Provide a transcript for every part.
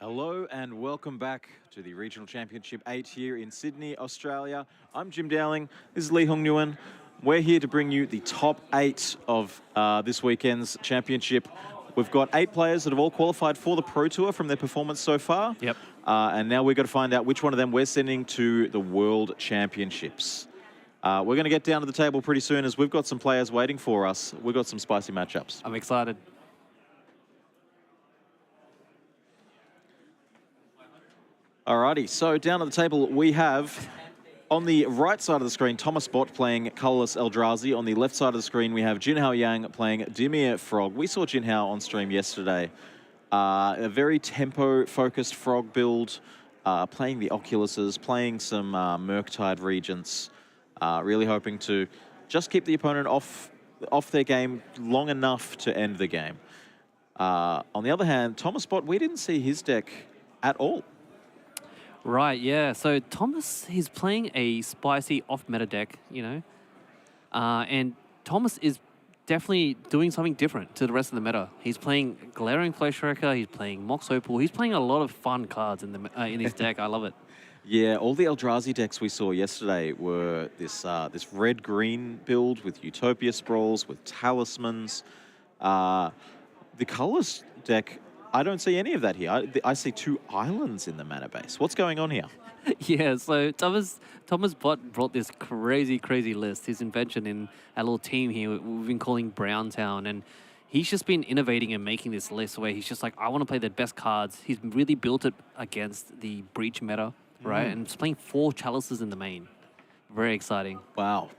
Hello and welcome back to the Regional Championship 8 here in Sydney, Australia. I'm Jim Dowling, this is Lee Hong Nguyen. We're here to bring you the top 8 of this weekend's championship. We've got 8 players that have all qualified for the Pro Tour from their performance so far. Yep. And now we've got to find out which one of them we're sending to the World Championships. We're going to get down to the table pretty soon as we've got some players waiting for us. We've got some spicy matchups. I'm excited. Alrighty, so down at the table we have, on the right side of the screen, Thomas Bott playing Chalice Eldrazi. On the left side of the screen, we have Jinhao Yang playing Dimir Frog. We saw Jinhao on stream yesterday. A very tempo-focused Frog build, playing the Oculuses, playing some Murktide Regents, really hoping to just keep the opponent off their game long enough to end the game. On the other hand, Thomas Bott, we didn't see his deck at all. Right, yeah. So Thomas, he's playing a spicy off-meta deck, you know. And Thomas is definitely doing something different to the rest of the meta. He's playing Glaring Fleshwrecker, he's playing Mox Opal, he's playing a lot of fun cards in his deck. I love it. Yeah, all the Eldrazi decks we saw yesterday were this red-green build with Utopia Sprawls, with Talismans. The Colours deck, I don't see any of that here. I see 2 islands in the mana base. What's going on here? Yeah, so Thomas Bott brought this crazy list, his invention in our little team here, we've been calling Browntown, and he's just been innovating and making this list where he's just like, I want to play the best cards. He's really built it against the Breach meta, right? And he's playing 4 Chalices in the main. Very exciting. Wow.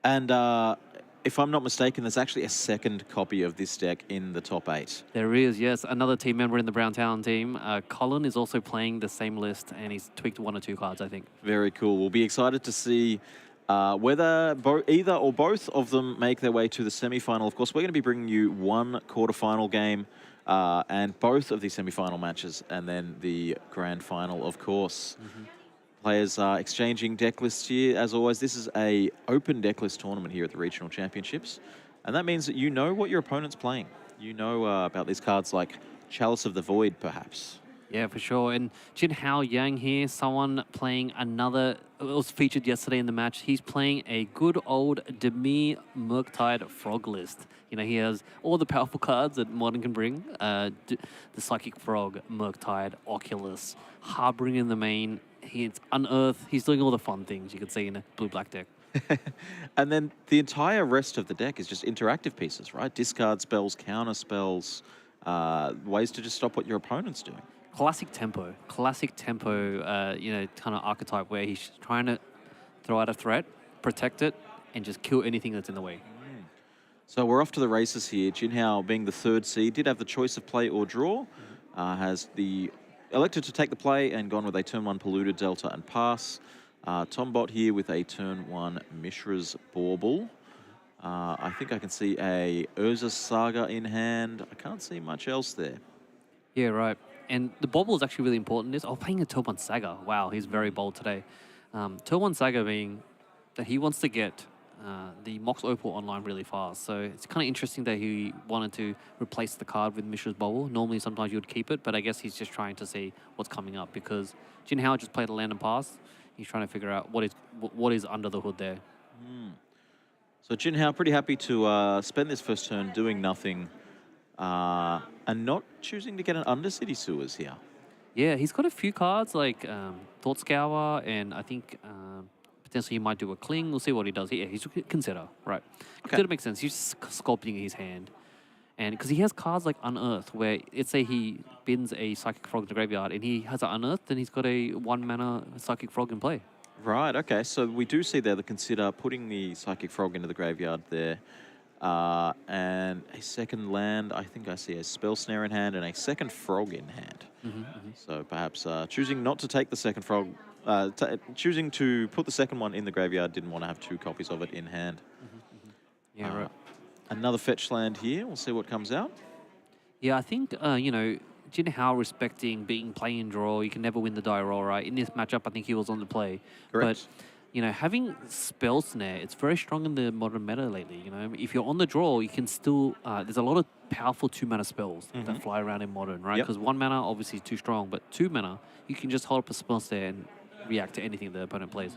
And if I'm not mistaken, there's actually a second copy of this deck in the top 8. There is, yes. Another team member in the Browntown team. Colin is also playing the same list, and he's tweaked 1 or 2 cards, I think. Very cool. We'll be excited to see whether either or both of them make their way to the semi-final. Of course, we're going to be bringing you 1 quarterfinal game and both of the semi-final matches, and then the grand final, of course. Players are exchanging deck lists here. As always, this is a open deck list tournament here at the Regional Championships. And that means that you know what your opponent's playing. You know about these cards like Chalice of the Void, perhaps. Yeah, for sure. And Jinhao Yang here, someone playing another, it was featured yesterday in the match. He's playing a good old Demi Murktide Frog list. You know, he has all the powerful cards that Modern can bring. The Psychic Frog, Murktide, Oculus, Harboring in the main. He's Unearth. He's doing all the fun things you could see in a blue-black deck. And then the entire rest of the deck is just interactive pieces, right? Discard spells, counter spells, ways to just stop what your opponent's doing. Classic tempo, you know, kind of archetype where he's trying to throw out a threat, protect it, and just kill anything that's in the way. So we're off to the races here. Jinhao, being the 3rd seed, did have the choice of play or draw, has the elected to take the play and gone with a turn 1 Polluted Delta and pass. Tom Bott here with a turn 1 Mishra's Bauble. I think I can see a Urza's Saga in hand. I can't see much else there. Yeah, right. And the Bauble is actually really important. Playing a turn 1 Saga. Wow, he's very bold today. Turn 1 Saga being that he wants to get the Mox Opal online really fast. So it's kind of interesting that he wanted to replace the card with Mishra's Bauble. Normally, sometimes you would keep it, but I guess he's just trying to see what's coming up because Jinhao just played a land and pass. He's trying to figure out what is under the hood there. So Jinhao pretty happy to spend this first turn doing nothing and not choosing to get an Undercity Sewers here. Yeah, he's got a few cards like Thought Scour, and I think potentially he might do a Cling. We'll see what he does. Yeah, he's Consider, right. Okay. Consider makes sense. He's just sculpting his hand. And because he has cards like Unearth, where let's say he bins a Psychic Frog in the graveyard and he has an Unearth, then he's got a 1-mana Psychic Frog in play. Right, okay. So we do see there the Consider putting the Psychic Frog into the graveyard there. And a second land, I think I see a Spell Snare in hand and a second Frog in hand. So perhaps choosing not to take the second Frog, choosing to put the second one in the graveyard, didn't want to have 2 copies of it in hand. Yeah, right. Another fetch land here. We'll see what comes out. Yeah, I think, you know, Jinhao respecting being play and draw, you can never win the die roll, right? In this matchup, I think he was on the play. Correct. But you know, having Spell Snare, it's very strong in the modern meta lately. You know, if you're on the draw, you can still, there's a lot of powerful 2-mana spells that fly around in Modern, right? Yep. Because 1 mana obviously is too strong, but 2 mana, you can just hold up a spell there and react to anything the opponent plays.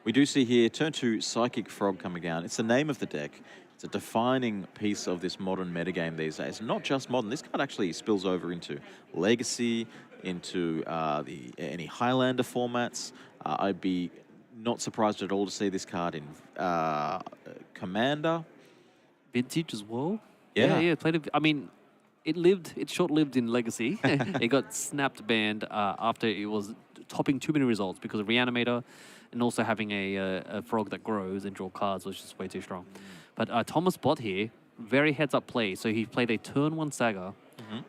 We do see here turn 2 Psychic Frog coming down. It's the name of the deck. It's a defining piece of this Modern metagame these days. Not just Modern. This card actually spills over into Legacy, into any Highlander formats. I'd be not surprised at all to see this card in Commander. Vintage as well. Yeah. Played it. I mean, it's short-lived in Legacy. It got snapped banned after it was topping too many results because of Reanimator and also having a frog that grows and draw cards was just way too strong. But Thomas Bott here, very heads-up play. So he played a turn 1 Saga,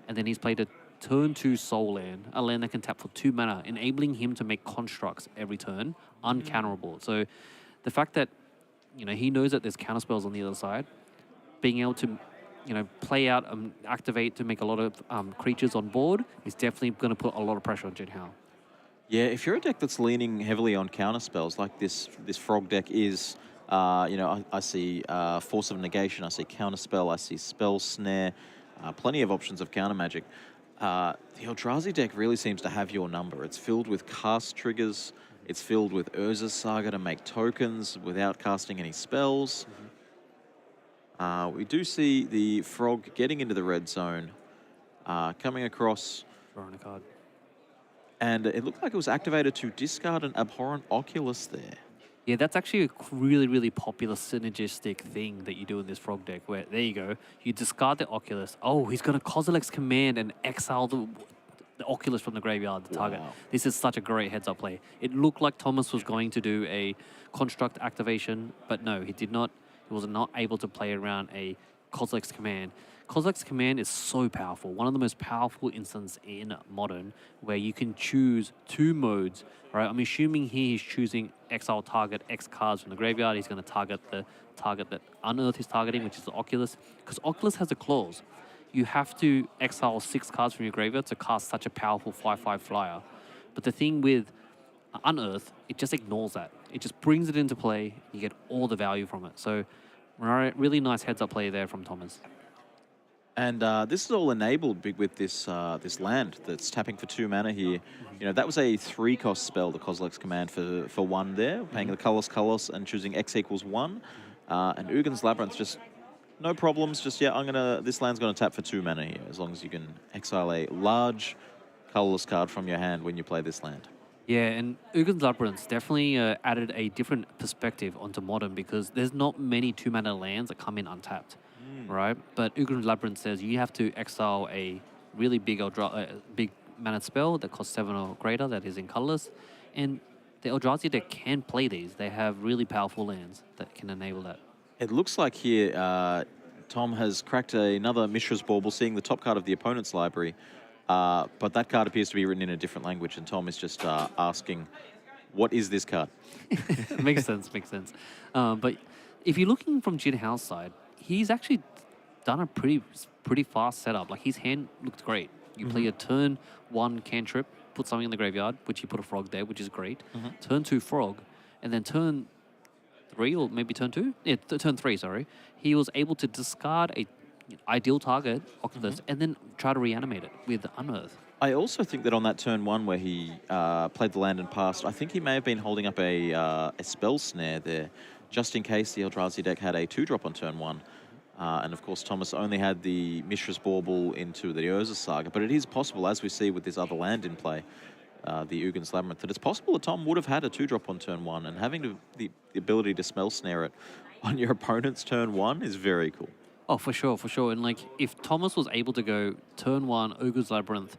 and then he's played a turn 2 Soul Land, a land that can tap for 2 mana, enabling him to make constructs every turn, uncounterable. So the fact that, he knows that there's counterspells on the other side, being able to, play out and activate to make a lot of creatures on board is definitely going to put a lot of pressure on Jin Hao. Yeah, if you're a deck that's leaning heavily on counterspells, like this frog deck is, I see Force of Negation, I see Counterspell, I see Spell Snare, plenty of options of counter magic. The Eldrazi deck really seems to have your number. It's filled with cast triggers. It's filled with Urza's Saga to make tokens without casting any spells. We do see the frog getting into the red zone, coming across. Drawing a card. And it looked like it was activated to discard an Abhorrent Oculus there. Yeah, that's actually a really, really popular synergistic thing that you do in this frog deck, where, there you go, you discard the Oculus. Oh, he's going to Kozilek's Command and exile the Oculus from the graveyard, the target. Wow. This is such a great heads-up play. It looked like Thomas was going to do a construct activation, but no, he did not. He was not able to play around a Kozilek's Command. Kozilek's Command is so powerful. One of the most powerful instances in Modern, where you can choose 2 modes, right? I'm assuming here he's choosing exile target X cards from the graveyard. He's going to target the target that Unearth is targeting, which is the Oculus. Because Oculus has a clause. You have to exile 6 cards from your graveyard to cast such a powerful 5/5 flyer. But the thing with Unearth, it just ignores that. It just brings it into play. You get all the value from it. So, really nice heads-up play there from Thomas. And this is all enabled with this this land that's tapping for 2 mana here. That was a 3-cost spell, the Kozilek's Command for 1 there, paying the Colors and choosing X equals 1. And Ugin's Labyrinth, just no problems. Just, this land's going to tap for 2 mana here, as long as you can exile a large colorless card from your hand when you play this land. Yeah, and Ugin's Labyrinth definitely added a different perspective onto Modern because there's not many 2-mana lands that come in untapped, right? But Ugin's Labyrinth says you have to exile a really big big mana spell that costs 7 or greater that is in colorless, and the Eldrazi deck can play these. They have really powerful lands that can enable that. It looks like here Tom has cracked another Mishra's Bauble, seeing the top card of the opponent's library. But that card appears to be written in a different language, and Tom is just asking, what is this card? Makes sense, makes sense. But if you're looking from Jin Hao's side, he's actually done a pretty fast setup. Like, his hand looked great. You play a turn 1 cantrip, put something in the graveyard, which you put a frog there, which is great. Turn 2 frog, and then turn 3, or maybe turn 2? Yeah, turn 3, sorry. He was able to discard a ideal target, Oculus, and then try to reanimate it with Unearth. I also think that on that turn 1 where he played the land and passed, I think he may have been holding up a spell snare there, just in case the Eldrazi deck had a 2-drop on turn 1. And of course, Thomas only had the Mishra's Bauble into the Urza's Saga, but it is possible, as we see with this other land in play, the Ugin's Labyrinth, that it's possible that Tom would have had a 2-drop on turn 1, and having the ability to spell snare it on your opponent's turn 1 is very cool. Oh, for sure, for sure. And like, if Thomas was able to go turn 1 Ugin's Labyrinth,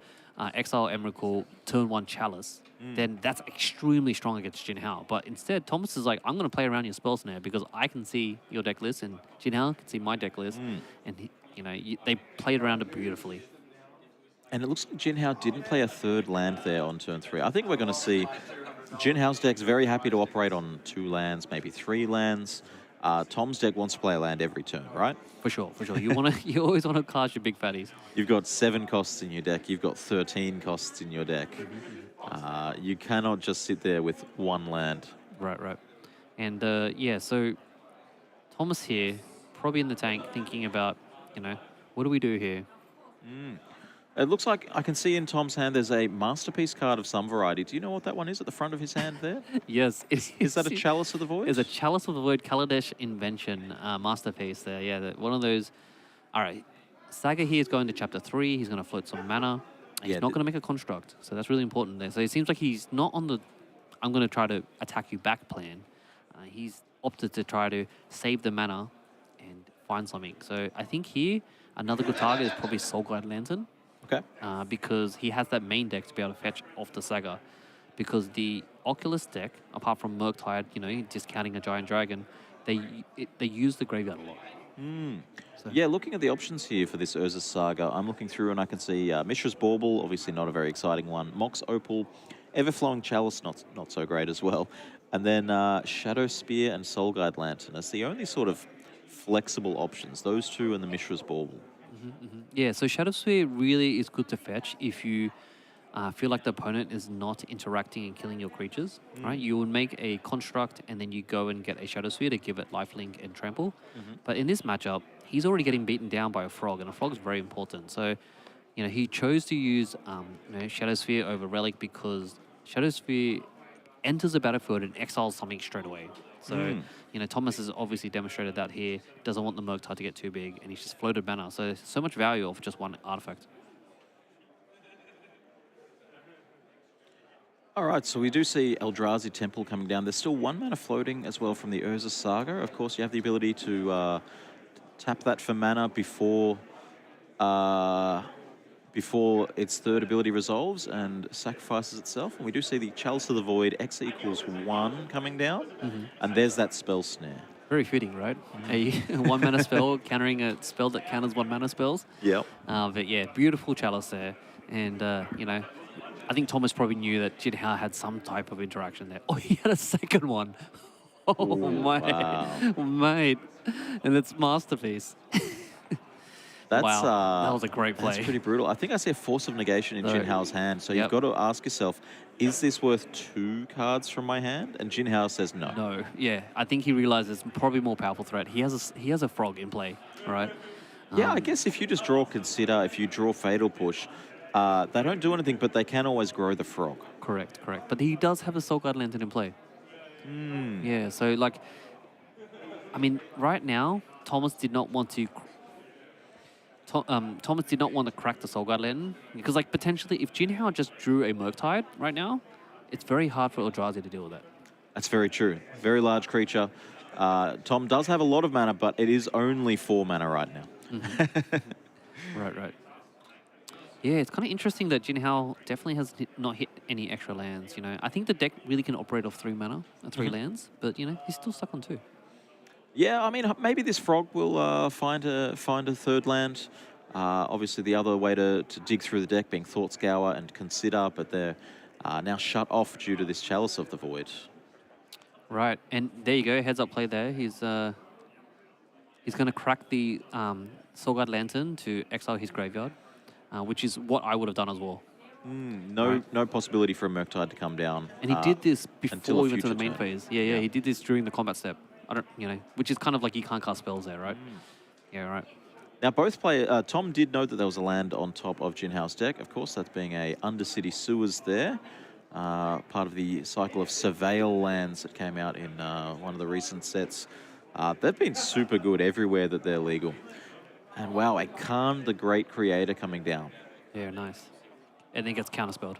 exile Emrakul, turn 1 Chalice, then that's extremely strong against Jin Hao. But instead, Thomas is like, I'm going to play around your spell snare because I can see your deck list, and Jin Hao can see my deck list, and they played around it beautifully. And it looks like Jin Hao didn't play a 3rd land there on turn 3. I think we're going to see Jin Hao's deck's very happy to operate on 2 lands, maybe 3 lands. Tom's deck wants to play a land every turn, right? For sure, for sure. You always want to cast your big fatties. You've got 7 costs in your deck. You've got 13 costs in your deck. You cannot just sit there with 1 land. Right, right. And yeah, so Thomas here, probably in the tank, thinking about, What do we do here? It looks like I can see in Tom's hand there's a masterpiece card of some variety. Do you know what that one is at the front of his hand there? Yes. Is that a Chalice of the Void? It's a Chalice of the Void Kaladesh Invention masterpiece there. Yeah, one of those. All right. Saga here is going to chapter 3. He's going to float some mana. He's Yeah, not going to make a construct. So that's really important there. So it seems like he's not on the I'm going to try to attack you back plan. He's opted to try to save the mana and find something. So I think here, another good target is probably Soulguide Lantern. Okay. Because he has that main deck to be able to fetch off the Saga. Because the Oculus deck, apart from Murktide, you know, discounting a Giant Dragon, they use the graveyard a lot. So. Yeah, looking at the options here for this Urza Saga, I'm looking through and I can see Mishra's Bauble, obviously not a very exciting one. Mox Opal, Everflowing Chalice, not so great as well. And then Shadow Spear and Soulguide Lantern as the only sort of flexible options. Those two and the Mishra's Bauble. Yeah, so Shadow Sphere really is good to fetch if you feel like the opponent is not interacting and killing your creatures, right? You would make a construct and then you go and get a Shadow Sphere to give it lifelink and trample. But in this matchup, he's already getting beaten down by a frog, and a frog is very important. So, you know, he chose to use Shadow Sphere over Relic because Shadow Sphere enters the battlefield and exiles something straight away. So, you know, Thomas has obviously demonstrated that here. Doesn't want the Murktide to get too big, and he's just floated mana. So much value off just one artifact. All right, so we do see Eldrazi Temple coming down. There's still 1 mana floating as well from the Urza Saga. Of course, you have the ability to tap that for mana before its third ability resolves and sacrifices itself. And we do see the Chalice of the Void, X equals 1 coming down. And there's that Spell Snare. Very fitting, right? A 1 mana spell countering a spell that counters 1 mana spells. Yep. But yeah, beautiful Chalice there. And, you know, I think Thomas probably knew that Jin Hao had some type of interaction there. Oh, he had a second one. Oh, Ooh, mate. wow. Mate. And it's masterpiece. That's, wow, that was a great play. That's pretty brutal. I think I see a Force of Negation in Jin Hao's hand. So you've got to ask yourself, is this worth 2 cards from my hand? And Jin Hao says no. No, yeah. I think he realizes it's probably more powerful threat. He has a frog in play, right? Yeah, I guess if you just draw Consider, if you draw Fatal Push, they don't do anything, but they can always grow the frog. Correct. But he does have the Soulguide Lantern in play. Yeah, so like, I mean, right now, Thomas did not want to crack the Soulguide Lantern because, like, potentially, if Jin Hao just drew a Murktide right now, it's very hard for Eldrazi to deal with that. That's very true. Very large creature. Tom does have a lot of mana, but it is only 4 mana right now. Right. Yeah, it's kind of interesting that Jin Hao definitely has not hit any extra lands, you know. I think the deck really can operate off 3 mana, 3 lands, but, you know, he's still stuck on 2. Yeah, I mean, maybe this frog will find a third land. Obviously, the other way to dig through the deck being Thought Scour and Consider, but they're now shut off due to this Chalice of the Void. Right, and there you go, heads up play there. He's going to crack the Soulguide Lantern to exile his graveyard, which is what I would have done as well. No possibility for a Murktide to come down. And he did this before we went to the main turn. phase. Yeah, he did this during the combat step. Which is kind of like you can't cast spells there, right? Yeah, right. Now, both players, Tom did know that there was a land on top of Jin Hao's deck. Of course, that's being a Undercity Sewers there. Part of the cycle of Surveil lands that came out in one of the recent sets. They've been super good everywhere that they're legal. And wow, a Khan the Great Creator coming down. Yeah, nice. And then gets counterspelled.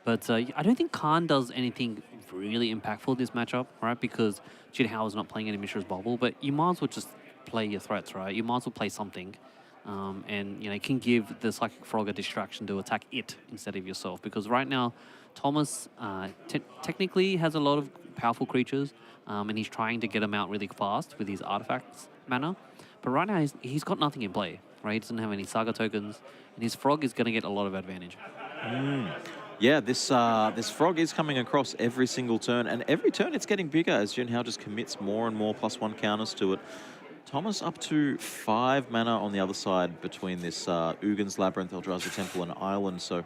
But I don't think Khan does anything really impactful this matchup, right? Because Jin Hao is not playing any Mishra's Bubble, but you might as well just play your threats, right? You might as well play something. And, you know, it can give the Psychic Frog a distraction to attack it instead of yourself. Because right now, Thomas technically has a lot of powerful creatures, and he's trying to get them out really fast with his artifacts mana. But right now, he's got nothing in play, right? He doesn't have any Saga tokens, and his Frog is going to get a lot of advantage. Yeah, this frog is coming across every single turn, and every turn it's getting bigger as Jin Hao just commits more and more +1 counters to it. Thomas up to 5 mana on the other side between this Ugin's Labyrinth, Eldrazi Temple, and Island. So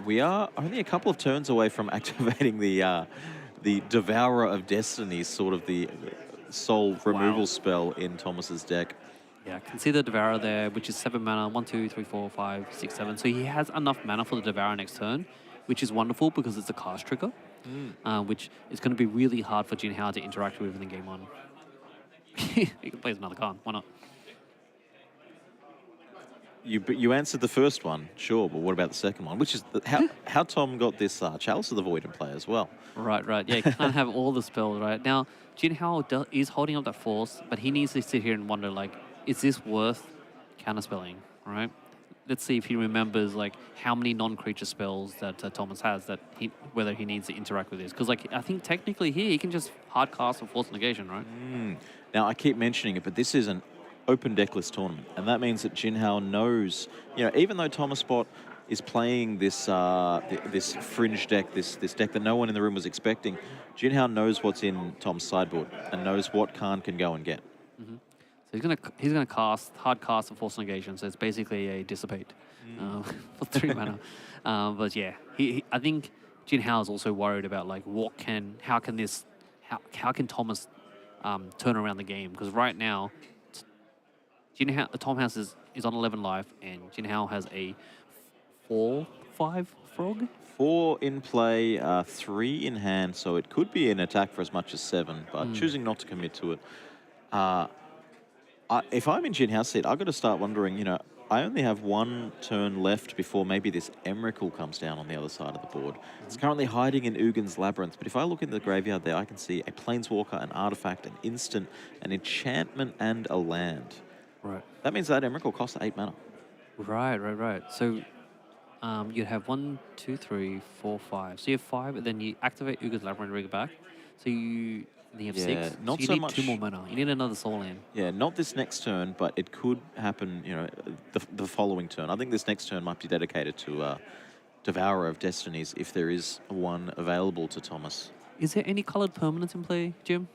we are only a couple of turns away from activating the Devourer of Destiny, sort of the soul removal spell in Thomas's deck. Yeah, I can see the Devourer there, which is 7 mana, 1, 2, 3, 4, 5, 6, 7. So he has enough mana for the Devourer next turn, which is wonderful because it's a cast trigger, which is going to be really hard for Jin Hao to interact with in game 1. He can play another card, why not? You answered the first one, sure, but what about the second one? Which is how Tom got this Chalice of the Void in play as well. Right. Yeah, you can't have all the spells, right? Now, Jin Hao is holding up that force, but he needs to sit here and wonder, like, is this worth counterspelling, right? Let's see if he remembers, like, how many non-creature spells that Thomas has, whether he needs to interact with this. Because, like, I think technically here, he can just hard cast a force negation, right? Now, I keep mentioning it, but this is an open deckless tournament, and that means that Jin Hao knows, even though Thomas Spot is playing this this fringe deck, this deck that no one in the room was expecting, Jin Hao knows what's in Tom's sideboard and knows what Khan can go and get. So he's gonna hard cast a force negation. So it's basically a dissipate for 3 mana. But yeah, I think Jin Hao is also worried about, like, how can Thomas turn around the game, because right now Tom House is on 11 life, and Jin Hao has a 4/5 frog. 4 in play, 3 in hand, so it could be an attack for as much as 7, but choosing not to commit to it. If I'm in Jin Hao's seat, I've got to start wondering, I only have 1 turn left before maybe this Emrakul comes down on the other side of the board. It's currently hiding in Ugin's Labyrinth, but if I look in the graveyard there, I can see a Planeswalker, an Artifact, an Instant, an Enchantment, and a land. Right. That means that Emrakul costs 8 mana. Right. So you have 1, 2, 3, 4, 5. So you have 5, and then you activate Uga's Labyrinth and bring it back. So you have 6. Not so you so need much. 2 more mana. You need another soul land. Yeah, not this next turn, but it could happen, the following turn. I think this next turn might be dedicated to Devourer of Destinies, if there is one available to Thomas. Is there any colored permanents in play, Jim?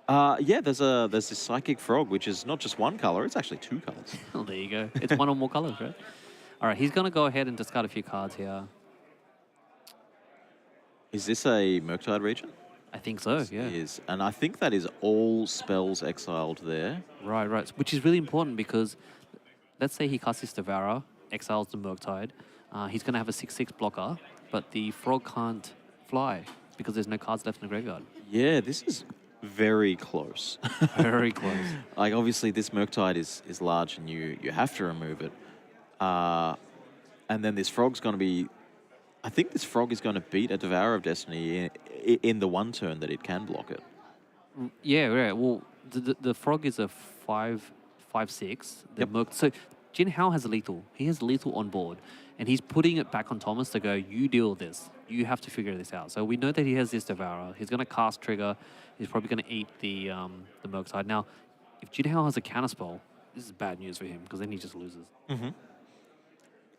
Yeah, there's this Psychic Frog, which is not just 1 color, it's actually 2 colors. Oh, there you go. It's 1 or more colors, right? All right, he's going to go ahead and discard a few cards here. Is this a Murktide region? I think so, yeah. It is. And I think that is all spells exiled there. Right. Which is really important because let's say he casts his Devourer, exiles the Murktide. He's going to have a 6/6 blocker, but the frog can't fly because there's no cards left in the graveyard. Yeah, this is very close. Very close. Like, obviously, this Murktide is large and you have to remove it. And then this frog's going to be... I think this frog is going to beat a Devourer of Destiny in the 1 turn that it can block it. Yeah, right. Well, the frog is a 5/6. So Jin Hao has lethal. He has lethal on board, and he's putting it back on Thomas to go, you deal with this. You have to figure this out. So we know that he has this Devourer. He's going to cast Trigger. He's probably going to eat the Murktide. Now, if Jin Hao has a counterspell, this is bad news for him because then he just loses.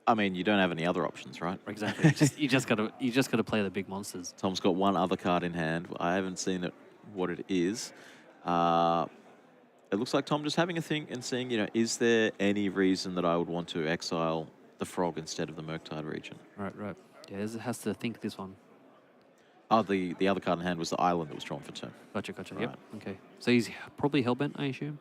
I mean, you don't have any other options, right? Exactly. you just gotta play the big monsters. Tom's got 1 other card in hand. I haven't seen what it is. It looks like Tom just having a think and seeing, is there any reason that I would want to exile the frog instead of the Murktide region? Right. Yeah, it has to think this one. Oh, the other card in hand was the island that was drawn for turn. Gotcha. Right. Yep. Okay. So he's probably hellbent, I assume.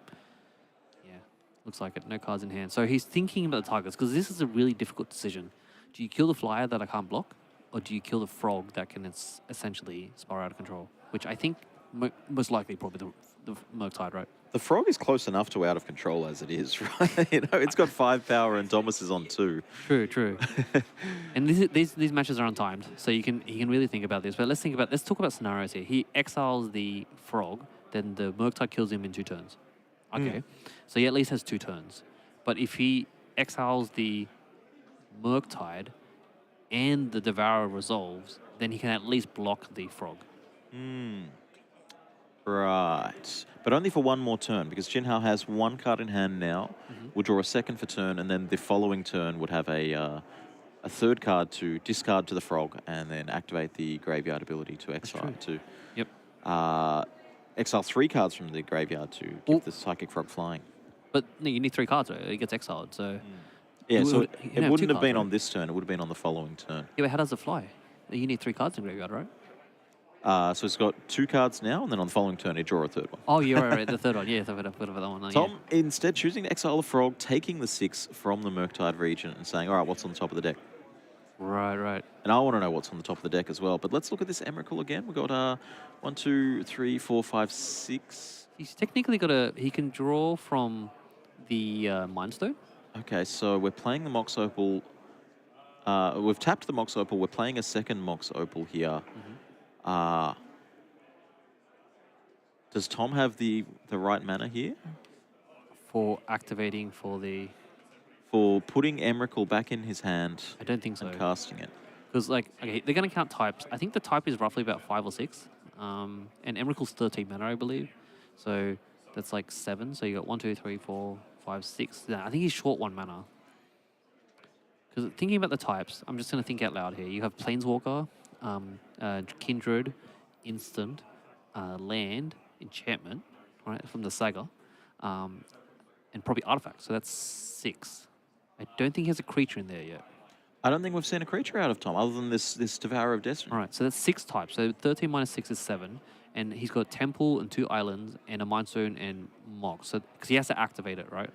Looks like it. No cards in hand. So he's thinking about the targets because this is a really difficult decision. Do you kill the flyer that I can't block, or do you kill the frog that can essentially spiral out of control? Which I think most likely probably the Murktide, right? The frog is close enough to out of control as it is, right? It's got 5 power and Thomas is on 2. True. And these matches are untimed, so he can really think about this. But let's talk about scenarios here. He exiles the frog, then the Murktide kills him in 2 turns. Okay, so he at least has 2 turns. But if he exiles the Murktide and the Devourer resolves, then he can at least block the frog. Right. But only for 1 more turn, because Jin Hao has 1 card in hand now, will draw a 2nd for turn, and then the following turn would have a 3rd card to discard to the frog, and then activate the graveyard ability to exile to... Yep. Exile 3 cards from the graveyard to give the Psychic Frog flying. But no, you need 3 cards, right? It gets exiled, so... Yeah, so it wouldn't have been right? on this turn, it would have been on the following turn. Yeah, but how does it fly? You need 3 cards in graveyard, right? So he's got 2 cards now, and then on the following turn, he draw a 3rd one. Oh, yeah, right. The third one. Yeah, I forgot about that one. Tom, instead, choosing to exile the frog, taking the 6 from the Murktide region and saying, all right, what's on the top of the deck? Right, right. And I want to know what's on the top of the deck as well. But let's look at this Emrakul again. We've got 1, 2, 3, 4, 5, 6. He's technically got he can draw from the Mind Stone. Okay, so we're playing the Mox Opal. We've tapped the Mox Opal. We're playing a second Mox Opal here. Does Tom have the right mana here? For activating for the... For putting Emrakul back in his hand. I don't think so. And casting it. Because, like, okay, they're going to count types. I think the type is roughly about 5 or 6. And Emrakul's 13 mana, I believe. So that's like 7. So you got 1, 2, 3, 4, 5, 6. Yeah, I think he's short 1 mana. Because thinking about the types, I'm just going to think out loud here. You have Planeswalker, Kindred, Instant, Land, Enchantment, right, from the Saga, and probably Artifact. So that's 6. I don't think he has a creature in there yet. I don't think we've seen a creature out of Tom, other than this Devourer of Destiny. All right, so that's 6 types. So 13 minus 6 is 7. And he's got Temple and 2 islands and a Mind Stone and Mox. So, because he has to activate it, right?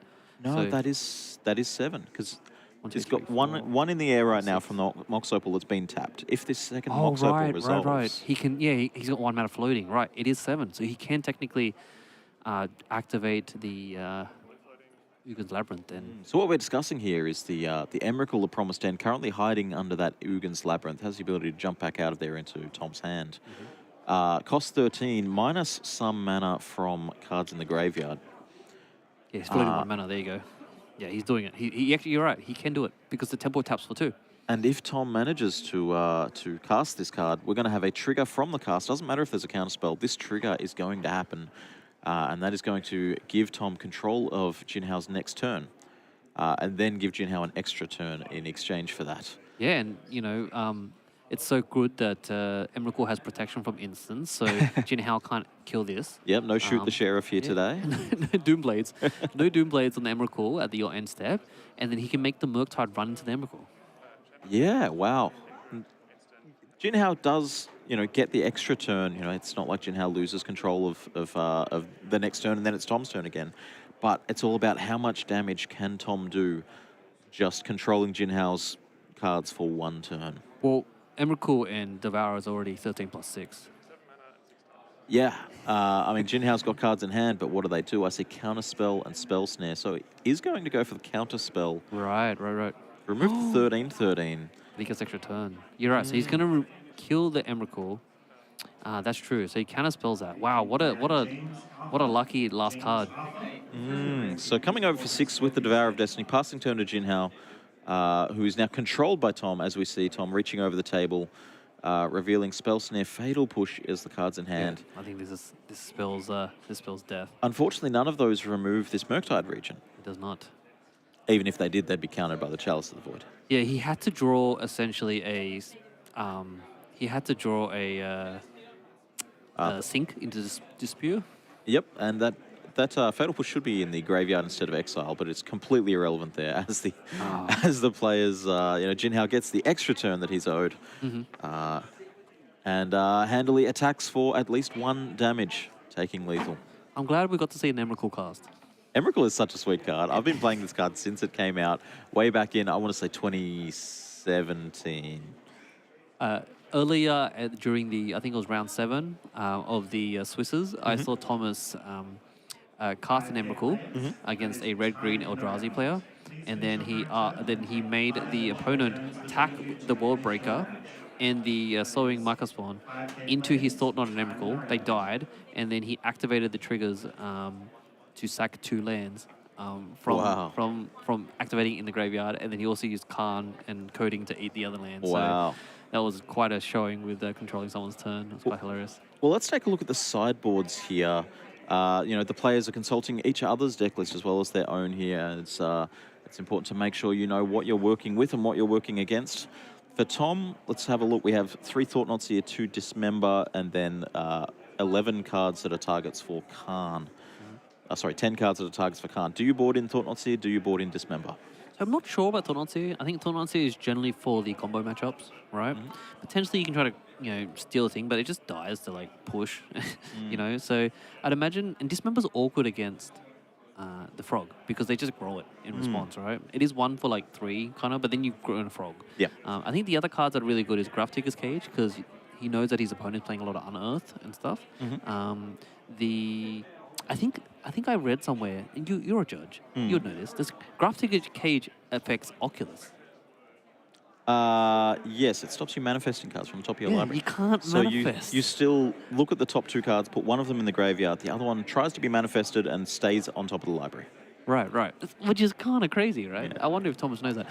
No, so, that is 7. Because he's got 4, one in the air right 6. now from the Mox Opal that's been tapped. If this second Oh, Mox Opal right, resolves... right. He can, yeah, he's got 1 mana floating. Right, it is 7. So he can technically activate the Ugin's Labyrinth then. So what we're discussing here is the Emrakul, the Promised End, currently hiding under that Ugin's Labyrinth, has the ability to jump back out of there into Tom's hand. Cost 13, minus some mana from cards in the graveyard. Yeah, he's floating 1 mana. There you go. Yeah, he's doing it. He actually, you're right. He can do it because the tempo taps for 2. And if Tom manages to cast this card, we're going to have a trigger from the cast. Doesn't matter if there's a counterspell. This trigger is going to happen, and that is going to give Tom control of Jinhao's next turn, and then give Jinhao an extra turn in exchange for that. Yeah, and you know, it's so good that Emrakul has protection from instants, so Jinhao can't kill this. Yep, no shoot the sheriff here today. No Doomblades. No Doomblades on the Emrakul at your end step, and then he can make the Murktide run into the Emrakul. Yeah, wow. Jinhao does, get the extra turn. It's not like Jinhao loses control of the next turn and then it's Tom's turn again. But it's all about how much damage can Tom do just controlling Jinhao's cards for 1 turn. Well, Emrakul and Devourer is already 13 plus 6. Yeah, I mean, Jinhao's got cards in hand, but what do they do? I see Counterspell and Spell Snare. So he is going to go for the Counterspell. Right. Remove the 13/13. He gets extra turn. You're right. So he's going to kill the Emrakul. That's true. So he counterspells that. Wow, what a lucky last card. So coming over for 6 with the Devourer of Destiny, passing turn to Jinhao, who is now controlled by Tom, as we see Tom reaching over the table, revealing Spell Snare, Fatal Push as the cards in hand. Yeah, I think this spells death. Unfortunately, none of those remove this Murktide region. It does not. Even if they did, they'd be countered by the Chalice of the Void. Yeah, he had to draw essentially a sink into this Dispute. Yep, and that Fatal Push should be in the graveyard instead of exile, but it's completely irrelevant there as the players, Jinhao gets the extra turn that he's owed, and handily attacks for at least 1 damage, taking lethal. I'm glad we got to see an Emrakul cast. Emrakul is such a sweet card. I've been playing this card since it came out, way back in, I want to say 2017. Earlier during I think it was round 7 of the Swisses, I saw Thomas cast an Emrakul against a red-green Eldrazi player, and then he made the opponent tack the World Breaker and the Sowing Markerspawn into his Thought Knot and Emrakul. They died, and then he activated the triggers to sack 2 lands from activating in the graveyard, and then he also used Karn and Coding to eat the other lands. Wow. So that was quite a showing with controlling someone's turn. It was quite hilarious. Well, let's take a look at the sideboards here. The players are consulting each other's deck list as well as their own here. It's important to make sure you know what you're working with and what you're working against. For Tom, let's have a look. We have 3 Thought Knots here, 2 Dismember, and then 11 cards that are targets for Karn. 10 cards that are targets for Karn. Do you board in Thought Knots here? Do you board in Dismember? So I'm not sure about Thought Knots here. I think Thought Knots here is generally for the combo matchups, right? Potentially you can try to steal a thing, but it just dies to like push, So I'd imagine, and Dismember's awkward against the frog because they just grow it in response, right? It is one for like 3 kind of, but then you grow in a frog. Yeah. I think the other cards that are really good is Graph Tigger's Cage because he knows that his opponent's playing a lot of Unearth and stuff. I think I read somewhere, and you're a judge, you'd know this. This Graph Tigger's Cage affects Oculus. Yes, it stops you manifesting cards from the top of your Yeah, library. you can't so manifest. you still look at the top 2 cards, put one of them in the graveyard, the other one tries to be manifested and stays on top of the library. Right. Which is kind of crazy, right? Yeah. I wonder if Thomas knows that.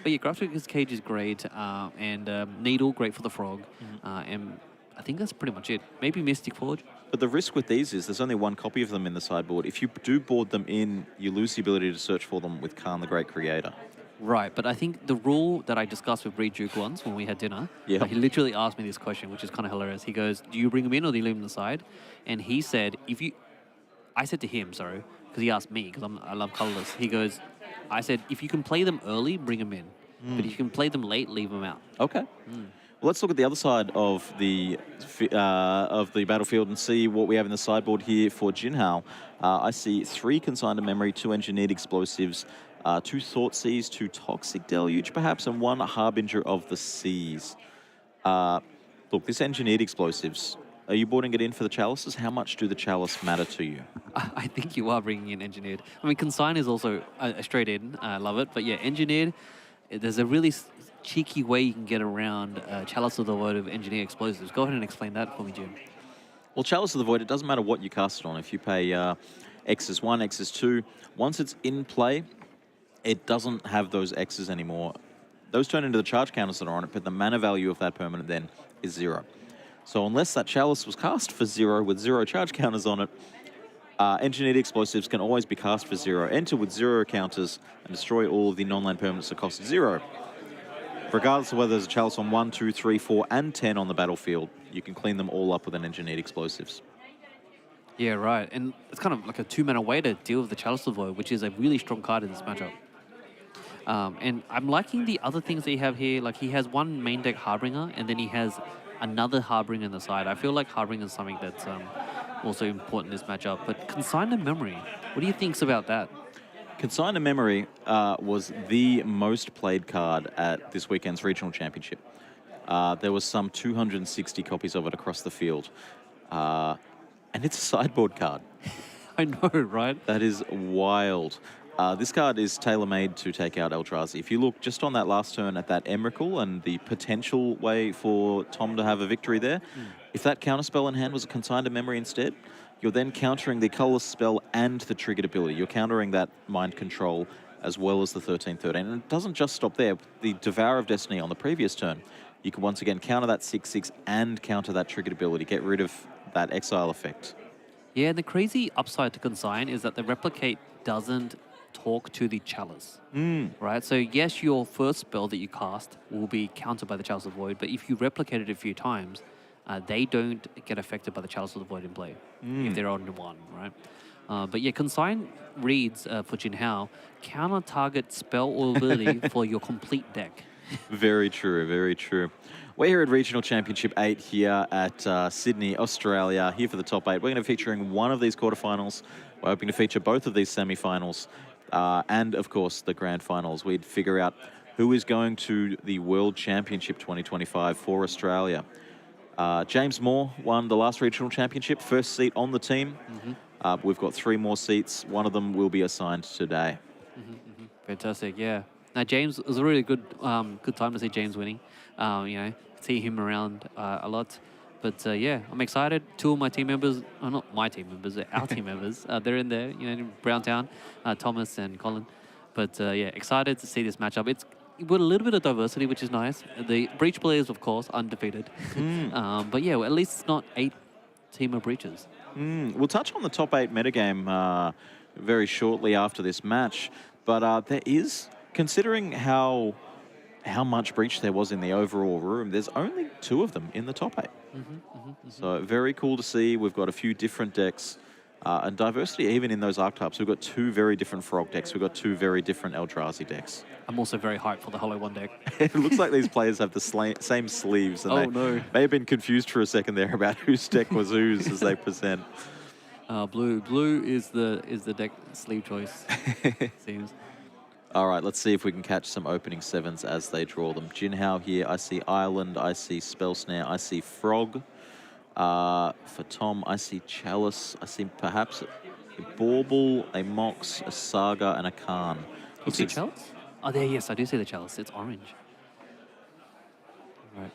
But yeah, Graph Tigger's Cage is great, and Needle, great for the frog. And I think that's pretty much it. Maybe Mystic Forge. But the risk with these is there's only 1 copy of them in the sideboard. If you do board them in, you lose the ability to search for them with Khan the Great Creator. Right, but I think the rule that I discussed with Reed Duke once when we had dinner, Yeah. he literally asked me this question, which is kind of hilarious. He goes, do you bring them in or do you leave them on the side? And he said, I said to him, sorry, because he asked me, because I love colorless. He goes, I said, if you can play them early, bring them in. But if you can play them late, leave them out. Okay. Well, let's look at the other side of the battlefield and see what we have in the sideboard here for Jinhao. I see 3 Consigned to Memory, 2 Engineered Explosives, 2 Thoughtseize, 2 Toxic Deluge perhaps, and 1 Harbinger of the Seas. Look, this Engineered Explosives, are you boarding it in for the Chalices? How much do the Chalice matter to you? I think you are bringing in Engineered. I mean, Consign is also a straight in. I love it. But yeah, Engineered, there's a really cheeky way you can get around Chalice of the Void of Engineered Explosives. Go ahead and explain that for me, Jim. Well, Chalice of the Void, it doesn't matter what you cast it on. If you pay X's 1, X's 2, once it's in play, it doesn't have those X's anymore. Those turn into the charge counters that are on it, but the mana value of that permanent then is 0. So unless that Chalice was cast for 0 with 0 charge counters on it, Engineered Explosives can always be cast for 0, enter with 0 counters, and destroy all of the non-land permanents that cost 0. Regardless of whether there's a Chalice on 1, 2, 3, 4, and 10 on the battlefield, you can clean them all up with an Engineered Explosives. Yeah, right. And it's kind of like a 2-mana way to deal with the Chalice of the Void, which is a really strong card in this matchup. And I'm liking the other things that you have here. Like, he has 1 main deck Harbinger, and then he has another Harbinger on the side. I feel like Harbinger is something that's also important in this matchup. But Consigned to Memory, what do you think about that? Consigned to Memory was the most played card at this weekend's regional championship. There was some 260 copies of it across the field. And it's a sideboard card. I know, right? That is wild. This card is tailor-made to take out Eldrazi. If you look just on that last turn at that Emrakul and the potential way for Tom to have a victory there, if that counterspell in hand was a Consigned to Memory instead, you're then countering the colorless spell and the triggered ability. You're countering that mind control as well as the 13-13. And it doesn't just stop there. The Devour of Destiny on the previous turn, you can once again counter that 6/6 and counter that triggered ability, get rid of that exile effect. Yeah, and the crazy upside to Consign is that the Replicate doesn't talk to the Chalice, right? So yes, your first spell that you cast will be countered by the Chalice of the Void, but if you replicate it a few times, they don't get affected by the Chalice of the Void in play if they're on 1, right? But yeah, Consign reads for Jinhao, counter target spell or ability for your complete deck. Very true, very true. We're here at Regional Championship 8 here at Sydney, Australia, here for the top 8. We're going to be featuring one of these quarterfinals. We're hoping to feature both of these semi-finals. And, of course, the grand finals. We'd figure out who is going to the World Championship 2025 for Australia. James Moore won the last regional championship, first seat on the team. We've got 3 more seats. One of them will be assigned today. Fantastic, yeah. Now, James, it was a really good good time to see James winning. See him around a lot. But yeah, I'm excited. 2 of my team members, not my team members, our team members, they're in there, in Browntown, Thomas and Colin. But yeah, excited to see this matchup. It's with a little bit of diversity, which is nice. The Breach players, of course, undefeated. But yeah, well, at least it's not 8 team of Breaches. We'll touch on the top 8 metagame very shortly after this match. But there is, considering how much Breach there was in the overall room, there's only 2 of them in the top 8. So very cool to see. We've got a few different decks And diversity even in those archetypes. We've got 2 very different Frog decks. We've got 2 very different Eldrazi decks. I'm also very hyped for the Hollow One deck. It looks like these players have the same sleeves. And Oh, they no. may have been confused for a second there about whose deck was whose as they present. Blue is the deck sleeve choice, seems. All right, let's see if we can catch some opening 7s as they draw them. Jinhao here, I see Island, I see Spell Snare, I see Frog. For Tom, I see Chalice, I see perhaps a Bauble, a Mox, a Saga, and a Khan. You see Chalice? Oh, there, yes, I do see the Chalice. It's orange. Right.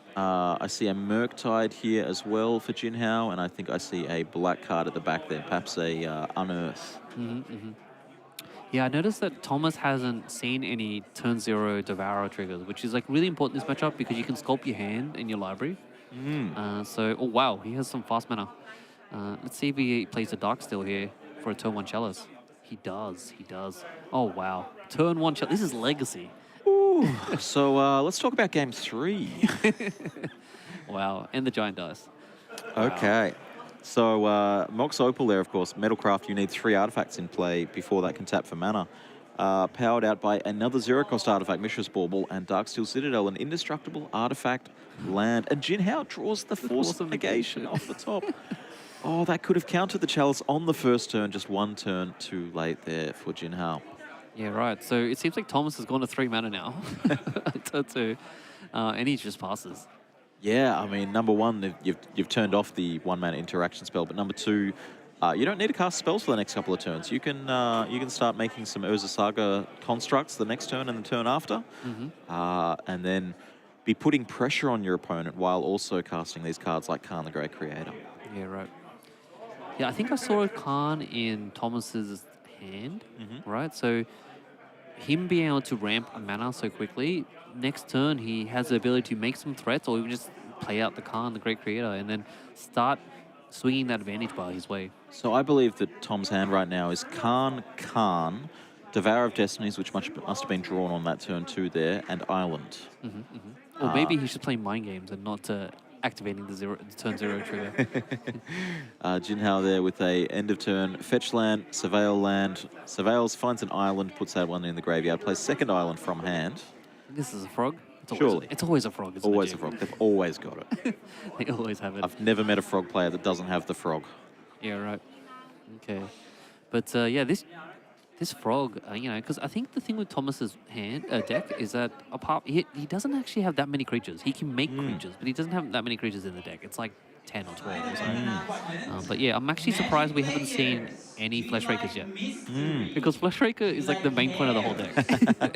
I see a Murktide here as well for Jinhao, and I think I see a black card at the back there, perhaps a Unearth. Yeah, I noticed that Thomas hasn't seen any turn 0 Devour triggers, which is like really important in this matchup because you can sculpt your hand in your library. Oh wow, he has some fast mana. Let's see if he plays a Darksteel here for a turn 1 Chalice. He does. Oh wow, turn 1 Chalice. This is legacy. Ooh. So let's talk about game 3. Wow, and the giant dice. Okay. So Mox Opal there, of course. Metalcraft, you need 3 artifacts in play before that can tap for mana. Powered out by another 0-cost artifact, Mishra's Bauble, and Darksteel Citadel, an indestructible artifact land. And Jinhao draws the Force of Negation off the top. Oh, that could have countered the Chalice on the first turn, just 1 turn too late there for Jinhao. Yeah, right. So it seems like Thomas has gone to 3 mana now. Turn 2. And he just passes. Yeah, I mean, number 1, you've turned off the 1-mana interaction spell, but number 2, you don't need to cast spells for the next couple of turns. You can start making some Urza Saga constructs the next turn and the turn after, and then be putting pressure on your opponent while also casting these cards like Khan the Great Creator. Yeah, right. Yeah, I think I saw a Khan in Thomas's hand, right? So him being able to ramp a mana so quickly, next turn he has the ability to make some threats or even just play out the Khan, the Great Creator, and then start swinging that advantage bar his way. So I believe that Tom's hand right now is Khan, Devour of Destinies, which must have been drawn on that turn 2 there, and Island. Or maybe he should play Mind Games and not activating the turn 0 trigger. Jinhao there with a end of turn fetch land, surveil land. Surveils, finds an island, puts that one in the graveyard, plays second island from hand. This is a frog? Surely. It's always a frog. It's always a frog. They've always got it. They always have it. I've never met a frog player that doesn't have the frog. Yeah, right. Okay. But yeah, this frog, you know, because I think the thing with Thomas's deck is that he doesn't actually have that many creatures. He can make creatures, but he doesn't have that many creatures in the deck. It's like 10 or 12 or so. But yeah, I'm actually surprised we haven't seen any Flesh Rakers yet. Because Flesh Raker is like the main point of the whole deck.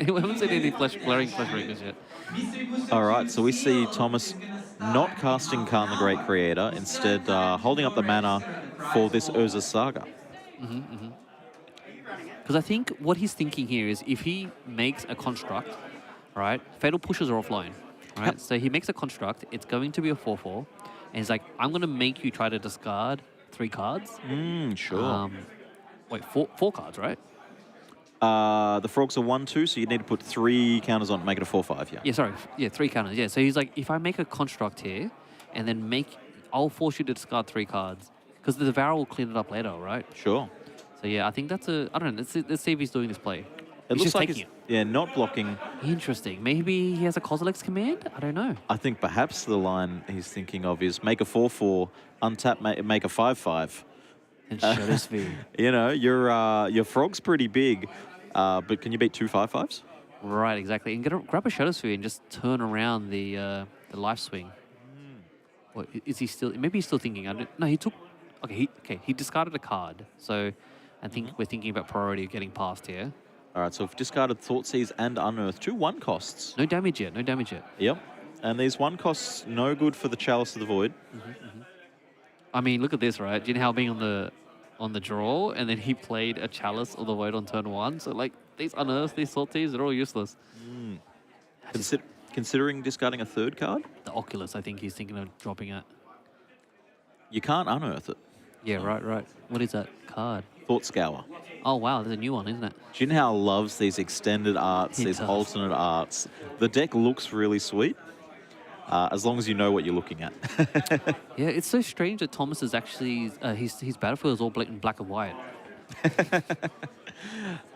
We haven't seen any glaring Flesh Rakers yet. All right, so we see Thomas not casting Khan the Great Creator, instead holding up the mana for this Urza Saga. Because I think what he's thinking here is if he makes a construct, right, Fatal Pushes are offline, right? So he makes a construct, it's going to be a 4/4, and he's like, I'm going to make you try to discard 3 cards. Sure. Wait, four cards, right? The frogs are 1/2, so you need to put 3 counters on to make it a 4/5, yeah. Yeah, sorry. Yeah, 3 counters. Yeah, so he's like, if I make a construct here, and then I'll force you to discard 3 cards, because the Devour will clean it up later, right? Sure. So yeah, I think that's I don't know, let's see if he's doing this play. It looks like he's, not blocking. Interesting. Maybe he has a Kozilek's command? I don't know. I think perhaps the line he's thinking of is make a 4/4, untap, make a 5/5. And Shadow Sphere. You know, your frog's pretty big, but can you beat 2 5/5s? Right, exactly. And grab a Shadow Sphere and just turn around the life swing. What is he still? Maybe he's still thinking. No, he took. Okay, he discarded a card. So I think we're thinking about priority of getting past here. All right, so we've discarded Thoughtseize and Unearth, 2 1-costs. No damage yet. Yep. And these 1-costs no good for the Chalice of the Void. I mean, look at this, right? Jinhao being on the draw, and then he played a Chalice of the Void on turn 1. So like these Unearths, these Thoughtseize, they're all useless. Considering discarding a 3rd card? The Oculus, I think he's thinking of dropping it. You can't unearth it. Yeah, right. What is that card? Thought Scour. Oh, wow, there's a new one, isn't it? Jinhao loves these extended arts, these alternate arts. The deck looks really sweet. as long as you know what you're looking at. Yeah, it's so strange that Thomas is actually his battlefield is all black and white.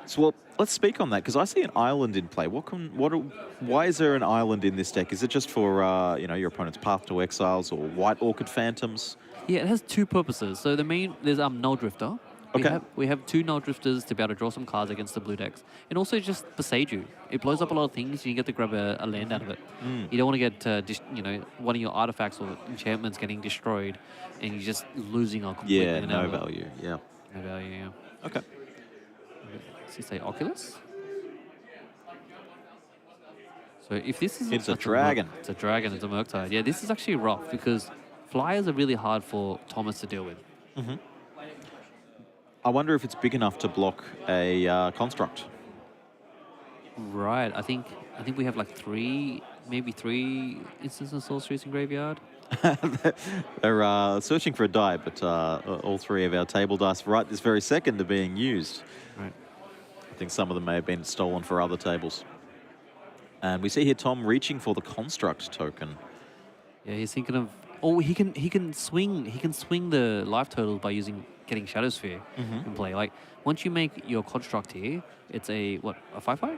So, well, let's speak on that because I see an island in play. Why is there an island in this deck? Is it just for your opponent's Path to Exiles or White Orchid Phantoms? Yeah, it has two purposes. So there's Null Drifter. Okay. We have two Null Drifters to be able to draw some cards against the blue decks. And also just beside you. It blows up a lot of things and you get to grab a land out of it. You don't want to get, one of your artifacts or enchantments getting destroyed and you're just losing a completely. Yeah, no value. Yeah. No value, yeah. Okay. Does he say Oculus? So if this is... It's a dragon. It's a dragon, it's a Murktide. Yeah, this is actually rough because flyers are really hard for Thomas to deal with. I wonder if it's big enough to block a construct. Right. I think we have like maybe three instants and sorceries in graveyard. They're searching for a die, but all three of our table dice right this very second are being used. Right. I think some of them may have been stolen for other tables. And we see here Tom reaching for the construct token. Yeah, he's thinking of. Oh, he can swing the life totals by getting Shadow Sphere in play. Like once you make your construct here, it's a 5/5.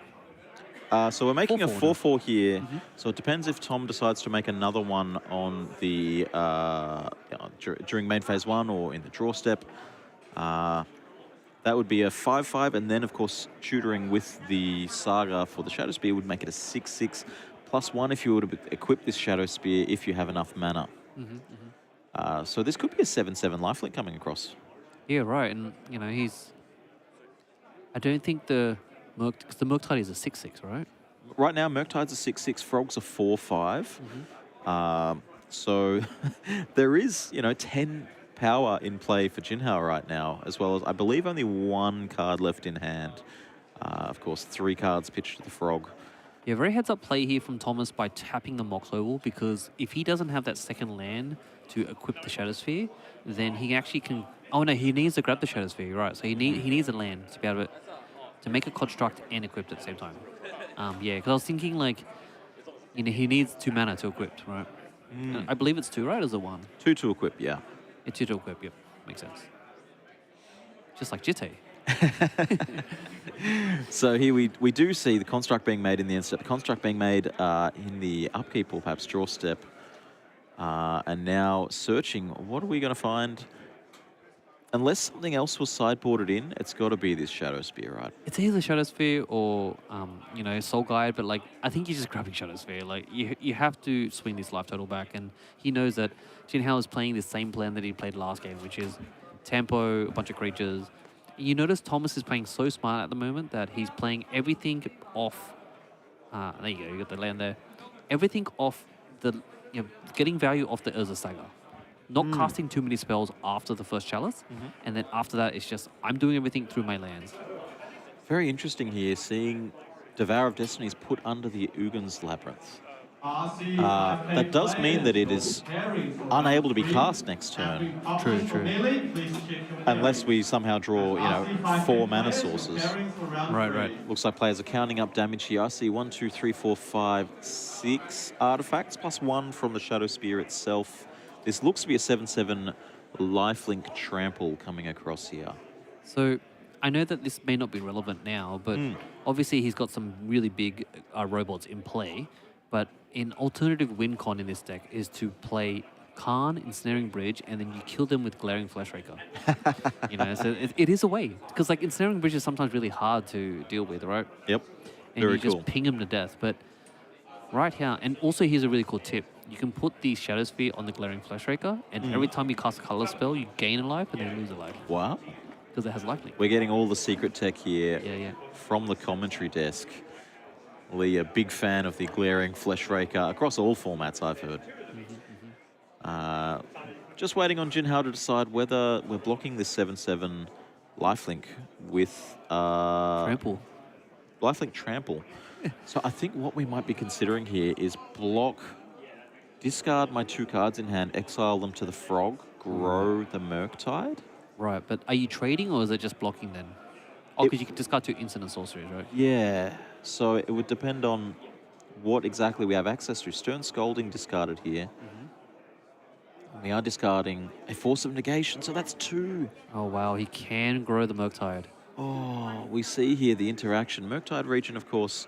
So we're making a 4/4 here. Mm-hmm. So it depends if Tom decides to make another one on the during main phase 1 or in the draw step. That would be a 5/5, and then of course tutoring with the Saga for the Shadow Spear would make it a 6/6 +1 if you were to equip this Shadow Spear if you have enough mana. So this could be a 7/7 lifelink coming across. Yeah, right. And he's. I don't think the Murktide is a 6/6, right? Right now, Murktide's a 6/6, Frog's a 4/5. So there is, 10 power in play for Jinhao right now, as well as, I believe, only one card left in hand. Of course, 3 cards pitched to the Frog. Yeah, very heads-up play here from Thomas by tapping the Mox Oval, because if he doesn't have that second land to equip the Shadow Sphere, then he actually can... Oh, no, he needs to grab the Shadow Sphere, right. So he needs a land to be able to make a construct and equip it at the same time. Yeah, because I was thinking, like, he needs 2 mana to equip, right? I believe it's 2, right? Or is it 1? 2 to equip, yeah. It's 2 to equip, yep. Makes sense. Just like Jitte. So here we do see the construct being made in the end step, the construct being made in the upkeep or perhaps draw step. And now searching, what are we going to find? Unless something else was sideboarded in, it's got to be this Shadow Spear, right? It's either Shadow Sphere or, Soul Guide, but, like, I think you're just grabbing Shadow Sphere. Like, you have to swing this life total back, and he knows that Jinhao is playing the same plan that he played last game, which is tempo, a bunch of creatures. You notice Thomas is playing so smart at the moment that he's playing everything off... there you go, you got the land there. Everything off the... getting value off the Urza Saga. Not casting too many spells after the first Chalice, and then after that, it's just, I'm doing everything through my lands. Very interesting here, seeing Devour of Destinies put under the Ugin's Labyrinth. That does mean that it is unable to be cast next turn. True. Unless we somehow draw, 4 mana sources. Right. Looks like players are counting up damage here. I see 1, 2, 3, 4, 5, 6 artifacts, plus 1 from the Shadow Spear itself. This looks to be a 7/7 lifelink trample coming across here. So I know that this may not be relevant now, but obviously he's got some really big robots in play. But an alternative win con in this deck is to play Khan, Ensnaring Bridge, and then you kill them with Glaring Fleshraker. So it is a way. Because like Ensnaring Bridge is sometimes really hard to deal with, right? Yep. And you just ping them to death. But right here, and also here's a really cool tip. You can put the Shadow Sphere on the Glaring Fleshraker, and every time you cast a color spell, you gain a life and then lose a life. Wow. Because it has lifelink. We're getting all the secret tech here from the commentary desk. Lee, a big fan of the Glaring Fleshraker across all formats, I've heard. Just waiting on Jinhao to decide whether we're blocking this 7/7 lifelink with Trample. Lifelink Trample. So I think what we might be considering here is block, discard my 2 cards in hand, exile them to the Frog, grow the Murktide. Right, but are you trading or is it just blocking then? Oh, because you can discard 2 instant and sorceries, right? Yeah, so it would depend on what exactly we have access to. Stern Scolding discarded here. We are discarding a Force of Negation, so that's 2. Oh, wow. He can grow the Murktide. Oh, we see here the interaction. Murktide Region, of course,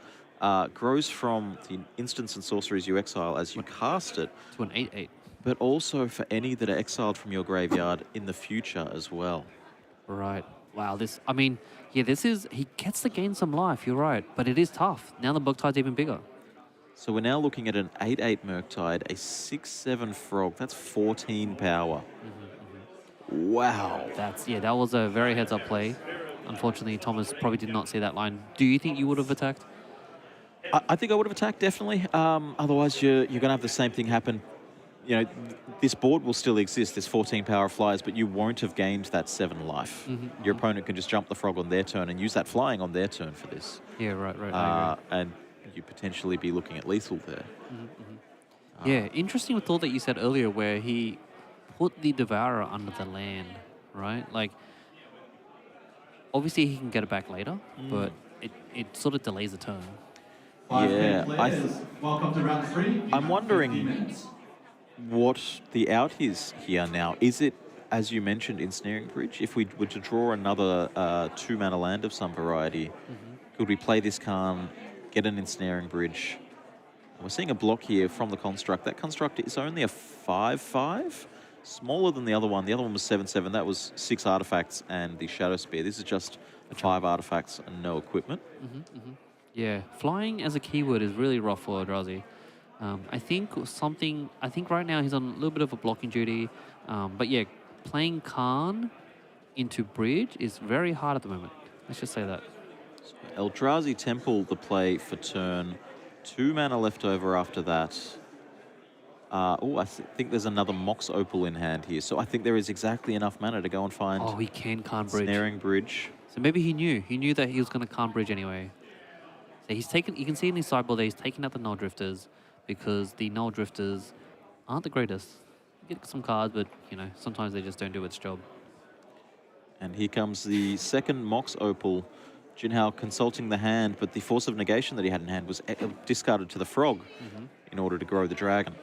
grows from the instants and sorceries you exile as you cast it, To an 8/8. but also for any that are exiled from your graveyard in the future as well. Right. Wow. I mean, yeah, he gets to gain some life. You're right. But it is tough. Now the Murktide's even bigger. So we're now looking at an 8/8 Murktide, a 6/7 Frog. That's 14 power. Wow. That was a very heads-up play. Unfortunately, Thomas probably did not see that line. Do you think you would have attacked? I think I would have attacked, definitely. Otherwise, you're going to have the same thing happen. You know, this board will still exist, this 14 power flyers, but you won't have gained that 7 life. Your opponent can just jump the frog on their turn and use that flying on their turn for this. Yeah, right. I agree. And you potentially be looking at lethal there. Yeah, interesting thought that you said earlier where he put the Devourer under the land, right? Like, obviously he can get it back later, but it sort of delays the turn. Yeah, Welcome to round 3. I'm wondering what the out is here now. Is it, as you mentioned, Ensnaring Bridge? If we were to draw another 2-mana land of some variety, could we play this Khan, get an Ensnaring Bridge? We're seeing a block here from the construct. That construct is only a 5/5, smaller than the other one. The other one was 7/7. That was 6 artifacts and the Shadow Spear. This is just 5 artifacts and no equipment. Yeah, flying as a keyword is really rough for Eldrazi. I think right now he's on a little bit of a blocking duty. But yeah, playing Khan into bridge is very hard at the moment. Let's just say that. Eldrazi Temple, the play for turn. 2 mana left over after that. I think there's another Mox Opal in hand here. So I think there is exactly enough mana to go and find Oh, he can Khan bridge. Snaring Bridge. So maybe he knew that he was going to Khan bridge anyway. So you can see in his sideboard that he's taken out the Null Drifters because the Null Drifters aren't the greatest. You get some cards, but sometimes they just don't do its job. And here comes the second Mox Opal. Jinhao consulting the hand, but the Force of Negation that he had in hand was discarded to the frog in order to grow the dragon.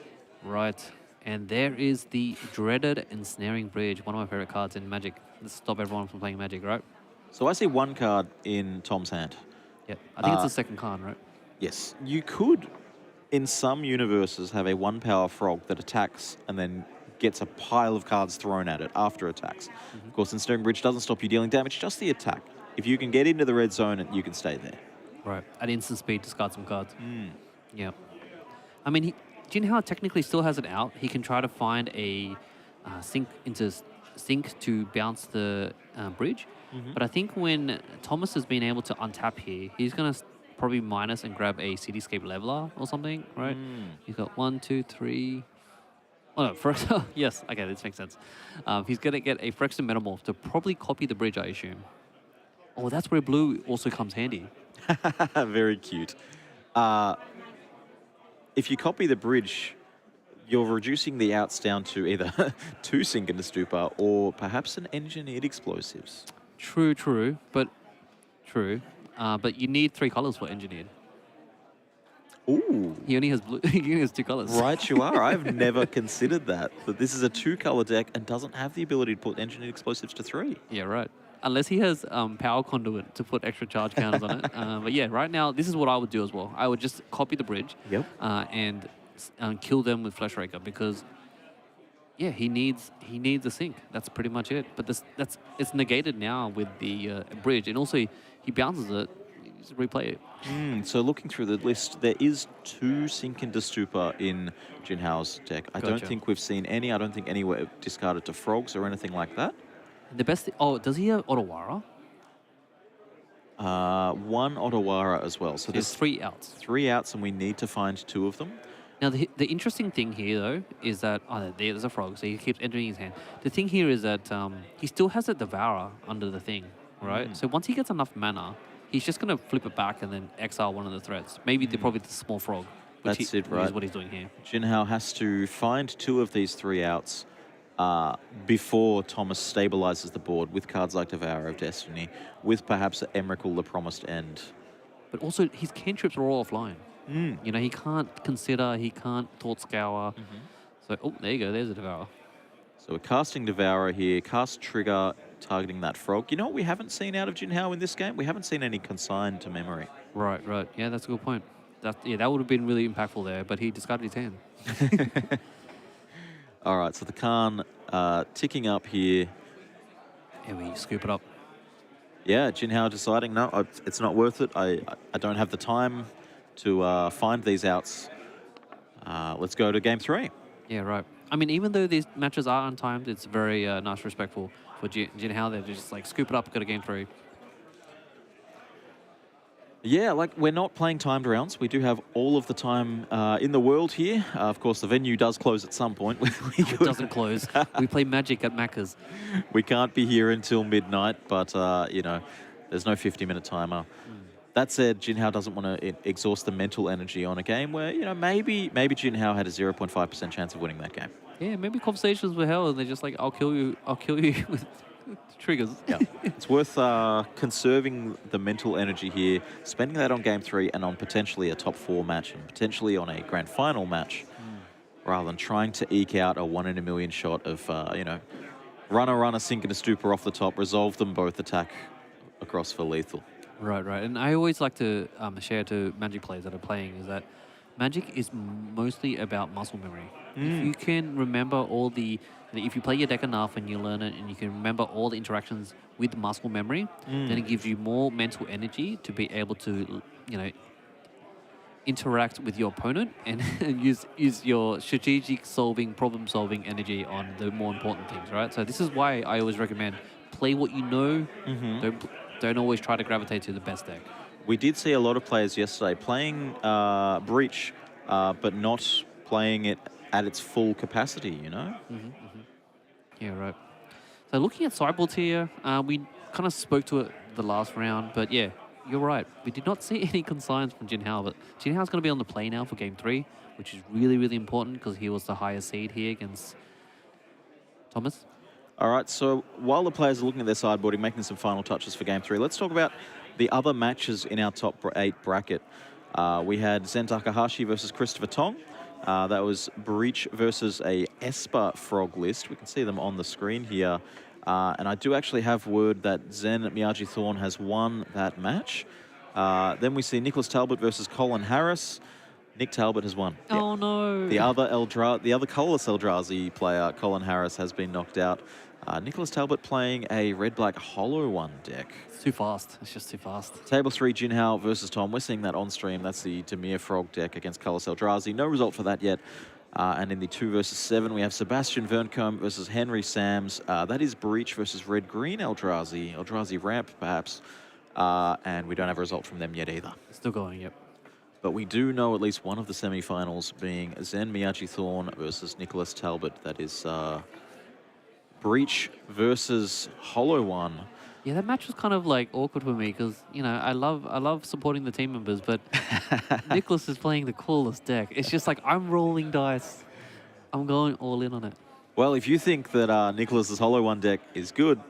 Right. And there is the dreaded Ensnaring Bridge, one of my favorite cards in Magic. Let's stop everyone from playing Magic, right? So I see 1 card in Tom's hand. Yep. I think it's the second card, right? Yes. You could, in some universes, have a 1-power frog that attacks and then gets a pile of cards thrown at it after attacks. Of course, Ensnaring Bridge doesn't stop you dealing damage, just the attack. If you can get into the red zone, you can stay there. Right. At instant speed, discard some cards. Yeah. I mean, Jinhao technically still has it out. He can try to find a sync to bounce the bridge. But I think when Thomas has been able to untap here, he's going to probably minus and grab a Cityscape Leveler or something, right? He's got 1, 2, 3... Oh, no, first, yes, okay, this makes sense. He's going to get a Phyrexian Metamorph to probably copy the bridge, I assume. Oh, that's where blue also comes handy. Very cute. If you copy the bridge, you're reducing the outs down to either 2 Sink into Stupor or perhaps an Engineered Explosives. True. But you need 3 colors for Engineered. Ooh. He only has blue. He only has 2 colors. Right, you are. I've never considered that this is a 2-color deck and doesn't have the ability to put Engineered Explosives to 3. Yeah, right. Unless he has Power Conduit to put extra charge counters on it. But yeah, right now, this is what I would do as well. I would just copy the bridge and kill them with Fleshraker because, yeah, he needs a sync. That's pretty much it. But it's negated now with the bridge. And also, he bounces it. You just replay it. So looking through the list, there is 2 Sink into Stupor in Jinhao's deck. I don't think we've seen any. I don't think anywhere discarded to frogs or anything like that. The best... Oh, does he have Otawara? 1 Otawara as well. So there's 3 outs. 3 outs, and we need to find 2 of them. Now, the interesting thing here, though, is that... Oh, there's a frog, so he keeps entering his hand. The thing here is that he still has a Devourer under the thing, right? So once he gets enough mana, he's just going to flip it back and then exile one of the threats. Maybe probably the small frog. Which That's it, right? Is what he's doing here. Jinhao has to find 2 of these 3 outs before Thomas stabilizes the board with cards like Devourer of Destiny, with perhaps Emrakul, the Promised End. But also, his cantrips are all offline. You know, he can't consider, he can't thought scour. So, oh, there you go. There's a Devourer. So we're casting Devourer here, cast Trigger, targeting that frog. You know what we haven't seen out of Jin Hao in this game? We haven't seen any consign to memory. Right. Yeah, that's a good point. That would have been really impactful there, but he discarded his hand. All right, so the Khan ticking up here. Here we scoop it up. Yeah, Jin Hao deciding, no, it's not worth it. I don't have the time to find these outs. Let's go to game 3. Yeah, right. I mean, even though these matches are untimed, it's very nice, respectful for Jin Hao. They're just like, scoop it up, go to game 3. Yeah, like we're not playing timed rounds. We do have all of the time in the world here. Of course, the venue does close at some point. It doesn't close. We play Magic at Macca's. We can't be here until midnight, but, you know, there's no 50-minute timer. That said, Jin Hao doesn't want to exhaust the mental energy on a game where, you know, maybe Jin Hao had a 0.5% chance of winning that game. Yeah, maybe conversations were held and they're just like, I'll kill you with triggers. Yeah, it's worth conserving the mental energy here, spending that on game 3 and on potentially a top 4 match and potentially on a grand final match, rather than trying to eke out a 1 in a million shot of, you know, runner, sink and a stupor off the top, resolve them both, attack across for lethal. Right. And I always like to share to Magic players that are playing is that Magic is mostly about muscle memory. If you can remember all the, if you play your deck enough and you learn it and you can remember all the interactions with muscle memory, then it gives you more mental energy to be able to, you know, interact with your opponent and use your strategic problem solving energy on the more important things, right? So this is why I always recommend play what you know. Don't always try to gravitate to the best deck. We did see a lot of players yesterday playing Breach, but not playing it at its full capacity, you know? Yeah, right. So looking at sideboards here, we kind of spoke to it the last round, but yeah, you're right. We did not see any consigns from Jin Hao, but Jin Hao's going to be on the play now for game 3, which is really, really important because he was the highest seed here against Thomas. All right, so while the players are looking at their sideboarding, making some final touches for game 3, let's talk about the other matches in our top 8 bracket. We had Zen Takahashi versus Christopher Tong. That was Breach versus a Esper Frog list. We can see them on the screen here. And I do actually have word that Zen Miyagi Thorn has won that match. Then we see Nicholas Talbot versus Colin Harris. Nick Talbot has won. Oh, no. The other colorless Eldrazi player, Colin Harris, has been knocked out. Nicholas Talbot playing a red-black Hollow One deck. It's too fast. It's just too fast. Table 3, Jin Hao versus Tom. We're seeing that on stream. That's the Demir Frog deck against colorless Eldrazi. No result for that yet. And in the 2 versus 7, we have Sebastian Verncombe versus Henry Sams. That is Breach versus red-green Eldrazi. Eldrazi Ramp, perhaps. And we don't have a result from them yet either. Still going, yep. But we do know at least one of the semi-finals being Zen Miyagi Thorn versus Nicholas Talbot. That is Breach versus Hollow One. Yeah, that match was kind of like awkward for me because, you know, I love supporting the team members, but Nicholas is playing the coolest deck. It's just like I'm rolling dice. I'm going all in on it. Well, if you think that Nicholas's Hollow One deck is good,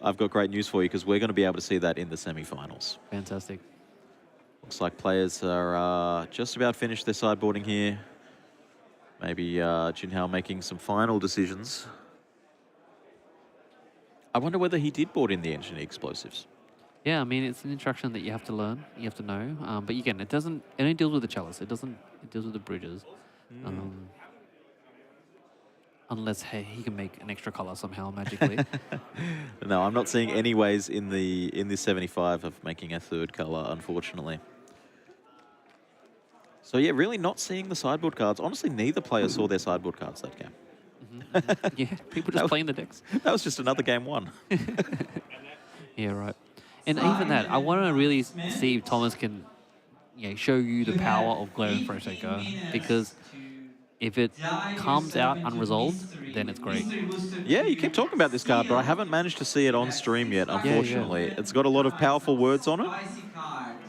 I've got great news for you because we're going to be able to see that in the semi-finals. Fantastic. Looks like players are just about finished their sideboarding here. Maybe Jin Hao making some final decisions. I wonder whether he did board in the Engineer Explosives. Yeah, I mean, it's an instruction that you have to learn, you have to know. But again, it only deals with the Chalice. It deals with the bridges. Unless, hey, he can make an extra color somehow magically. No, I'm not seeing any ways in the 75 of making a third color, unfortunately. So yeah, really not seeing the sideboard cards. Honestly, neither player saw their sideboard cards that game. Yeah, people just playing the decks. That was just another game 1. Yeah, right. And even that, I want to really see if Thomas can, show you the power of Glaring Freshtaker, because if it comes out unresolved, then it's great. Yeah, you keep talking about this card, but I haven't managed to see it on stream yet, unfortunately. It's got a lot of powerful words on it,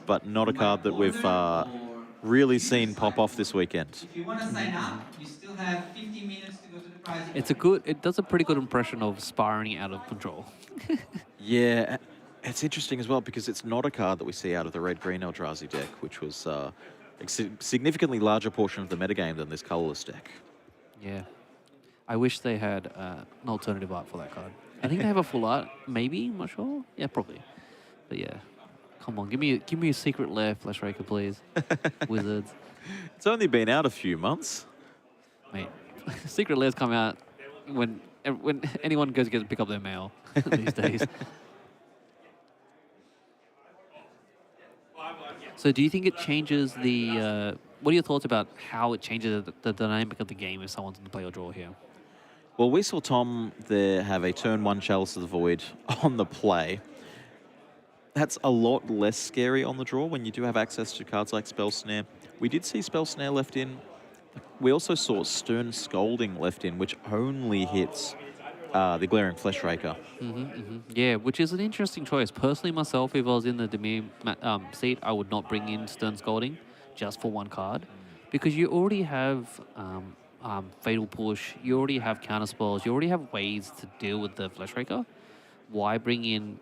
but not a card that we've really seen pop off this weekend. If you want to sign up, you still have 15 minutes to go to the prize. It does a pretty good impression of spiraling out of control. Yeah, it's interesting as well because it's not a card that we see out of the red-green Eldrazi deck, which was A significantly larger portion of the metagame than this colorless deck. Yeah. I wish they had an alternative art for that card. I think they have a full art, maybe. I'm not sure. Yeah, probably. But yeah, come on, give me a secret lair, Flash Raker, please. Wizards, It's only been out a few months. mate. Secret lairs come out when anyone goes to pick up their mail these days. So, do you think it changes the? What are your thoughts about how it changes the dynamic of the game if someone's in the play or draw here? Well, we saw Tom there have a turn 1 Chalice of the Void on the play. That's a lot less scary on the draw when you do have access to cards like Spell Snare. We did see Spell Snare left in. We also saw Stern Scolding left in, which only hits the Glaring Flesh Raker. Yeah, which is an interesting choice. Personally, myself, if I was in the Demir seat, I would not bring in Stern Scolding just for one card, because you already have Fatal Push, you already have counter spells, you already have ways to deal with the Flesh Raker. Why bring in,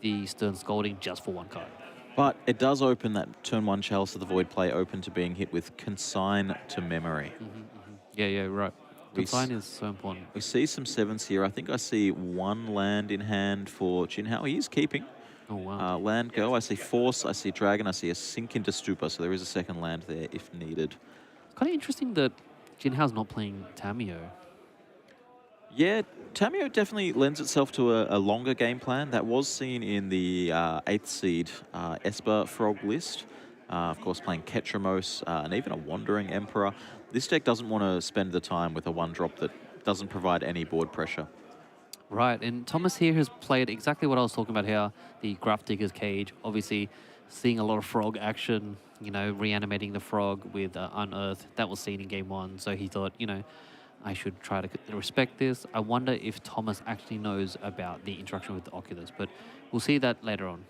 the Stern Scolding just for one card? But it does open that turn 1 Chalice of the Void play open to being hit with Consign to Memory. Yeah, right. We Consign is so important. We see some 7s here. I think I see 1 land in hand for Jinhao. He is keeping. Oh, wow. Land go. I see Force, I see Dragon, I see a Sink into Stupor, so there is a second land there if needed. It's kind of interesting that Jinhao's not playing Tamio. Yeah, Tamio definitely lends itself to a longer game plan. That was seen in the 8th seed Esper Frog list. Of course, playing Ketramos and even a Wandering Emperor. This deck doesn't want to spend the time with a 1-drop that doesn't provide any board pressure. Right, and Thomas here has played exactly what I was talking about here, the Graph Digger's Cage. Obviously, seeing a lot of frog action, reanimating the frog with Unearth. That was seen in game 1, so he thought, I should try to respect this. I wonder if Thomas actually knows about the interaction with the Oculus, but we'll see that later on.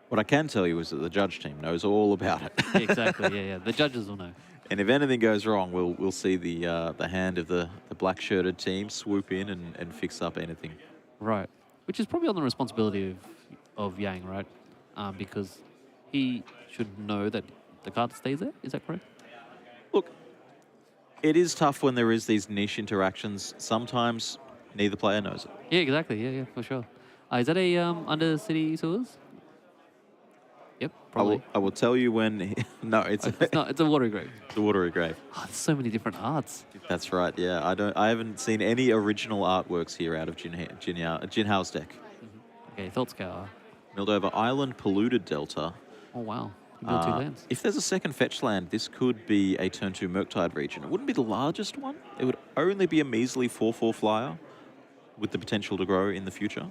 What I can tell you is that the judge team knows all about it. Exactly, yeah. The judges will know. And if anything goes wrong, we'll see the hand of the black-shirted team swoop in and fix up anything. Right, which is probably on the responsibility of Yang, right? Because he should know that the card stays there. Is that correct? Look, it is tough when there is these niche interactions. Sometimes neither player knows it. Yeah, exactly. Yeah, for sure. Is that a under city sewers? Yep, probably. I will tell you when. No, it's not. It's a watery grave. The watery grave. Oh, there's so many different arts. That's right. Yeah, I haven't seen any original artworks here out of Jinhao's deck. Okay, Thought Scour. Milled over Island, Polluted Delta. Oh wow. You built 2 lands. If there's a second fetch land, this could be a turn 2 Murktide region. It wouldn't be the largest one. It would only be a measly 4/4 flyer with the potential to grow in the future.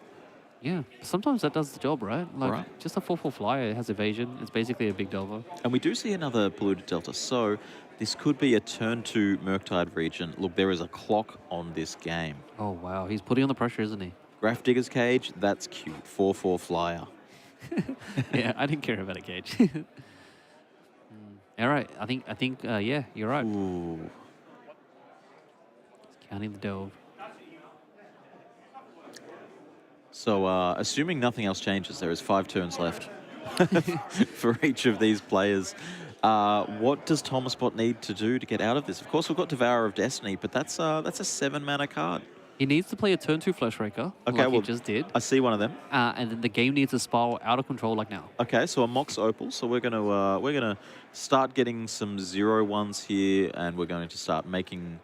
Yeah, sometimes that does the job, right? Like Right. just a 4/4 flyer, it has evasion. It's basically a big delver. And we do see another Polluted Delta, so this could be a turn 2 Murktide region. Look, there is a clock on this game. Oh wow, he's putting on the pressure, isn't he? Graph Digger's Cage, that's cute. 4/4 flyer. Yeah, I didn't care about a cage. All right, I think, yeah, you're right. Ooh. Counting the delve. So, assuming nothing else changes, there is 5 turns left for each of these players. What does Thomas Bot need to do to get out of this? Of course, we've got Devourer of Destiny, but that's a 7-mana card. He needs to play a turn 2 Flesh Raker, Okay, like well, he just did. I see one of them. And then the game needs to spiral out of control like now. Okay, so a Mox Opal. So we're gonna start getting some 0/1s here, and we're going to start making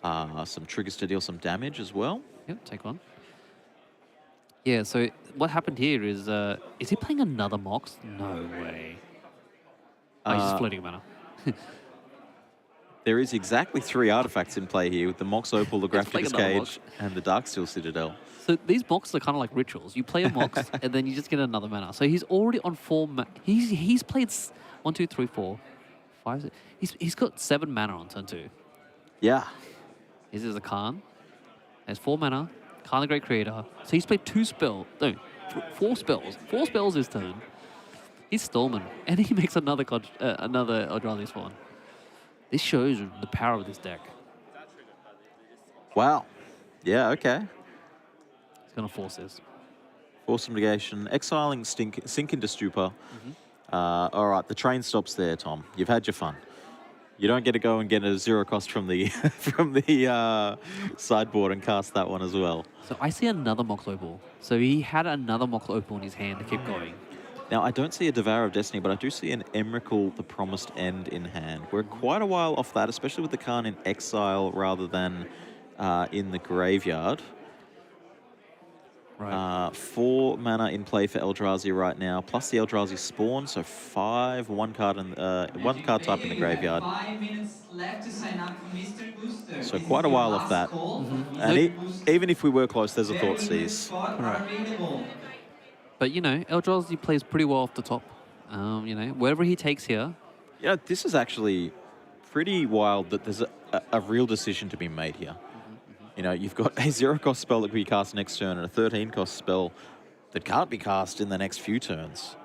some triggers to deal some damage as well. Yep, take one. Yeah, so what happened here is he playing another Mox? No way. Oh, he's just floating mana. There is exactly 3 artifacts in play here with the Mox Opal, the Graph like Digger's another Cage, Mox. and the Darksteel Citadel. So these Moxes are kind of like rituals. You play a Mox, and then you just get another mana. So he's already on 4 mana. He's played 1, 2, 3, 4, 5, 6. He's got 7 mana on turn 2. Yeah. This is a Khan. There's 4 mana. Khan the Great Creator. So he's played 4 spells. 4 spells this turn. He's Storming, and he makes another Eldrazi spawn. This shows the power of this deck. Wow. Yeah, okay. He's going to force this. Force negation, exiling Sink into Stupor. All right, the train stops there, Tom. You've had your fun. You don't get to go and get a 0 cost from the from the sideboard and cast that one as well. So I see another Mox Opal. So he had another Mox Opal in his hand to keep going. Now, I don't see a Devourer of Destiny, but I do see an Emrakul, the Promised End, in hand. We're quite a while off that, especially with the Khan in exile rather than in the graveyard. Right. 4 mana in play for Eldrazi right now, plus the Eldrazi spawn, so 5, one card type in the graveyard. 5 minutes left to sign up for Mr. Booster. So This quite is a your while off last that. call. And even if we were close, there's a Very thought limited seize. spots are Correct. available. But, you know, Eldrazi plays pretty well off the top. You know, whatever he takes here. Yeah, this is actually pretty wild that there's a real decision to be made here. You know, you've got a 0 cost spell that can be cast next turn and a 13 cost spell that can't be cast in the next few turns.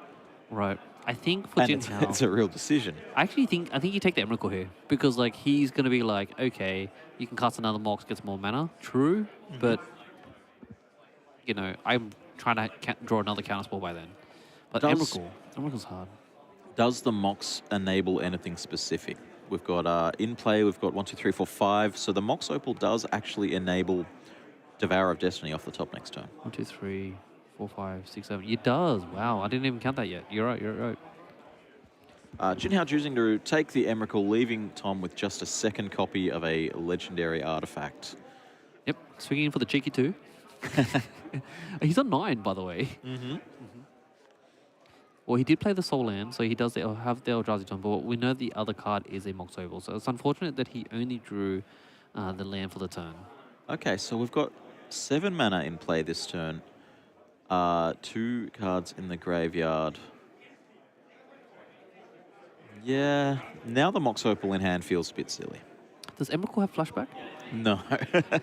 Right. I think for And Jin it's, Hao, it's a real decision. I think you take the Emrakul here because like he's gonna be like, okay, you can cast another Mox, gets more mana. True, but you know, I'm trying to draw another counter spell by then. But Emrakul's hard. Does the Mox enable anything specific? We've got in play, we've got 1, 2, 3, 4, 5. So the Mox Opal does actually enable Devourer of Destiny off the top next turn. 1, 2, 3, 4, 5, 6, 7. It does. Wow, I didn't even count that yet. You're right. You're right. Jin Hao choosing to take the Emrakul, leaving Tom with just a second copy of a legendary artifact. Yep. Swinging in for the cheeky 2. He's on 9, by the way. Well, he did play the Soul Land, so he does have the Eldrazi Tome, but we know the other card is a Mox Opal, so it's unfortunate that he only drew the land for the turn. Okay, so we've got 7 mana in play this turn. 2 cards in the graveyard. Yeah, now the Mox Opal in hand feels a bit silly. Does Emrakul have flashback? No.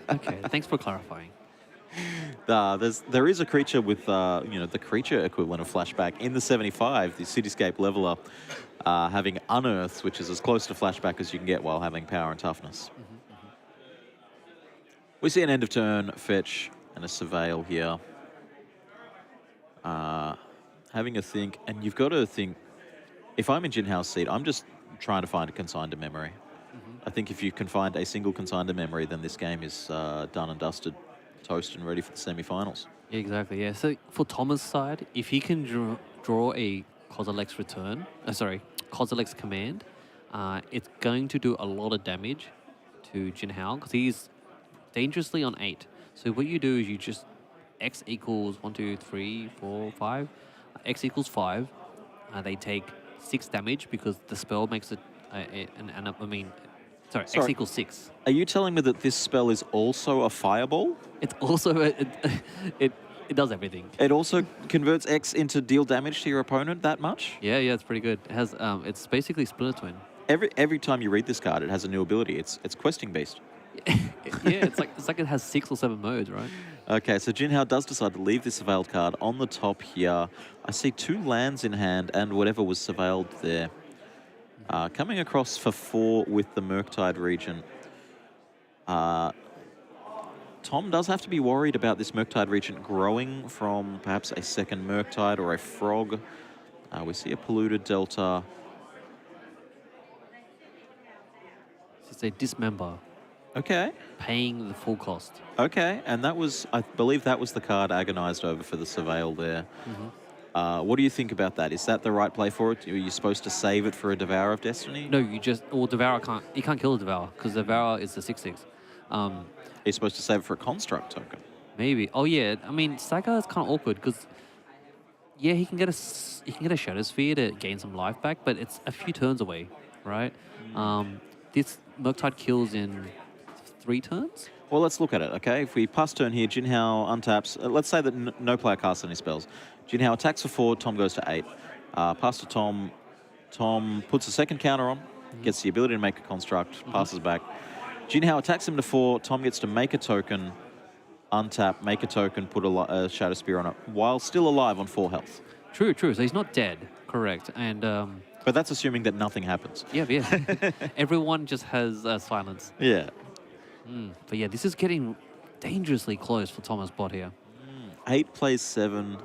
Okay, thanks for clarifying. There is a creature with you know, the creature equivalent of flashback in the 75, the Cityscape Leveler, having Unearths, which is as close to flashback as you can get while having power and toughness. We see an end of turn fetch and a Surveil here. Having a think, and you've got to think, if I'm in Jin Hao's seat, I'm just trying to find a consigned to memory. I think if you can find a single consigned to memory, then this game is done and dusted, toast and ready for the semi-finals. Yeah, exactly, yeah. So for Thomas' side, if he can draw a Kozilek's return, Kozilek's command, it's going to do a lot of damage to Jin Hao because he's dangerously on 8. So what you do is you just X equals 1, 2, 3, 4, 5. X equals 5. They take 6 damage because the spell makes it. Sorry, X equals 6. Are you telling me that this spell is also a fireball? It's also it does everything. It also converts X into deal damage to your opponent that much? Yeah, it's pretty good. It has it's basically Splinter Twin. Every time you read this card, it has a new ability. It's Questing Beast. Yeah, it's like it has 6 or 7 modes, right? Okay, so Jin Hao does decide to leave this surveilled card on the top here. I see 2 lands in hand and whatever was surveilled there. Coming across for 4 with the Murktide region. Tom does have to be worried about this Murktide region growing from perhaps a second Murktide or a Frog. We see a Polluted Delta. It's a Dismember. Okay. Paying the full cost. Okay, and that was, I believe that was the card Agonized over for the Surveil there. What do you think about that? Is that the right play for it? Are you supposed to save it for a Devourer of Destiny? No, Devourer can't. You can't kill the Devourer because Devourer is the 6/6. You're supposed to save it for a Construct token. Maybe. Oh yeah. I mean, Saga is kind of awkward because yeah, he can get a Shadow Sphere to gain some life back, but it's a few turns away, right? This Murktide kills in 3 turns. Well, let's look at it, okay? If we pass turn here, Jin Hao untaps. Let's say that no player casts any spells. Jin Hao attacks for 4, Tom goes to 8. Pass to Tom. Tom puts a second counter on, gets the ability to make a construct, passes back. Jin Hao attacks him to 4, Tom gets to make a token, untap, make a token, put a Shadow Spear on it, while still alive on 4 health. True. So he's not dead, correct. And but that's assuming that nothing happens. yeah. Everyone just has silence. Yeah. But yeah, this is getting dangerously close for Thomas Bot here. 8 plays 7.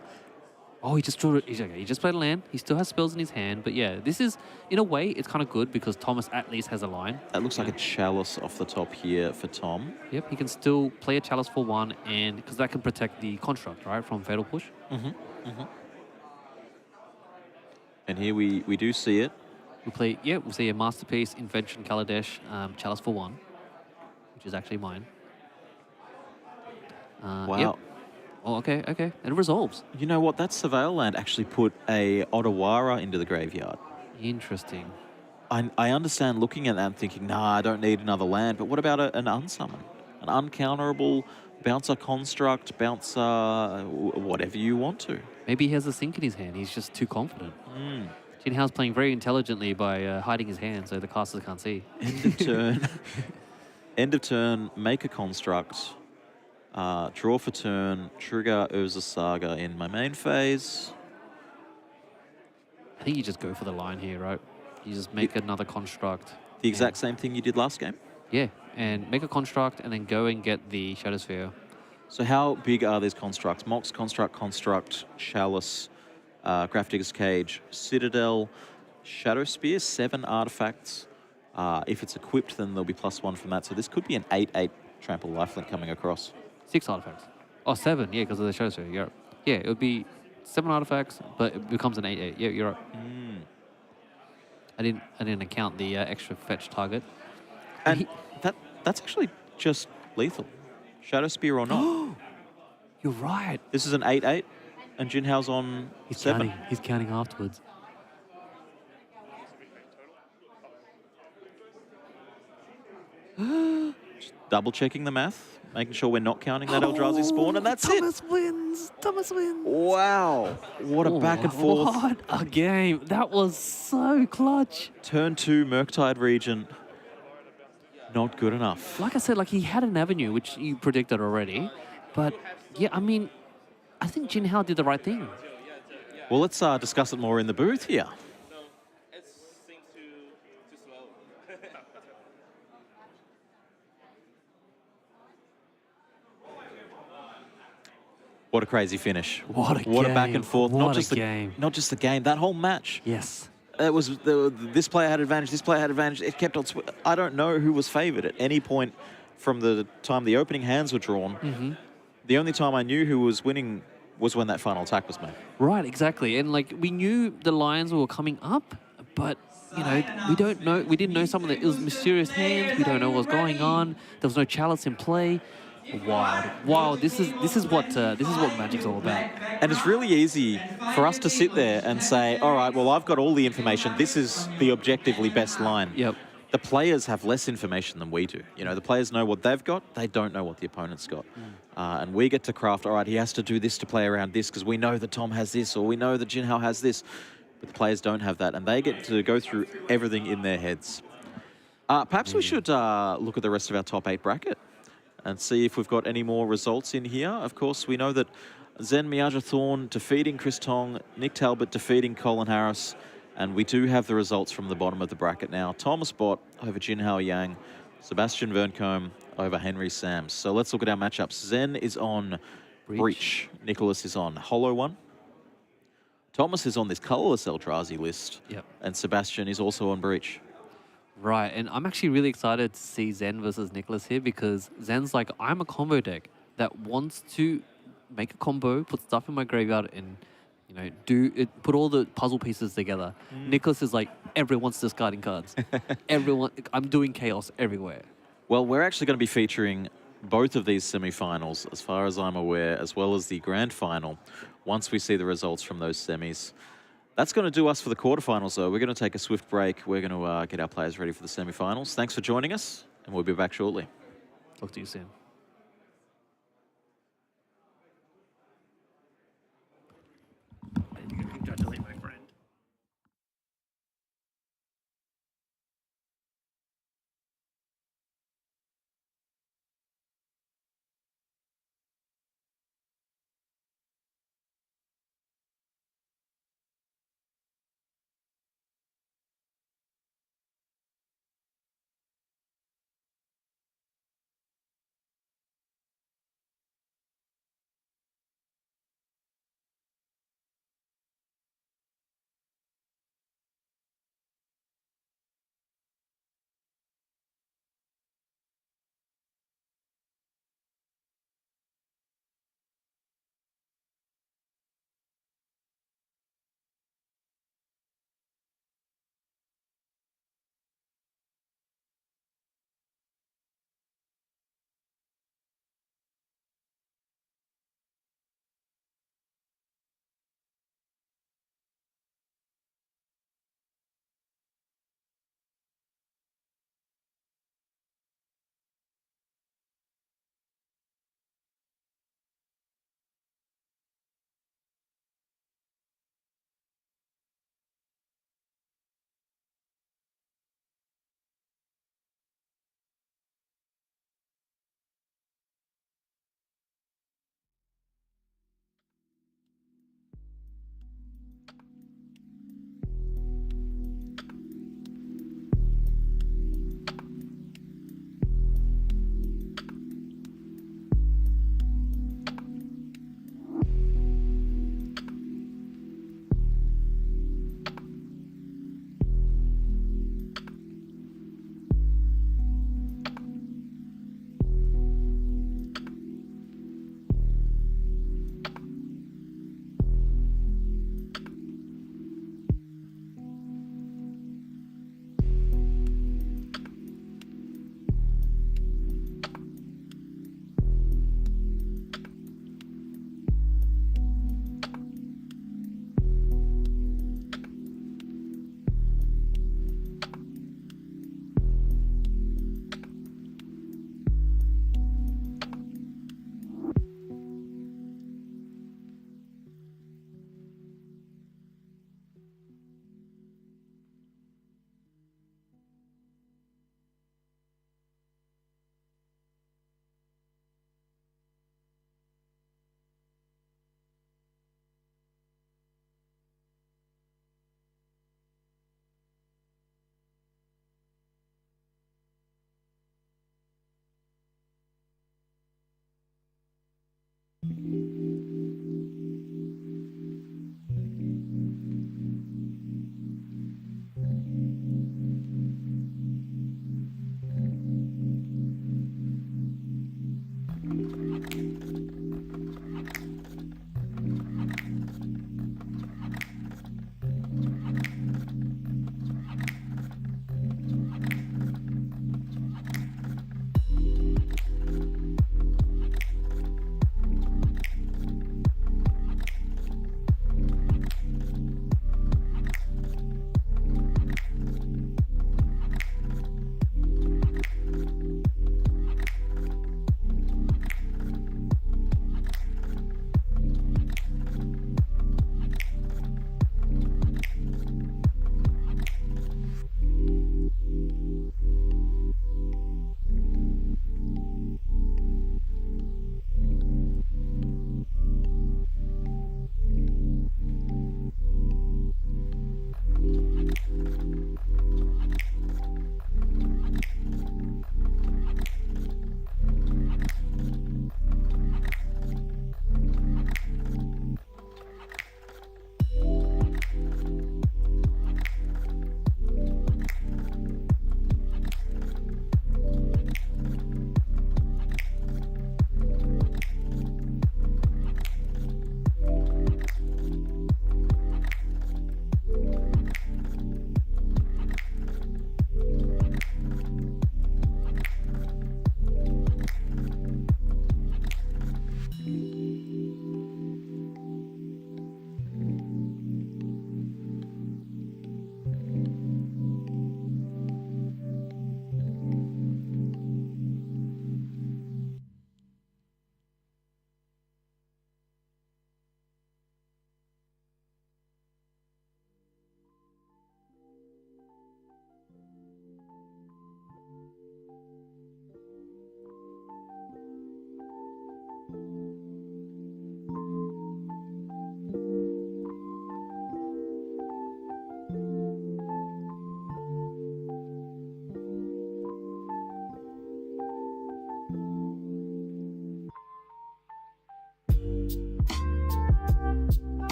Oh, he just drew it. Okay, he just played a land. He still has spells in his hand. But yeah, this is, in a way, it's kind of good because Thomas at least has a line. That looks like a Chalice off the top here for Tom. Yep, he can still play a Chalice for 1, and because that can protect the construct, right, from Fatal Push. And here we do see it. We'll see a Masterpiece, Invention, Kaladesh, Chalice for 1, which is actually mine. Wow. Yep. Oh, okay. And it resolves. You know what? That Surveil land actually put a Ottawara into the graveyard. Interesting. I understand looking at that and thinking, nah, I don't need another land. But what about an unsummon? An uncounterable bouncer construct, bouncer, whatever you want to. Maybe he has a sink in his hand. He's just too confident. Jin Hao's playing very intelligently by hiding his hand so the casters can't see. End of turn. End of turn, make a construct. Draw for turn, trigger Urza Saga in my main phase. I think you just go for the line here, right? You just make another construct. The exact same thing you did last game? Yeah, and make a construct and then go and get the Shadow Sphere. So how big are these constructs? Mox, Construct, Chalice, Grafdigger's Cage, Citadel, Shadow Spear, 7 artifacts. If it's equipped, then there'll be +1 from that. So this could be an 8/8 trample lifelink coming across. 6 artifacts. Oh, 7, yeah, because of the Shadow Sphere. Yeah, yeah, it would be 7 artifacts, but it becomes an 8/8. Yeah, you're right. I didn't account the extra fetch target. And that's actually just lethal. Shadow Spear or not. You're right. This is an 8/8, and Jin Hao's on 7. He's counting afterwards. Double checking the math, making sure we're not counting that Eldrazi spawn, and that's Thomas wins. Thomas wins. Wow, what a back and forth. What a game. That was so clutch. Turn 2, Murktide region. Not good enough. Like I said, like he had an avenue, which you predicted already. But yeah, I mean, I think Jin Hao did the right thing. Well, let's discuss it more in the booth here. What a crazy finish. What a What a back and forth. What not a just game. Not just the game, that whole match. Yes. It was this player had advantage, this player had advantage. It kept on. I don't know who was favored at any point from the time the opening hands were drawn. The only time I knew who was winning was when that final attack was made. Right, exactly. And like we knew the Lions were coming up, but you know, we didn't know some of the mysterious hands. We don't know what's going on. There was no Chalice in play. Wow, this is what Magic's all about. And it's really easy for us to sit there and say, all right, well, I've got all the information. This is the objectively best line. Yep. The players have less information than we do. You know, the players know what they've got. They don't know what the opponent's got. And we get to craft, all right, he has to do this to play around this because we know that Tom has this or we know that Jin Hao has this. But the players don't have that. And they get to go through everything in their heads. Perhaps we should look at the rest of our top 8 bracket and see if we've got any more results in here. Of course, we know that Zen Miaja Thorne defeating Chris Tong, Nick Talbot defeating Colin Harris, and we do have the results from the bottom of the bracket now. Thomas Bott over Jin Hao Yang, Sebastian Verncombe over Henry Sams. So let's look at our matchups. Zen is on Breach. Nicholas is on Hollow One. Thomas is on this colourless Eldrazi list. Yep. And Sebastian is also on Breach. Right, and I'm actually really excited to see Zen versus Nicholas here because Zen's like, I'm a combo deck that wants to make a combo, put stuff in my graveyard, and you know, put all the puzzle pieces together. Nicholas is like, everyone's discarding cards. I'm doing chaos everywhere. Well, we're actually going to be featuring both of these semi-finals, as far as I'm aware, as well as the grand final, once we see the results from those semis. That's going to do us for the quarterfinals, though. We're going to take a swift break. We're going to get our players ready for the semi-finals. Thanks for joining us, and we'll be back shortly. Talk to you soon.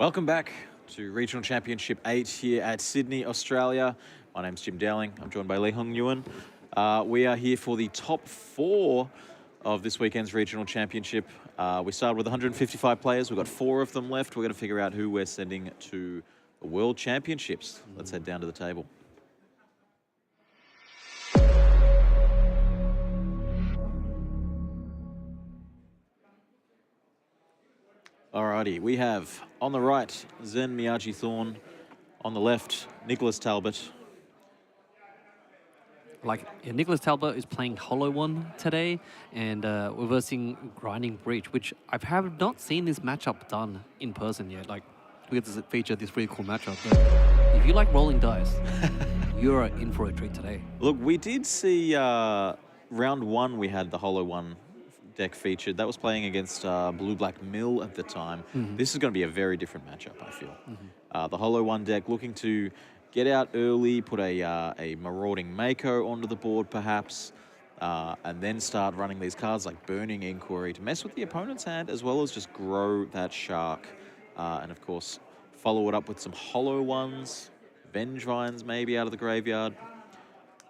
Welcome back to Regional Championship 8 here at Sydney, Australia. My name's Jim Dowling. I'm joined by Lee Hong Nguyen. We are here for the top 4 of this weekend's Regional Championship. We started with 155 players. We've got 4 of them left. We're going to figure out who we're sending to the World Championships. Let's head down to the table. Alrighty, we have on the right, Zen Miyagi Thorn. On the left, Nicholas Talbot. Nicholas Talbot is playing Hollow One today, and we're versing Grinding Breach, which I have not seen this matchup done in person yet. Like, we get to feature this really cool matchup. But if you like rolling dice, you're in for a treat today. Look, we did see round 1, we had the Hollow One deck featured. That was playing against Blue-Black Mill at the time. This is going to be a very different matchup, I feel. The Hollow One deck looking to get out early, put a Marauding Mako onto the board perhaps, and then start running these cards like Burning Inquiry to mess with the opponent's hand as well as just grow that shark. And of course, follow it up with some Hollow Ones, Vengevines maybe out of the graveyard.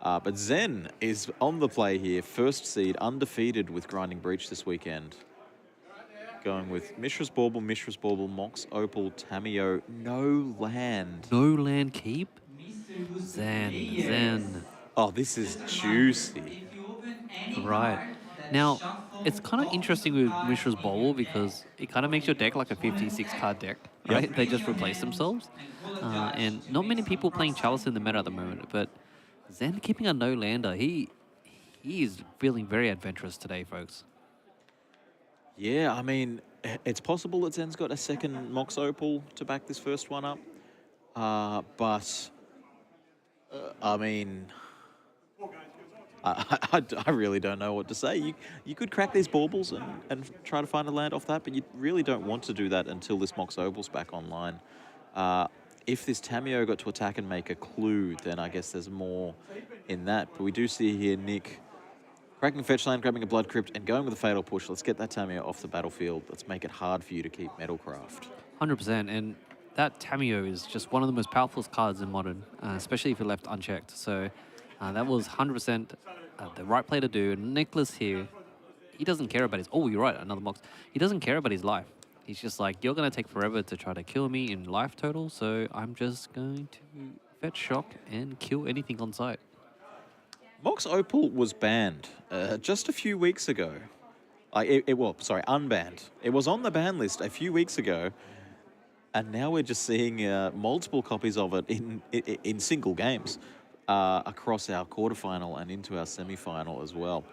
But Zen is on the play here. First seed, undefeated with Grinding Breach this weekend. Going with Mishra's Bauble, Mox Opal, Tamiyo, no land. No land keep? Zen. Oh, this is juicy. Right. Now, it's kind of interesting with Mishra's Bauble because it kind of makes your deck like a 56 card deck, right? Yep. They just replace themselves. And not many people playing Chalice in the meta at the moment, but Zen keeping a no-lander, he is feeling very adventurous today, folks. Yeah, I mean, it's possible that Zen's got a second Mox Opal to back this first one up. But, I mean, I really don't know what to say. You could crack these baubles and try to find a land off that, but you really don't want to do that until this Mox Opal's back online. If this Tamiyo got to attack and make a clue, then I guess there's more in that. But we do see here Nick cracking fetch land, grabbing a Blood Crypt, and going with a Fatal Push. Let's get that Tamiyo off the battlefield. Let's make it hard for you to keep Metalcraft. 100%. And that Tamiyo is just one of the most powerful cards in Modern, especially if you're left unchecked. So that was 100% the right play to do. And Nicholas here, he doesn't care about his... Oh, you're right, another Mox. He doesn't care about his life. He's just like, you're going to take forever to try to kill me in life total, so I'm just going to fetch shock and kill anything on sight. Mox Opal was banned just a few weeks ago. Unbanned. It was on the ban list a few weeks ago, and now we're just seeing multiple copies of it in single games across our quarterfinal and into our semi-final as well.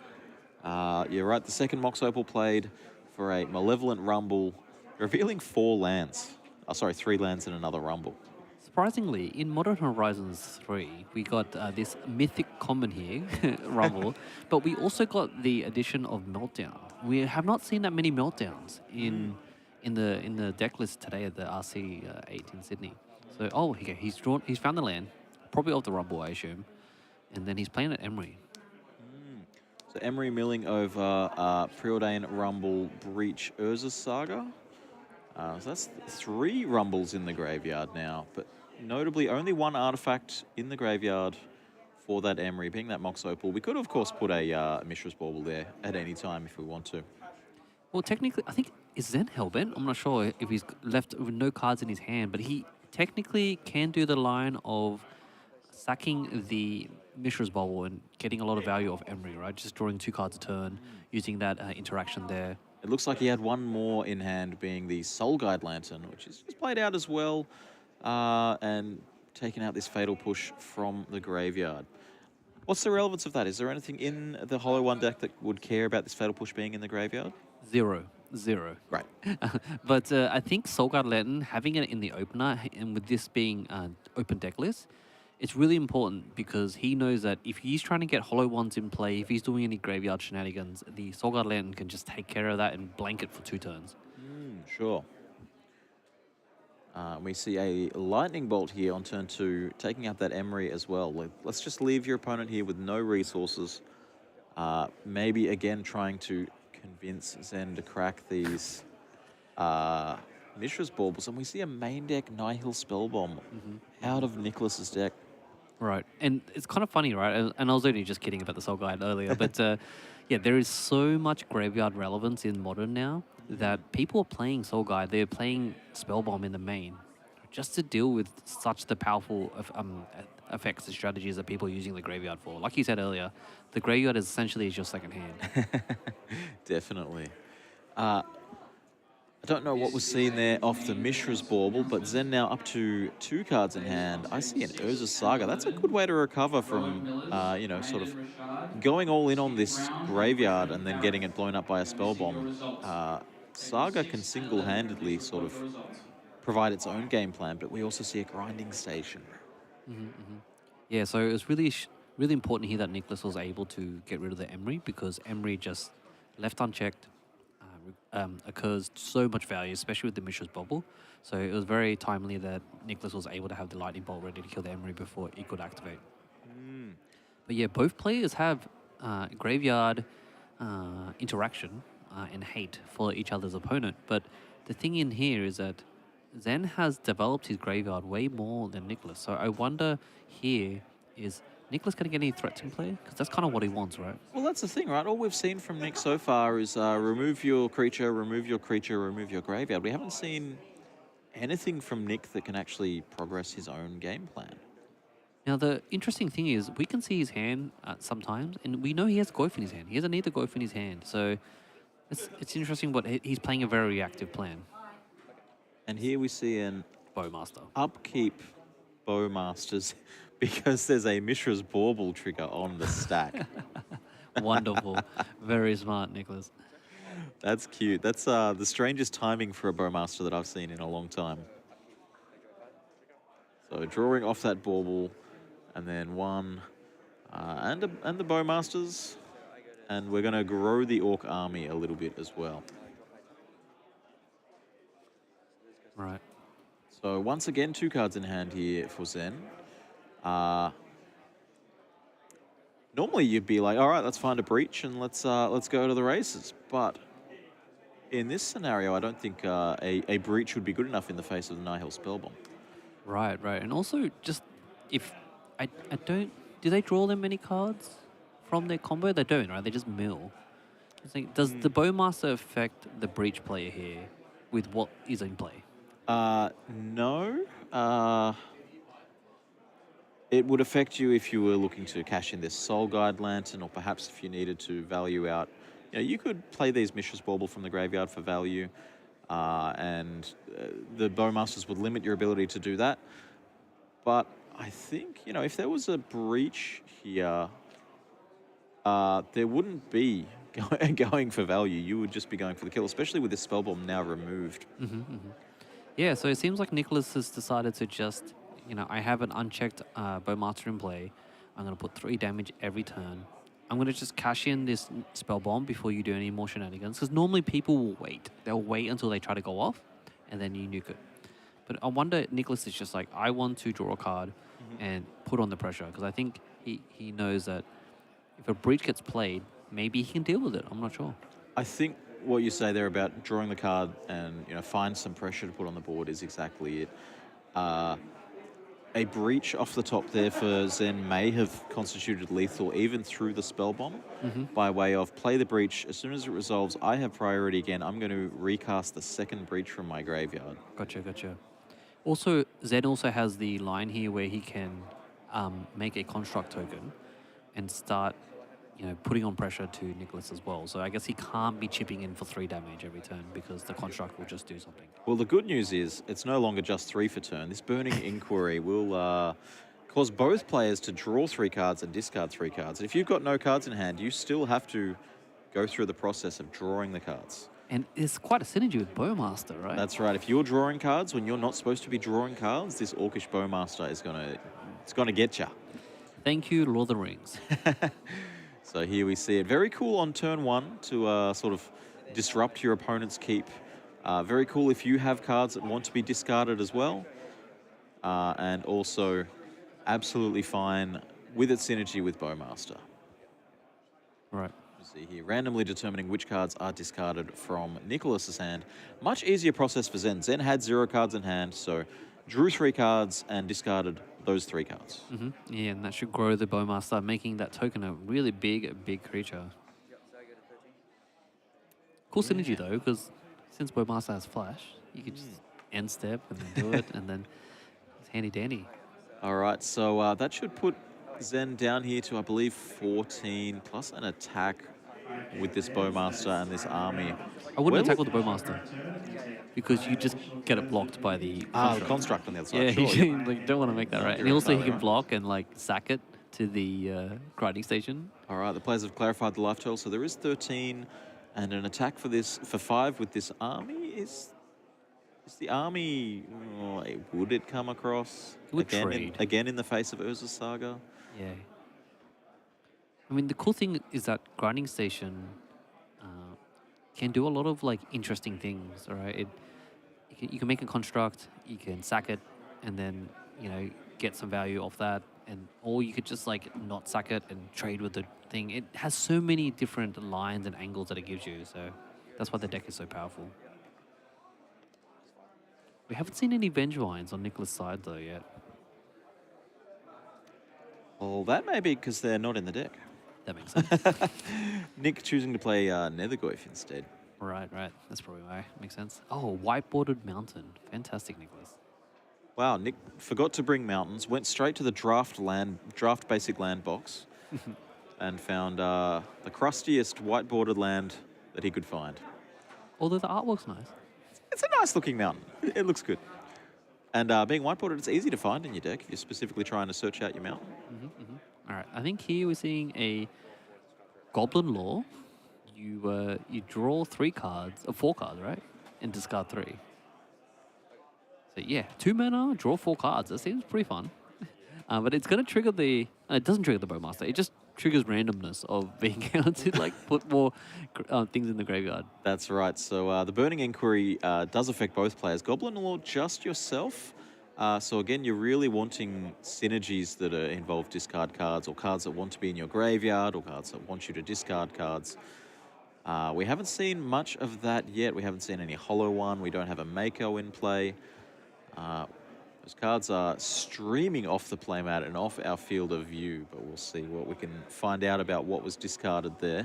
You're right, the second Mox Opal played for a Malevolent Rumble, revealing 3 lands in another Rumble. Surprisingly, in Modern Horizons 3, we got this mythic common here, Rumble, but we also got the addition of Meltdown. We have not seen that many Meltdowns in the deck list today at the RC8 in Sydney. So, okay, he's found the land, probably off the Rumble, I assume, and then he's playing at Emery. So Emery milling over Preordain, Rumble, Breach, Urza's Saga. So that's 3 Rumbles in the graveyard now, but notably only 1 artifact in the graveyard for that Emery, being that Mox Opal. We could, of course, put a Mishra's Bauble there at any time if we want to. Well, technically, I think, is Zen hellbent? I'm not sure if he's left with no cards in his hand, but he technically can do the line of sacking the Mishra's Bauble and getting a lot of value off Emery, right? Just drawing 2 cards a turn, using that interaction there. It looks like he had 1 more in hand, being the Soul Guide Lantern, which is just played out as well, and taking out this Fatal Push from the graveyard. What's the relevance of that? Is there anything in the Hollow One deck that would care about this Fatal Push being in the graveyard? Zero. Right. But I think Soul Guard Lantern, having it in the opener, and with this being open deck list, it's really important because he knows that if he's trying to get Hollow Ones in play, if he's doing any graveyard shenanigans, the Soul Guard Lantern can just take care of that and blanket for 2 turns. Sure. We see a Lightning Bolt here on turn 2, taking out that Emery as well. Let's just leave your opponent here with no resources. Maybe, again, trying to convince Zen to crack these Mishra's Baubles, and we see a main deck Nihil Spellbomb out of Nicholas's deck. Right, and it's kind of funny, right? And I was only just kidding about the Soul Guide earlier, but yeah, there is so much graveyard relevance in Modern now that people are playing Soul Guide. They're playing Spellbomb in the main just to deal with such the powerful effects and strategies that people are using the graveyard for. Like you said earlier, the graveyard is essentially your second hand. Definitely. I don't know what was seen there off the Mishra's Bauble, but Zen now up to 2 cards in hand. I see an Urza's Saga. That's a good way to recover from, you know, sort of going all in on this graveyard and then getting it blown up by a spell bomb. Saga can single-handedly sort of provide its own game plan, but we also see a grinding station. Yeah, so it was really important here that Nicholas was able to get rid of the Emry, because Emry just left unchecked occurs so much value, especially with the Mishra's Bubble. So it was very timely that Nicholas was able to have the Lightning Bolt ready to kill the Emry before it could activate. But yeah, both players have graveyard interaction and hate for each other's opponent. But the thing in here is that Zen has developed his graveyard way more than Nicholas. So I wonder here, is Nicholas going to get any threats in play? Because that's kind of what he wants, right? Well, that's the thing, right? All we've seen from Nick so far is remove your creature, remove your creature, remove your graveyard. We haven't seen anything from Nick that can actually progress his own game plan. Now, the interesting thing is we can see his hand sometimes, and we know he has Goif in his hand. He has a Neither Goif in his hand. So it's interesting, but he's playing a very reactive plan. And here we see an Bowmaster. upkeep Bowmasters because there's a Mishra's Bauble trigger on the stack. Wonderful. Very smart, Nicholas. That's cute. That's the strangest timing for a Bowmaster that I've seen in a long time. So drawing off that Bauble, and then one, and the Bowmasters, and we're going to grow the Orc army a little bit as well. Right. So once again, 2 cards in hand here for Zen. Normally you'd be like, all right, let's find a breach and let's go to the races. But in this scenario, I don't think a breach would be good enough in the face of the Nihil Spellbomb. Right, right. And also, just if I don't, do they draw them many cards from their combo? They don't, right? They just mill. I think, does the Bowmaster affect the breach player here with what is in play? No. It would affect you if you were looking to cash in this Soul Guide Lantern, or perhaps if you needed to value out. You know, you could play these Mishra's Bauble from the graveyard for value, and the Bowmasters would limit your ability to do that. But I think, you know, if there was a breach here, there wouldn't be going for value. You would just be going for the kill, especially with this Spellbomb now removed. Yeah, so it seems like Nicholas has decided to just, you know, I have an unchecked Bowmaster in play. I'm going to put 3 damage every turn. I'm going to just cash in this Spell Bomb before you do any more shenanigans. Because normally people will wait. They'll wait until they try to go off, and then you nuke it. But I wonder, Nicholas is just like, I want to draw a card and put on the pressure. Because I think he knows that if a breach gets played, maybe he can deal with it. I'm not sure. I think what you say there about drawing the card and, you know, find some pressure to put on the board is exactly it. A breach off the top there for Zen may have constituted lethal even through the spell bomb by way of play the breach. As soon as it resolves, I have priority again. I'm going to recast the second breach from my graveyard. Gotcha, gotcha. Also, Zen also has the line here where he can make a construct token and start, you know, putting on pressure to Nicholas as well. So I guess he can't be chipping in for 3 damage every turn because the construct will just do something. Well, the good news is it's no longer just 3 for turn. This Burning Inquiry will cause both players to draw 3 cards and discard 3 cards. And if you've got no cards in hand, you still have to go through the process of drawing the cards. And it's quite a synergy with Bowmaster, right? That's right. If you're drawing cards when you're not supposed to be drawing cards, this Orcish Bowmaster is gonna get you. Thank you, Lord of the Rings. So here we see it. Very cool on turn 1 to sort of disrupt your opponent's keep. Very cool if you have cards that want to be discarded as well. And also absolutely fine with its synergy with Bowmaster. Right. Let's see here, randomly determining which cards are discarded from Nicholas's hand. Much easier process for Zen. Zen had 0 cards in hand, so drew 3 cards and discarded those 3 cards. Yeah, and that should grow the Bowmaster, making that token a really big creature. Cool synergy though, because since Bowmaster has flash, you could just end step and then do it, and then it's handy dandy. All right, so that should put Zen down here to, I believe, 14 plus an attack with this Bowmaster and this army. I wouldn't attack with the Bowmaster because you just get it blocked by the the construct on the other side. Yeah, Sure, you like, don't want to make that right. And also he can block and like sack it to the grinding station. All right, the players have clarified the life total, so there is 13, and an attack for 5 with this army is the army. Oh, would it come across It would trade. Again in the face of Urza's Saga? Yeah. I mean, the cool thing is that grinding station can do a lot of like interesting things. All right, you can make a construct, you can sack it, and then get some value off that, or you could just like not sack it and trade with the thing. It has so many different lines and angles that it gives you. So that's why the deck is so powerful. We haven't seen any Vengevines on Nicholas' side though yet. Well, that may be because they're not in the deck. That makes sense. Nick choosing to play Nethergoyf instead. Right. That's probably why. Makes sense. Oh, white-bordered mountain. Fantastic, Nicholas. Wow, Nick forgot to bring mountains, went straight to the draft basic land box, and found the crustiest white-bordered land that he could find. Although the artwork's nice. It's a nice-looking mountain. It looks good. And being white-bordered, it's easy to find in your deck if you're specifically trying to search out your mountain. All right, I think here we're seeing a Goblin Law. You draw 4 cards, right? And discard 3. So yeah, 2 mana, draw 4 cards. That seems pretty fun. But it's going to trigger it doesn't trigger the Bowmaster. It just triggers randomness of being able to like put more things in the graveyard. That's right. So the Burning Inquiry does affect both players. Goblin Law, just yourself. So again, you're really wanting synergies that involve discard cards, or cards that want to be in your graveyard, or cards that want you to discard cards. We haven't seen much of that yet. We haven't seen any Hollow One. We don't have a Mako in play. Those cards are streaming off the playmat and off our field of view, but we'll see what we can find out about what was discarded there.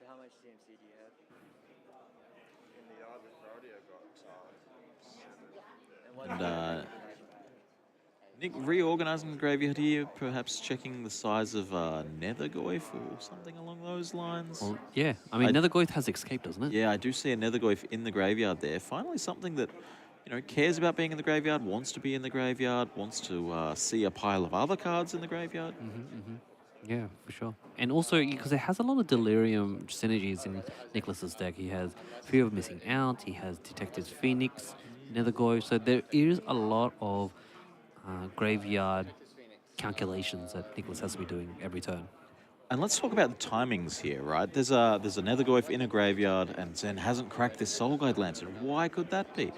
So how much CMC do you have? In the other Friday I got And Nick reorganizing the graveyard here, perhaps checking the size of Nethergoyf or something along those lines. Well, yeah, I mean, Nethergoyf has Escape, doesn't it? Yeah, I do see a Nethergoyf in the graveyard there. Finally, something that cares about being in the graveyard, wants to be in the graveyard, wants to see a pile of other cards in the graveyard. Yeah, for sure. And also, because it has a lot of Delirium synergies in Nicholas's deck. He has Fear of Missing Out, he has Detective's Phoenix, Nethergoyf. So there is a lot of graveyard calculations that Nicholas has to be doing every turn. And let's talk about the timings here, right? There's a Nethergoyf in a graveyard, and Zen hasn't cracked this Soul Guide Lantern. Why could that be?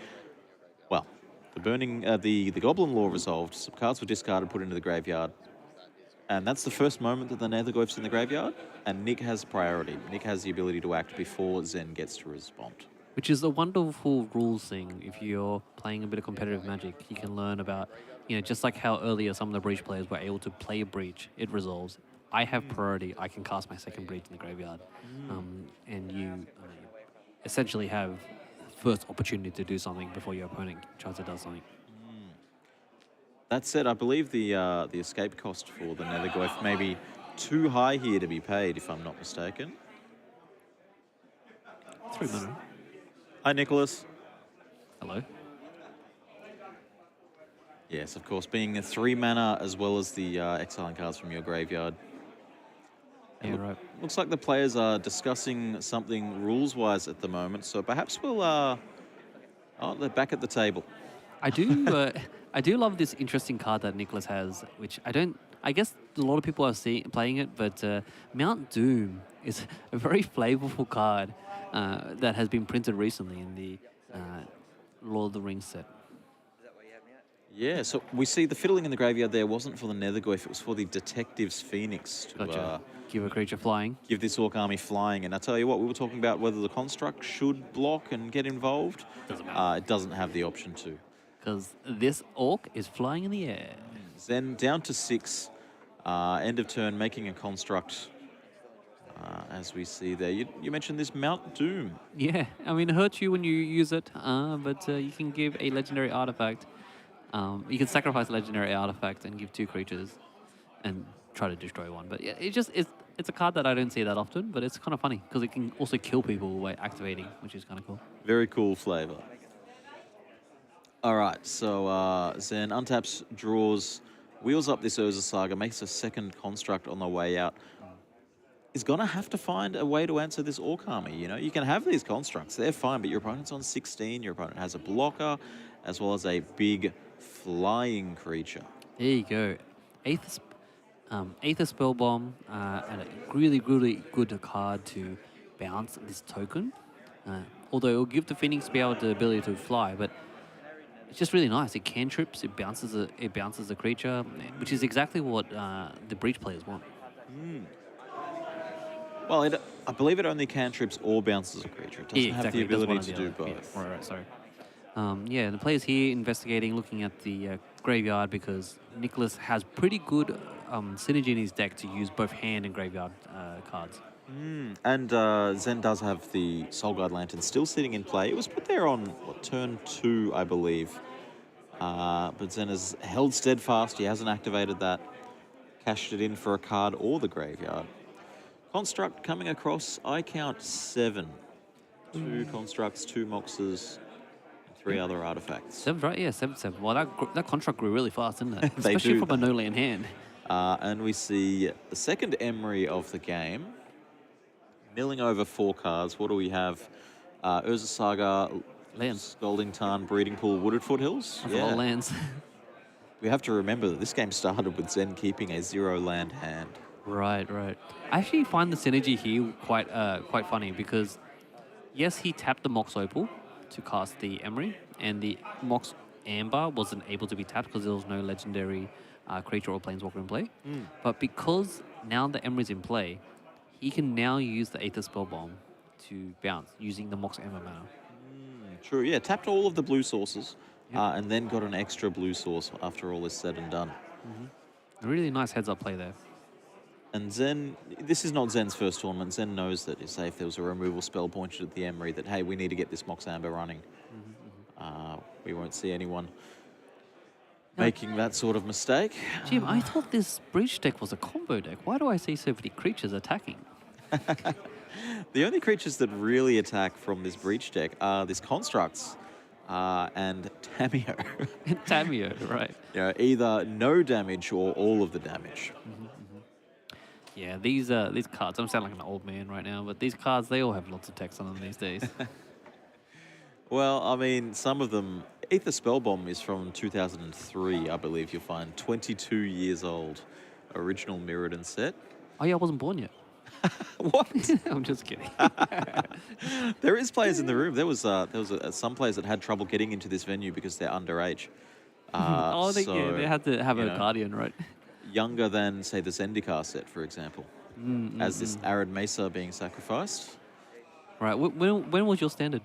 Well, the Goblin Law resolved. Some cards were discarded, put into the graveyard, and that's the first moment that the Nethergoyf's in the graveyard. And Nick has priority. Nick has the ability to act before Zen gets to respond. Which is a wonderful rules thing. If you're playing a bit of competitive Magic, you can learn about, just like how earlier some of the Breach players were able to play a Breach, it resolves. I have priority, I can cast my second Breach in the graveyard. And you essentially have first opportunity to do something before your opponent tries to do something. That said, I believe the escape cost for the Nethergoyf may be too high here to be paid, if I'm not mistaken. 3 mana. Hi, Nicholas. Hello. Yes, of course, being a 3 mana as well as the exiling cards from your graveyard. Yeah, right. Looks like the players are discussing something rules-wise at the moment, so perhaps we'll... oh, they're back at the table. I do love this interesting card that Nicholas has, which I guess a lot of people are playing it, but Mount Doom is a very flavorful card that has been printed recently in the Lord of the Rings set. Is that what you have me at? Yeah, so we see the fiddling in the graveyard there wasn't for the Nethergoyf, it was for the Detective's Phoenix to Gotcha. Give a creature flying. give this Orc army flying. And I tell you what, we were talking about whether the construct should block and get involved. Doesn't matter. It doesn't have the option to. Because this orc is flying in the air. Zen down to 6, end of turn, making a construct. As we see there, you mentioned this Mount Doom. Yeah, I mean, it hurts you when you use it, but you can give a legendary artifact. You can sacrifice a legendary artifact and give 2 creatures and try to destroy one. But yeah, it's a card that I don't see that often, but it's kind of funny because it can also kill people by activating, which is kind of cool. Very cool flavor. All right, so Zen untaps, draws, wheels up this Urza Saga, makes a second construct on the way out. Is going to have to find a way to answer this Orc army. You know, you can have these constructs, they're fine, but your opponent's on 16, your opponent has a blocker, as well as a big flying creature. There you go. Aether Spellbomb, and a really, really good card to bounce this token. Although it will give the Phoenix Spell the ability to fly, but it's just really nice. It cantrips, it bounces a creature, which is exactly what the Breach players want. Well, I believe it only cantrips or bounces a creature. It doesn't have the ability to do both. Yeah, right, sorry. Yeah, the players here investigating, looking at the graveyard because Nicholas has pretty good synergy in his deck to use both hand and graveyard cards. And Zen does have the Soul Guide Lantern still sitting in play. It was put there on turn 2, I believe. But Zen has held steadfast. He hasn't activated that. Cashed it in for a card or the graveyard. Construct coming across, I count 7. 2 constructs, 2 moxes, and 3 other artifacts. 7, right? Yeah, 7. Well, that construct grew really fast, didn't it? They Especially do. from a no-land hand. And we see the second Emery of the game. Milling over 4 cards. What do we have? Urza Saga, Lands. Scalding Tarn, Breeding Pool, Wooded Foothills. That's a lot of lands. We have to remember that this game started with Zen keeping a 0-land hand. Right. I actually find the synergy here quite funny because, yes, he tapped the Mox Opal to cast the Emery, and the Mox Amber wasn't able to be tapped because there was no legendary creature or planeswalker in play. But because now the Emery's in play, he can now use the Aether Spellbomb to bounce using the Mox Amber mana. True, yeah. Tapped all of the blue sources and then got an extra blue source after all is said and done. A really nice heads-up play there. And Zen, this is not Zen's first tournament. Zen knows that, say, if there was a removal spell pointed at the Emery, that, hey, we need to get this Mox Amber running. We won't see anyone making that sort of mistake. Jim, I thought this Breach deck was a combo deck. Why do I see so many creatures attacking? The only creatures that really attack from this Breach deck are these constructs and Tamio. Tamio, right. You know, either no damage or all of the damage. Yeah, these cards, I'm sounding like an old man right now, but these cards, they all have lots of text on them these days. Well, I mean, some of them... Aether Spellbomb is from 2003, I believe you'll find. 22 years old. Original Mirrodin set. Oh yeah, I wasn't born yet. What? I'm just kidding. There is players in the room. There was some players that had trouble getting into this venue because they're underage. They had to have a guardian, right? Younger than, say, the Zendikar set, for example. As this Arid Mesa being sacrificed. Right. When was your standard?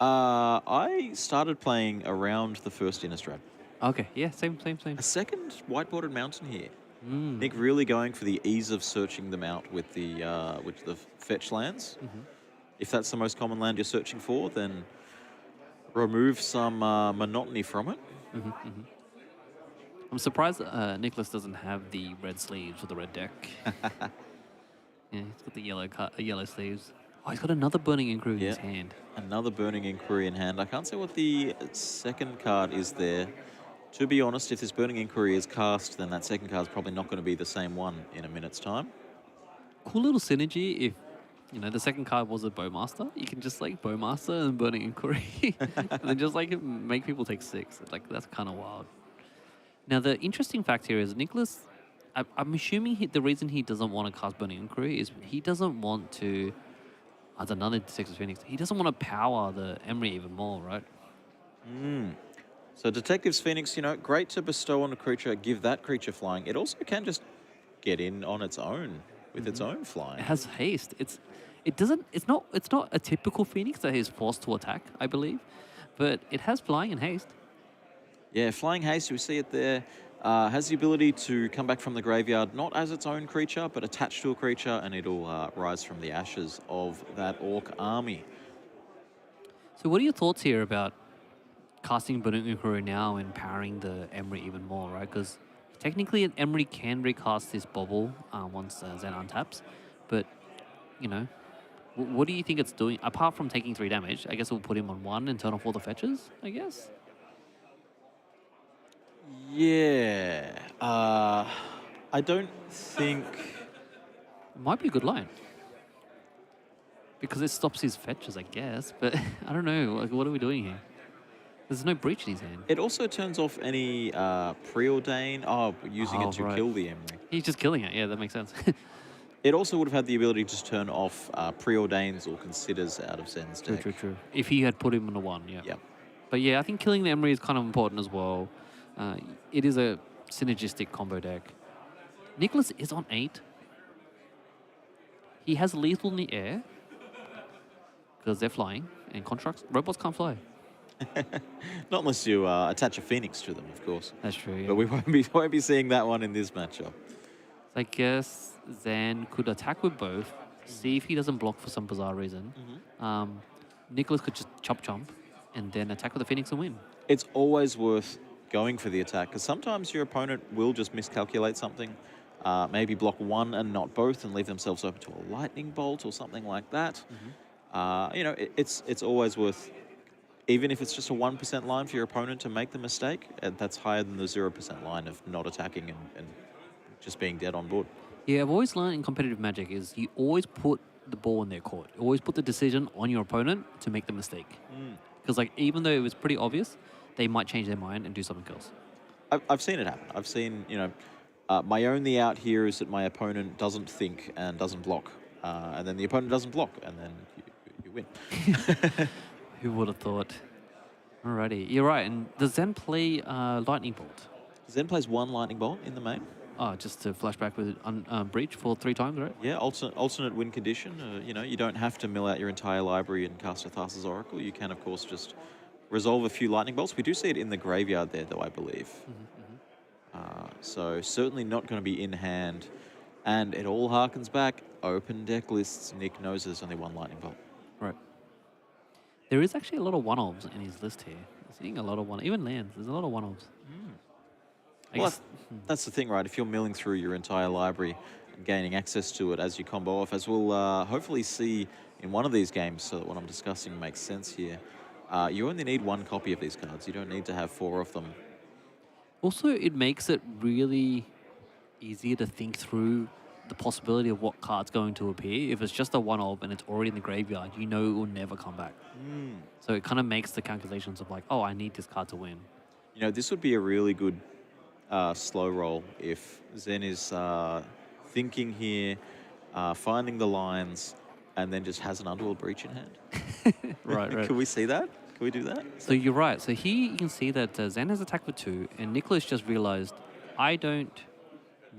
I started playing around the first Innistrad. Okay. Yeah. Same. A second white-bordered mountain here. Nick really going for the ease of searching them out with the fetch lands. If that's the most common land you're searching for, then remove some monotony from it. I'm surprised Nicholas doesn't have the red sleeves for the red deck. Yeah, he's got the yellow sleeves. Oh, he's got another Burning Inquiry in his hand. Another Burning Inquiry in hand. I can't say what the second card is there. To be honest, if this Burning Inquiry is cast, then that second card is probably not going to be the same one in a minute's time. Cool little synergy if, the second card was a Bowmaster. You can just, Bowmaster and Burning Inquiry. And then just, make people take 6. That's kind of wild. Now, the interesting fact here is Nicholas, I'm assuming the reason he doesn't want to cast Burning Inquiry is he doesn't want to, as another Texas Phoenix, he doesn't want to power the Emery even more, right? So Detective's Phoenix, you know, great to bestow on a creature, give that creature flying. It also can just get in on its own with its own flying. It has haste. It's not a typical Phoenix that is forced to attack, I believe, but it has flying and haste. Yeah, Flying Haste, we see it there, has the ability to come back from the graveyard, not as its own creature, but attached to a creature, and it'll rise from the ashes of that Orc army. So what are your thoughts here about casting Bunukuru now and powering the Emery even more, right? Because technically an Emery can recast this bubble once Zen untaps, but, you know, what do you think it's doing? Apart from taking 3 damage, I guess we'll put him on 1 and turn off all the fetches, I guess? Yeah, I don't think... It might be a good line. Because it stops his fetches, I guess, but I don't know, like, what are we doing here? There's no breach in his hand. It also turns off any preordain. Using it to right. kill the Emery. He's just killing it, yeah, that makes sense. It also would have had the ability to turn off preordains or considers out of Zen's deck. True. If he had put him on a 1, yeah. Yeah. But yeah, I think killing the Emery is kind of important as well. It is a synergistic combo deck. Nicholas is on 8. He has lethal in the air because they're flying, and constructs robots can't fly. Not unless you attach a Phoenix to them, of course. That's true. Yeah. But we won't be seeing that one in this matchup. So I guess Zen could attack with both, see if he doesn't block for some bizarre reason. Nicholas could just chomp, and then attack with the Phoenix and win. It's always worth going for the attack, because sometimes your opponent will just miscalculate something, maybe block 1 and not both, and leave themselves open to a lightning bolt or something like that. You know, it's always worth, even if it's just a 1% line for your opponent to make the mistake, that's higher than the 0% line of not attacking and just being dead on board. Yeah, I've always learned in competitive Magic is you always put the ball in their court. You always put the decision on your opponent to make the mistake. Because like even though it was pretty obvious, they might change their mind and do something else. I've seen it happen. I've seen, you know, my only out here is that my opponent doesn't think and doesn't block. And then the opponent doesn't block, and then you win. Who would have thought? Alrighty, you're right. And does Zen play Lightning Bolt? Zen plays 1 lightning bolt in the main. Oh, just to flashback with Breach for 3 times, right? Yeah, alternate win condition. You know, you don't have to mill out your entire library and cast a Thassa's Oracle. You can, of course, just resolve a few lightning bolts. We do see it in the graveyard there, though, I believe. So certainly not going to be in hand. And it all harkens back. Open deck lists. Nick knows there's only 1 lightning bolt. Right. There is actually a lot of one-offs in his list here. I'm seeing a lot of even lands. There's a lot of one-offs. I Well, guess, that's the thing, right? If you're milling through your entire library and gaining access to it as you combo off, as we'll hopefully see in one of these games, so that what I'm discussing makes sense here, you only need 1 copy of these cards. You don't need to have 4 of them. also, it makes it really easier to think through the possibility of what card's going to appear. If it's just a one-off and it's already in the graveyard, you know it will never come back. So it kind of makes the calculations of like, oh, I need this card to win. You know, this would be a really good slow roll if Zen is thinking here, finding the lines, and then just has an Underworld Breach in hand. Right. Can we see that? Can we do that? So you're right. So here you can see that Zen has attacked with 2, and Nicholas just realized, I don't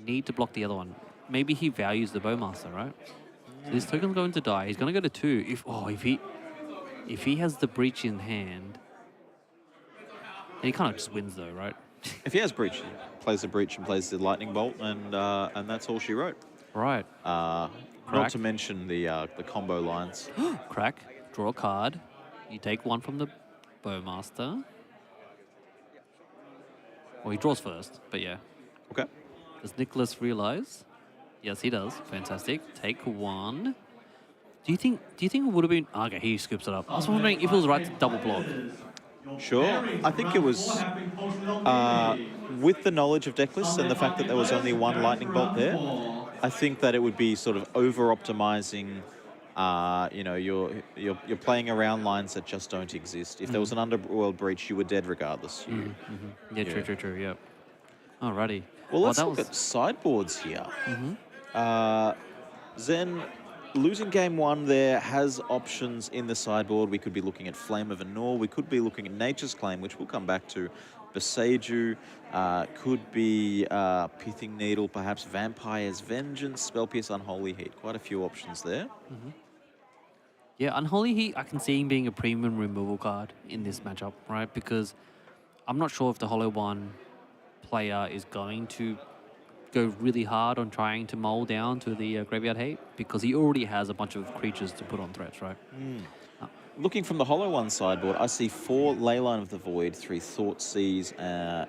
need to block the other one. Maybe he values the Bowmaster, right? So this token's going to die. He's going to go to 2. If he has the Breach in hand, then he kind of just wins though, right? If he has Breach, he plays the Breach and plays the Lightning Bolt, and that's all she wrote. Right. Not to mention the combo lines. Crack. Draw a card. You take 1 from the Bowmaster. Well, he draws first, but yeah. Okay. Does Nicholas realize? Yes, he does. Fantastic. Take 1. Do you think it would have been... Okay, he scoops it up. I was wondering if it was right to double block. Sure. I think it was with the knowledge of deck lists and the fact that there was only 1 lightning bolt there. I think that it would be sort of over-optimizing. You know, you're playing around lines that just don't exist. If there was an Underworld Breach, you were dead regardless. Yeah, true. Yeah. Alrighty. Well, let's that look at sideboards here. Zen losing game one there has options in the sideboard. We could be looking at Flame of Anor. We could be looking at Nature's Claim, which we'll come back to. Beseiju, could be Pithing Needle, perhaps Vampire's Vengeance, Spell Pierce, Unholy Heat. Quite a few options there. Yeah, Unholy Heat, I can see him being a premium removal card in this matchup, right? Because I'm not sure if the Hollow One player is going to go really hard on trying to mull down to the Graveyard Hate, because he already has a bunch of creatures to put on threats, right? Looking from the Hollow One sideboard, I see 4 Leyline of the Void, 3 Thoughtseize,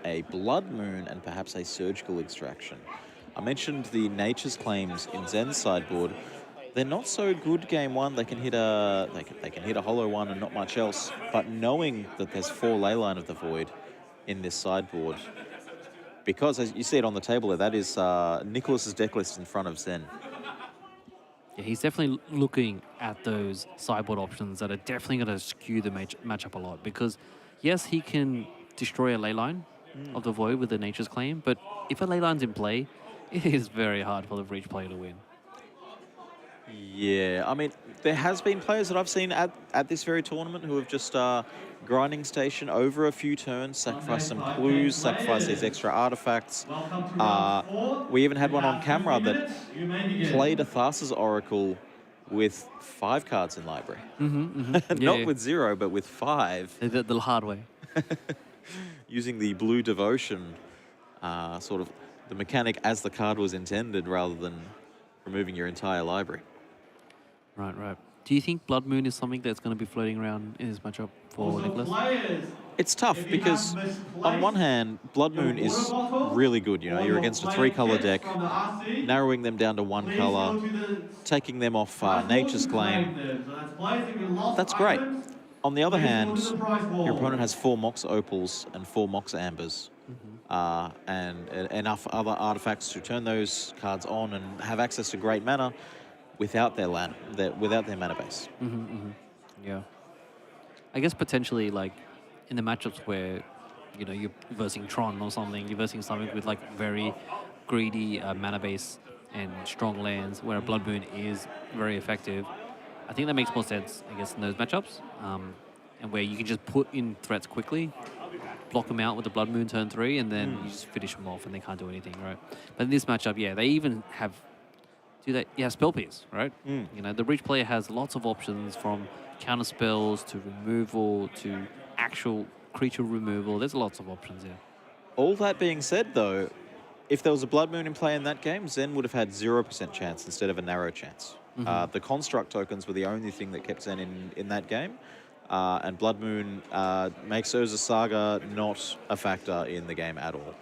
a Blood Moon, and perhaps a Surgical Extraction. I mentioned the Nature's Claims in Zen's sideboard. They're not so good game one. They can hit a they can hit a Hollow One and not much else. But knowing that there's 4 Leyline of the Void in this sideboard, because as you see it on the table there, that is Nicholas's deck list in front of Zen. Yeah, he's definitely looking at those sideboard options that are definitely going to skew the matchup a lot. Because, yes, he can destroy a Leyline of the Void with the Nature's Claim, but if a Leyline's in play, it is very hard for the Breach player to win. Yeah, I mean, there has been players that I've seen at this very tournament who have just grinding station over a few turns, sacrifice some clues, sacrifice these extra artifacts. We even had one on camera that played a Thassa's Oracle with 5 cards in library. Not with 0, but with 5. The hard way. Using the Blue Devotion, sort of the mechanic as the card was intended rather than removing your entire library. Right, right. Do you think Blood Moon is something that's going to be floating around in this matchup for Nicholas? It's tough because on one hand, Blood Moon is really good. You know, you're against a 3-color deck, narrowing them down to 1 color, taking them off Nature's Claim. That's great. On the other hand, your opponent has 4 Mox Opals and 4 Mox Ambers, and enough other artifacts to turn those cards on and have access to great mana without their mana base. Yeah. I guess potentially, like, in the matchups where, you know, you're versing Tron or something, you're versing something with, like, very greedy mana base and strong lands, where a Blood Moon is very effective. I think that makes more sense, I guess, in those matchups, and where you can just put in threats quickly, block them out with the Blood Moon turn 3, and then you just finish them off and they can't do anything, right? But in this matchup, yeah, they even have... Spell Pierce, right? You know, the Breach player has lots of options, from counter spells to removal to actual creature removal. There's lots of options here. All that being said, though, if there was a Blood Moon in play in that game, Zen would have had 0% chance instead of a narrow chance. The Construct tokens were the only thing that kept Zen in that game, and Blood Moon makes Urza Saga not a factor in the game at all.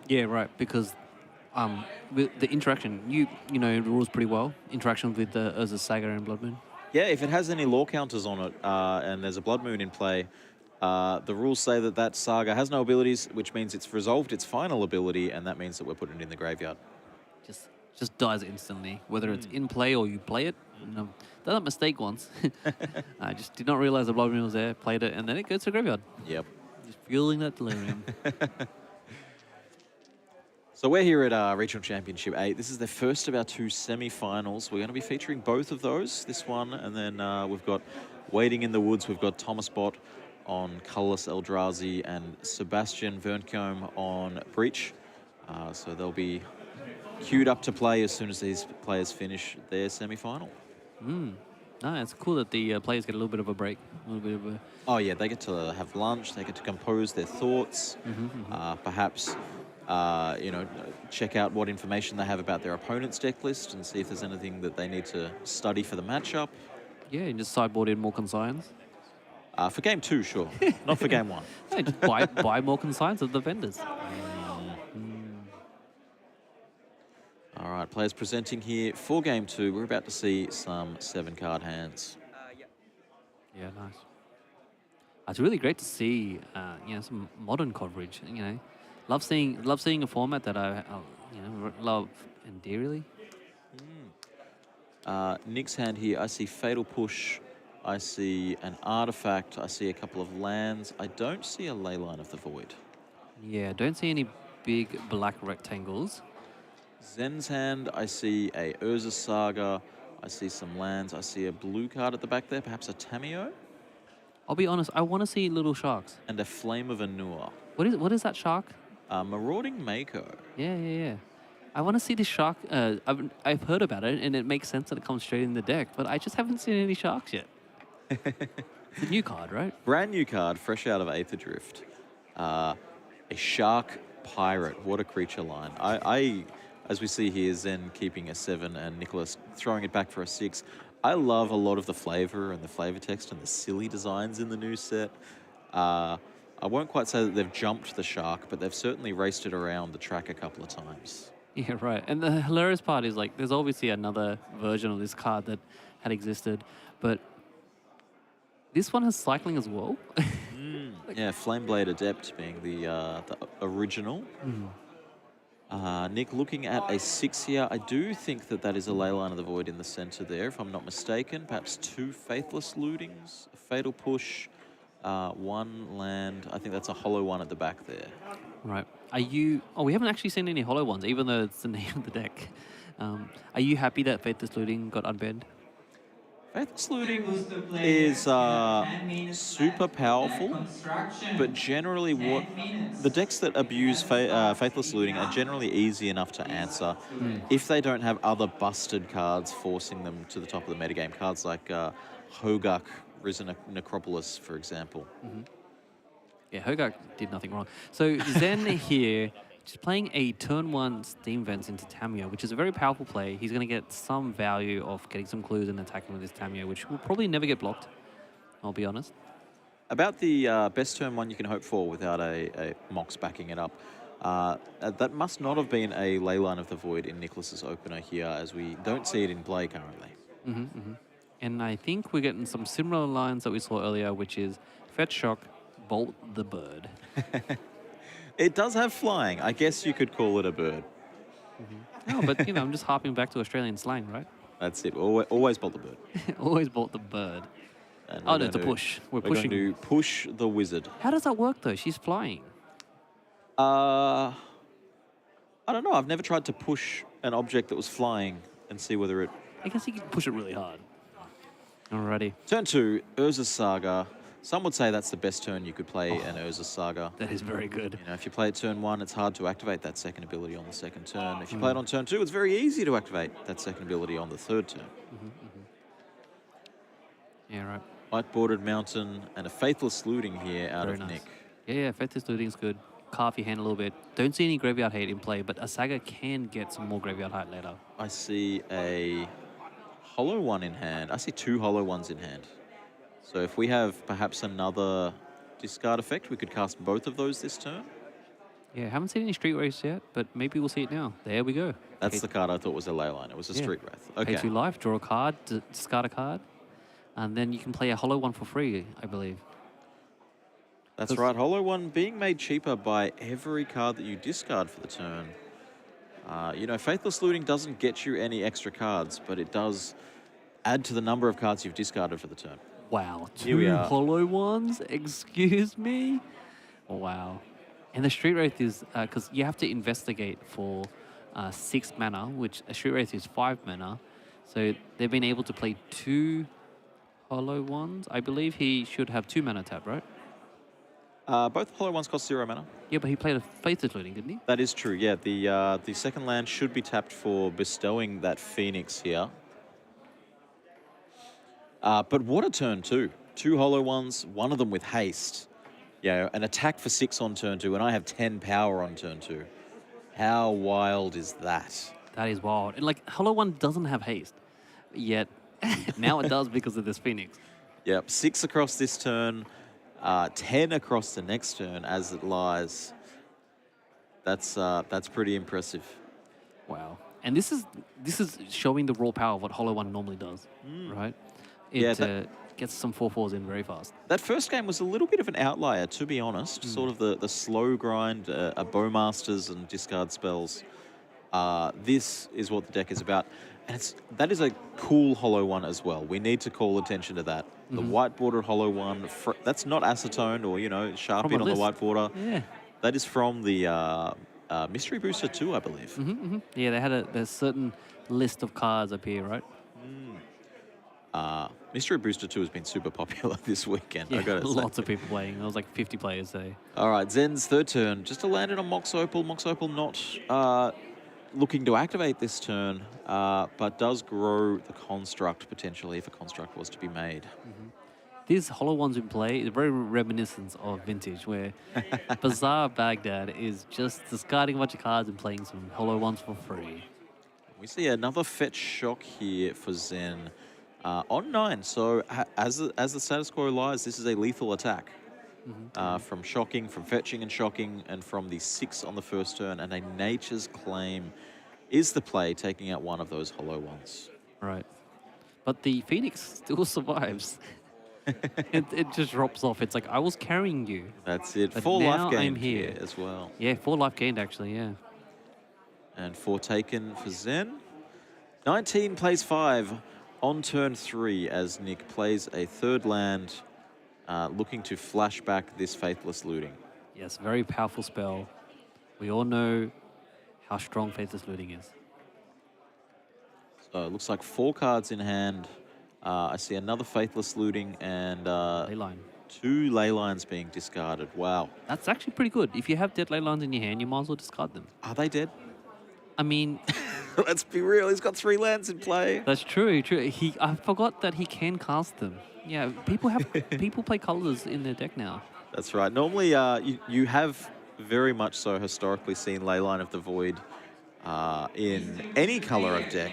Yeah, right, because... with the interaction, you know the rules pretty well. Interaction with the Urza Saga and Blood Moon. Yeah, if it has any lore counters on it, and there's a Blood Moon in play, the rules say that Saga has no abilities, which means it's resolved its final ability, and that means that we're putting it in the graveyard. Just dies instantly, whether it's in play or you play it. Done that mistake once. I just did not realize the Blood Moon was there, played it, and then it goes to the graveyard. Yep. Just fueling that delirium. So we're here at Regional Championship 8. This is the first of our 2 semi-finals. We're going to be featuring both of those, this one, and then we've got Waiting in the Woods. We've got Thomas Bott on Chalice Eldrazi and Sebastian Verncombe on Breach. So they'll be queued up to play as soon as these players finish their semi-final. No, it's cool that the players get a little bit of a break. A little bit of a... Oh, yeah, they get to have lunch. They get to compose their thoughts. Perhaps... you know, check out what information they have about their opponent's deck list and see if there's anything that they need to study for the matchup. Yeah, and just sideboard in more consigns. For game 2, sure. Not for game 1. No, just buy more consigns of the vendors. All right, players presenting here for game 2. We're about to see some 7-card hands. Yeah, nice. It's really great to see, you know, some modern coverage, you know. Love seeing a format that I you know, love and dearly. Nick's hand here, I see Fatal Push, I see an artifact, I see a couple of lands. I don't see a Leyline of the Void. Yeah, don't see any big black rectangles. Zen's hand, I see a Urza Saga, I see some lands, I see a blue card at the back there, perhaps a Tameo, I'll be honest, I want to see little sharks. and a Flame of Anua. What is that shark? Marauding Mako. Yeah. I want to see this shark. I've heard about it, and it makes sense that it comes straight in the deck, but I just haven't seen any sharks yet. It's a new card, right? Brand new card, fresh out of Aether Drift. A Shark Pirate. What a creature line. As we see here, Zen keeping a 7 and Nicholas throwing it back for a 6. I love a lot of the flavor and the flavor text and the silly designs in the new set. I won't quite say that they've jumped the shark, but they've certainly raced it around the track a couple of times. Yeah, right. And the hilarious part is, like, there's obviously another version of this card that had existed, but this one has cycling as well. Yeah, Flameblade Adept being the original. Nick looking at a 6 here. I do think that is a Leyline of the Void in the center there, if I'm not mistaken. Perhaps 2 Faithless Lootings, a Fatal Push, 1 land. I think that's a hollow one at the back there. Right. Are you... Oh, we haven't actually seen any hollow ones, even though it's the name of the deck. Are you happy that Faithless Looting got unbanned? Faithless Looting is super powerful, but generally the decks that abuse Faithless Looting are generally easy enough to answer if they don't have other busted cards forcing them to the top of the metagame. Cards like Hogak, Risen Necropolis, for example. Yeah, Hogak did nothing wrong. So Zen here, just playing a turn 1 Steam Vents into Tameo, which is a very powerful play. He's going to get some value of getting some clues and attacking with his Tameo, which will probably never get blocked, I'll be honest. About the best turn 1 you can hope for without a Mox backing it up. That must not have been a Leyline of the Void in Nicholas's opener here, as we don't see it in play currently. And I think we're getting some similar lines that we saw earlier, which is Fetch Shock, Bolt the Bird. It does have flying. I guess you could call it a bird. No, but, you know, I'm just harping back to Australian slang, right? That's it. Always bolt the bird. Always bolt the bird. And Oh, no, it's a push. We're pushing. Going to push the wizard. How does that work, though? She's flying. I don't know. I've never tried to push an object that was flying and see whether it... I guess you can push it really hard. Alrighty. Turn 2, Urza Saga. Some would say that's the best turn you could play an Urza Saga. That is very good. You know, if you play it turn 1, it's hard to activate that second ability on the second turn. If you play it on turn 2, it's very easy to activate that second ability on the third turn. Yeah, right. White-bordered mountain and a Faithless Looting here out Very of nice. Nick. Yeah, Faithless Looting's good. Carve your hand a little bit. Don't see any graveyard hate in play, but a Saga can get some more graveyard hate later. I see a hollow one in hand. I see 2 hollow ones in hand. So if we have perhaps another discard effect, we could cast both of those this turn. Yeah, haven't seen any Street Race yet, but maybe we'll see it now. There we go. That's the card I thought was a Leyline. It was a Yeah. Street Wrath. Pay Okay. 2 life, draw a card, discard a card, and then you can play a hollow one for free, I believe. That's right. Hollow one being made cheaper by every card that you discard for the turn. You know, Faithless Looting doesn't get you any extra cards, but it does add to the number of cards you've discarded for the turn. Wow, Here we 2 are. hollow ones? Excuse me? Wow. And the Street Wraith is, because you have to investigate for 6 mana, which a Street Wraith is 5 mana. So they've been able to play 2 hollow ones. I believe he should have 2 mana tap, right? Both hollow ones cost 0 mana. Yeah, but he played a Faithless Looting, didn't he? That is true, yeah. The second land should be tapped for bestowing that Phoenix here. But what a turn 2. 2 hollow ones, one of them with haste. Yeah, an attack for 6 on turn 2, and I have 10 power on turn 2. How wild is that? That is wild. And like, hollow one doesn't have haste, yet now it does because of this Phoenix. Yep, 6 across this turn, 10 across the next turn as it lies. That's pretty impressive. Wow. And this is showing the raw power of what hollow one normally does, right? It Yeah, gets some 4/4s in very fast. That first game was a little bit of an outlier, to be honest. Sort of the slow grind, a Bowmasters and discard spells. This is what the deck is about. And that is a cool hollow one as well. We need to call attention to that. The white border hollow one, that's not acetone or, you know, Sharpie From a on the list. white border. Yeah. That is from the Mystery Booster 2, I believe. Yeah, they had a certain list of cards up here, right? Mystery Booster 2 has been super popular this weekend, Yeah, I gotta say. lots of people playing. There was like 50 players today. All right, Zen's third turn. Just to land in on Mox Opal. Mox Opal not looking to activate this turn, but does grow the construct potentially if a construct was to be made. These hollow ones in play is very reminiscent of Vintage, where Bazaar Baghdad is just discarding a bunch of cards and playing some hollow ones for free. We see another fetch shock here for Zen on 9. So as the status quo lies, this is a lethal attack. From shocking, from fetching and shocking, and from the 6 on the first turn, and a Nature's Claim is the play, taking out one of those hollow ones. Right. But the Phoenix still survives. it just drops off. It's like, I was carrying you. That's it. But 4 now life gained I'm here. as well. Yeah, 4 life gained, actually, yeah. And 4 taken for Zen. 19 plays 5 on turn 3 as Nick plays a third land, looking to flash back this Faithless Looting. Yes, very powerful spell. We all know how strong Faithless Looting is. So it looks like 4 cards in hand. I see another Faithless Looting and Leyline. 2 ley lines being discarded. Wow. That's actually pretty good. If you have dead ley lines in your hand, you might as well discard them. Are they dead? I mean, Let's be real. He's got 3 lands in play. that's true. I forgot that he can cast them. Yeah, people play colors in their deck now. That's right. Normally, you have very much so historically seen Leyline of the Void in any color of deck.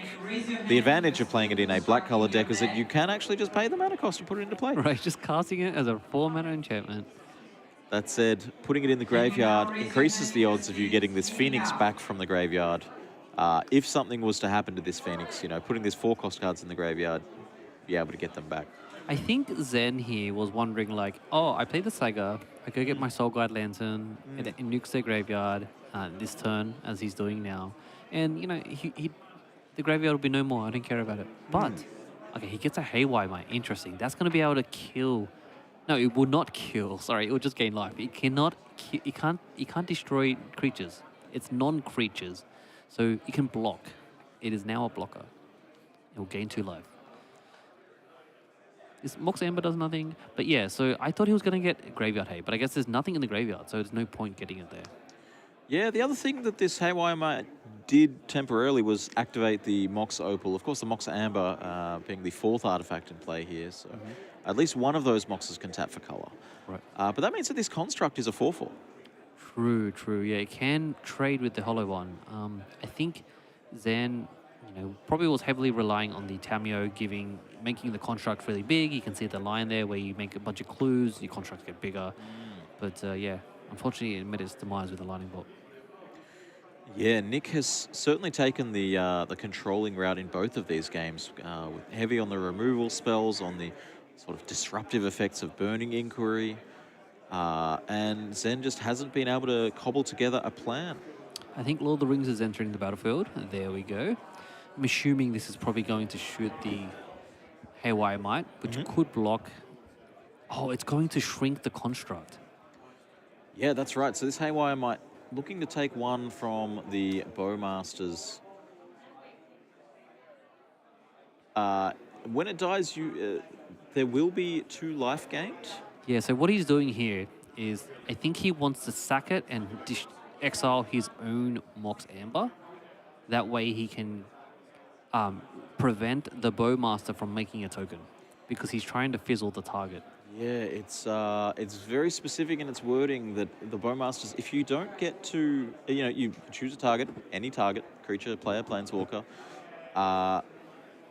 The advantage of playing it in a black color deck is that you can actually just pay the mana cost and put it into play. Right, just casting it as a 4-mana enchantment. That said, putting it in the graveyard increases the odds of you getting this Phoenix back from the graveyard. If something was to happen to this Phoenix, you know, putting these 4-cost cards in the graveyard, be able to get them back. I think Zen here was wondering like, oh, I play the Saga, I go get my Soul Guide Lantern, and it nukes their graveyard this turn, as he's doing now. And, you know, the graveyard will be no more, I don't care about it. But, okay, he gets a Haywire Mite, interesting. That's going to be able to kill... No, it will not kill, sorry, it will just gain life. It cannot, it can't destroy creatures. It's non-creatures. So it can block. It is now a blocker. It will gain 2 life. This Mox Amber does nothing. But yeah, so I thought he was going to get Graveyard Hay, but I guess there's nothing in the graveyard, so there's no point getting it there. Yeah, the other thing that this Haywire Mite did temporarily was activate the Mox Opal. Of course, the Mox Amber being the 4th artifact in play here, so at least one of those Moxes can tap for color. Right. But that means that this construct is a 4/4. True. Yeah, it can trade with the hollow one. I think Zen, you know, probably was heavily relying on the Tamio making the construct really big. You can see the line there where you make a bunch of clues, your constructs get bigger. But yeah, unfortunately, it met its demise with the lightning bolt. Yeah, Nick has certainly taken the controlling route in both of these games, with heavy on the removal spells, on the sort of disruptive effects of Burning Inquiry, and Zen just hasn't been able to cobble together a plan. I think Lord of the Rings is entering the battlefield. There we go. I'm assuming this is probably going to shoot the Haywire Mite, which could block... Oh, it's going to shrink the construct. Yeah, that's right. So this Haywire Mite looking to take one from the Bowmasters. When it dies, there will be 2 life gained. Yeah, so what he's doing here is, I think he wants to sack it and exile his own Mox Amber. That way he can prevent the Bowmaster from making a token, because he's trying to fizzle the target. Yeah, it's very specific in its wording that the Bowmasters, if you don't get to, you know, you choose a target, any target, creature, player, planeswalker,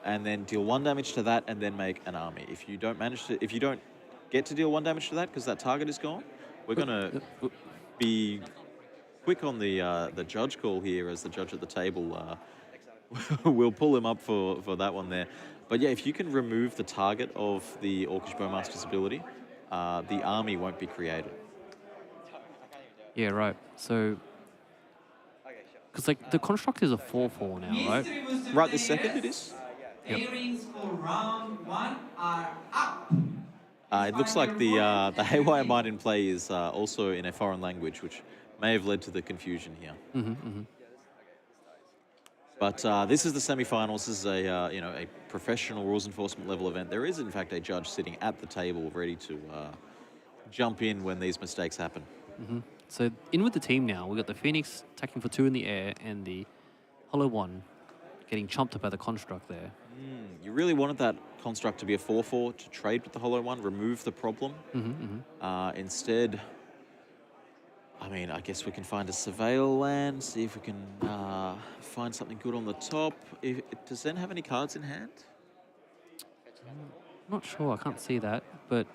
and then deal 1 damage to that, and then make an army. If you don't get to deal 1 damage to that because that target is gone, we're gonna be quick on the judge call here, as the judge at the table. We'll pull him up for that one there. But yeah, if you can remove the target of the Orcish Bowmaster's ability, the army won't be created. Yeah, right. So, because like the construct is a 4/4 now, right? Right this second it is. Pairings for round 1 are up. It looks like the Haywire Mite in play is also in a foreign language, which may have led to the confusion here. Mm-hmm. But this is the semi-finals. This is a a professional rules enforcement level event. There is in fact a judge sitting at the table ready to jump in when these mistakes happen. So in with the team now, we've got the Phoenix attacking for 2 in the air and the Hollow 1 getting chomped up by the construct there. You really wanted that construct to be a 4/4 to trade with the Hollow 1, remove the problem. Instead, I mean, I guess we can find a surveil land, see if we can find something good on the top. Does Zen have any cards in hand? Not sure, I can't see that, but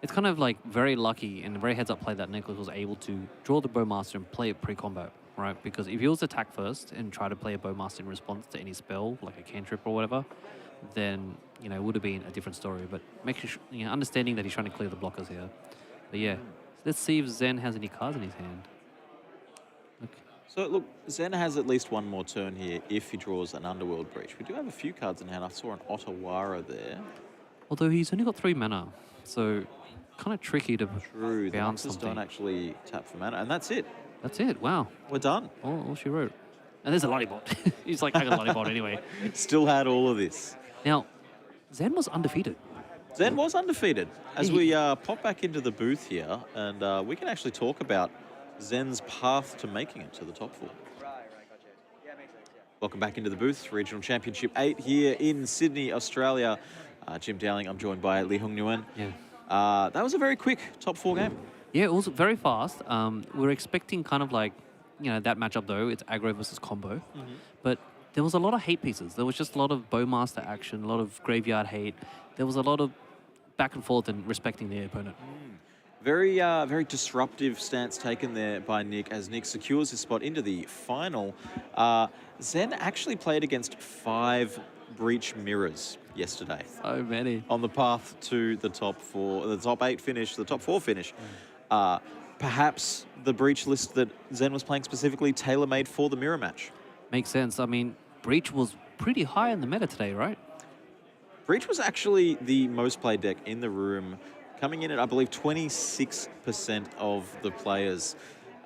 it's kind of like very lucky and very heads-up play that Nicholas was able to draw the Bowmaster and play it pre-combo, right? Because if he was attack first and try to play a Bowmaster in response to any spell, like a cantrip or whatever, then, it would have been a different story. But making sure, understanding that he's trying to clear the blockers here. But yeah, let's see if Zen has any cards in his hand. Okay. So look, Zen has at least one more turn here if he draws an Underworld Breach. We do have a few cards in hand. I saw an Ottawara there. Although he's only got 3 mana, so kind of tricky to True, the bounce Noxus something. don't actually tap for mana, and that's it. That's it, wow. We're done. All she wrote. And there's a Lollybot. He's like, I got a Lollybot anyway. Still had all of this. Now, Zen was undefeated. Zen was undefeated. As we pop back into the booth here, and we can actually talk about Zen's path to making it to the top 4. Right, gotcha. Yeah, makes sense, yeah. Welcome back into the booth, Regional Championship 8 here in Sydney, Australia. Jim Dowling, I'm joined by Li Hong Nguyen. Yeah. That was a very quick top 4 game. Yeah, it was very fast. We were expecting kind of like, that matchup though. It's aggro versus combo. But there was a lot of hate pieces. There was just a lot of Bowmaster action, a lot of graveyard hate. There was a lot of back and forth and respecting the opponent. Very, very disruptive stance taken there by Nick as Nick secures his spot into the final. Zen actually played against 5 Breach Mirrors yesterday. So many. On the path to the top 4, the top 8 finish, the top 4 finish. Perhaps the Breach list that Zen was playing specifically tailor-made for the mirror match. Makes sense. I mean, Breach was pretty high in the meta today, right? Breach was actually the most played deck in the room, coming in at, I believe, 26% of the players.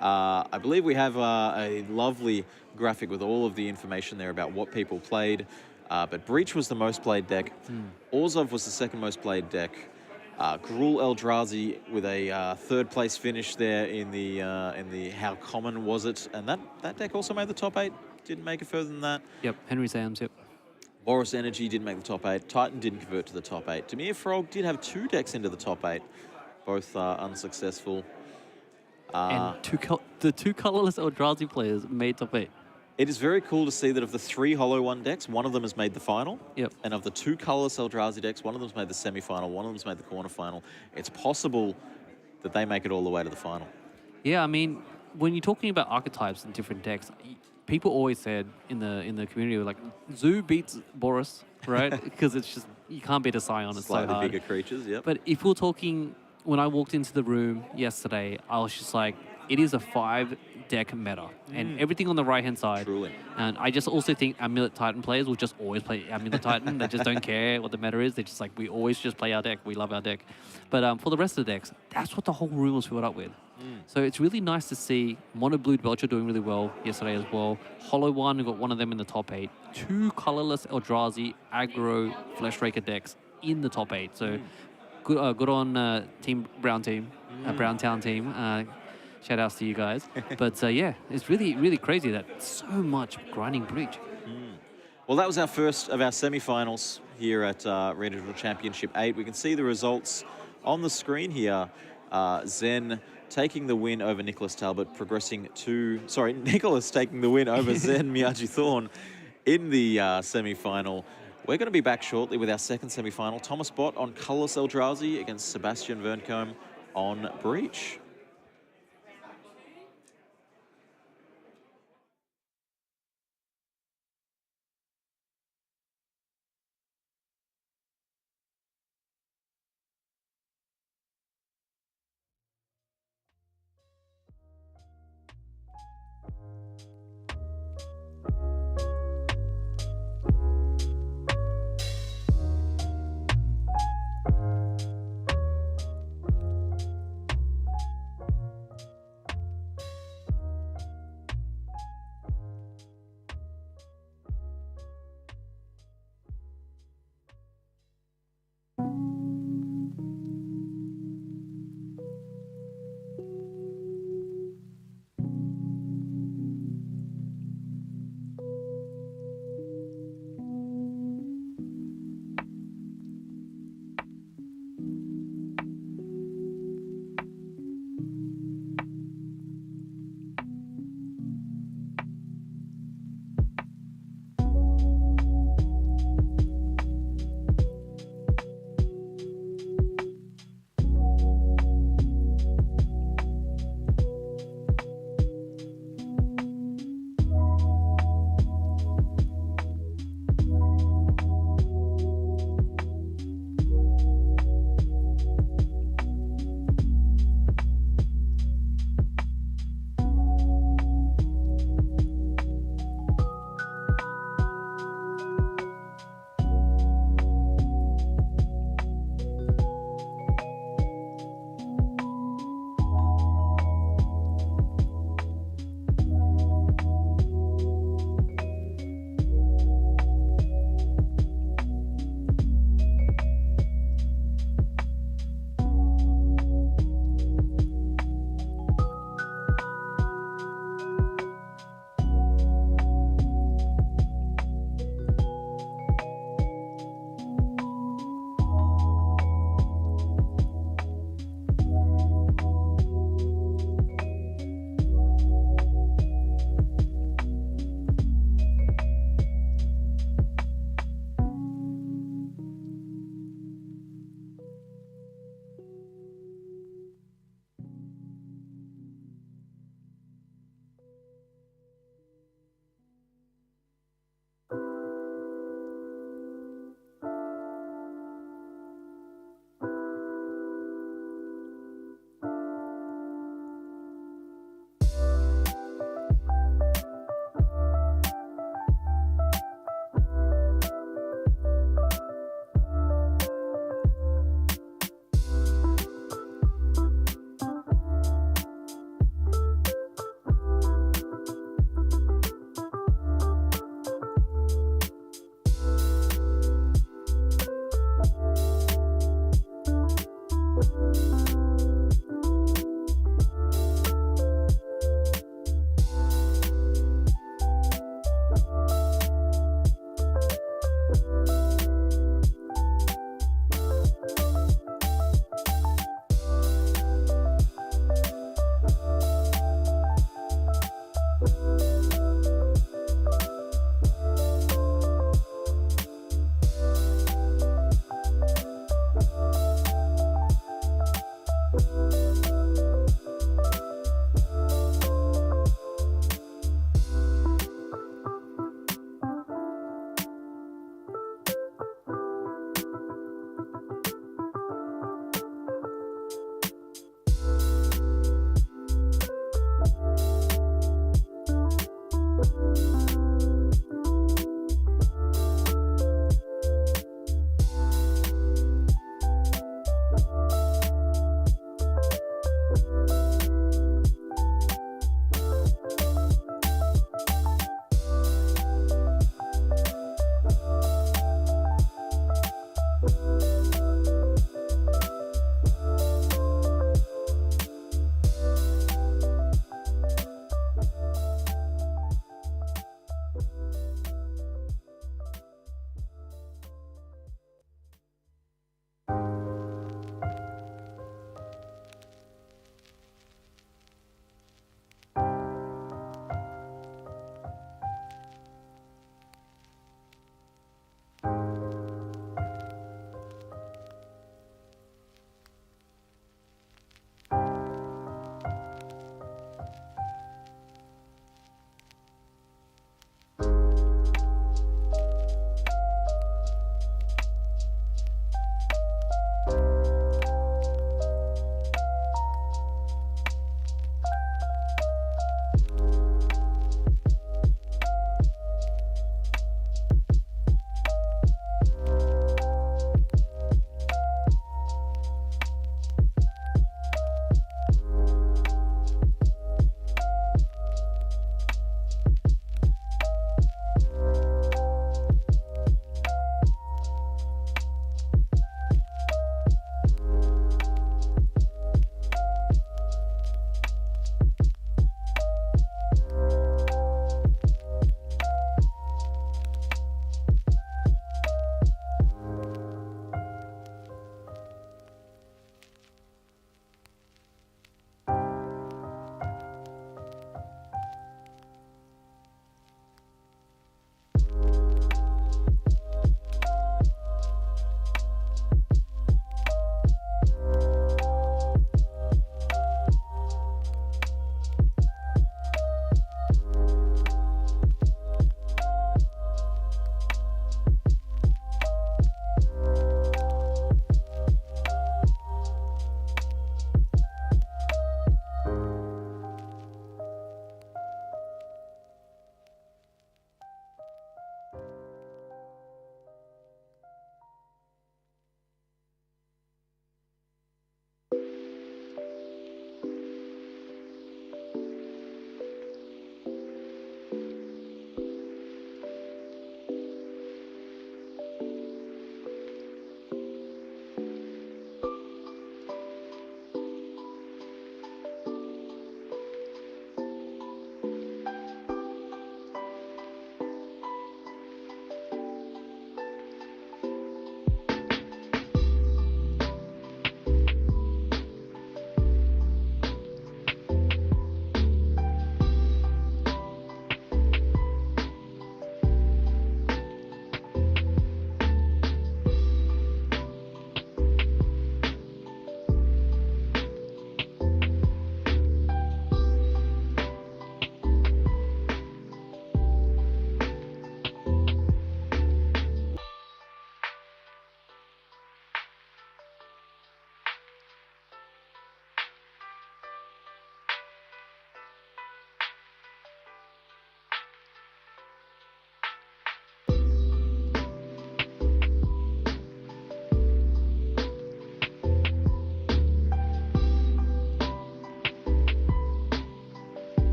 I believe we have a lovely graphic with all of the information there about what people played. But Breach was the most played deck. Orzhov was the second most played deck. Gruul Eldrazi with a third place finish there in the how common was it, and that deck also made the top 8. Didn't make it further than that. Yep, Henry Sams, yep. Boros Energy didn't make the top 8. Titan didn't convert to the top 8. Demir Frog did have 2 decks into the top 8, both unsuccessful. And the 2 colorless Eldrazi players made top 8. It is very cool to see that of the 3 Hollow 1 decks, one of them has made the final. Yep. And of the 2 colorless Eldrazi decks, one of them's made the semi-final, one of them's made the quarterfinal. It's possible that they make it all the way to the final. Yeah, I mean, when you're talking about archetypes and different decks, people always said in the community, like, Zoo beats Boros, right? Because it's just, you can't beat a Scion, it's so Slightly hard. bigger creatures, yep. But if we're talking, when I walked into the room yesterday, I was just like, it is a 5-deck meta. And everything on the right-hand side. Truly. And I just also think Amulet Titan players will just always play Amulet Titan. They just don't care what the meta is. They're just like, we always just play our deck. We love our deck. But for the rest of the decks, that's what the whole room was filled up with. So it's really nice to see Mono Blue Belcher doing really well yesterday as well. Hollow 1, we got one of them in the top 8. 2 colorless Eldrazi aggro Flesh Raker decks in the top 8. So good on Team Brown Team, Browntown team. Shout outs to you guys. But yeah, it's really, really crazy that so much grinding Breach. Well, that was our first of our semi-finals here at Regional Championship 8. We can see the results on the screen here. Zen taking the win over Nicholas Talbot, progressing to... Sorry, Nicholas taking the win over Zen Miyagi Thorn in the semi-final. We're going to be back shortly with our second semi-final. Thomas Bott on Colorless Eldrazi against Sebastian Verncombe on Breach.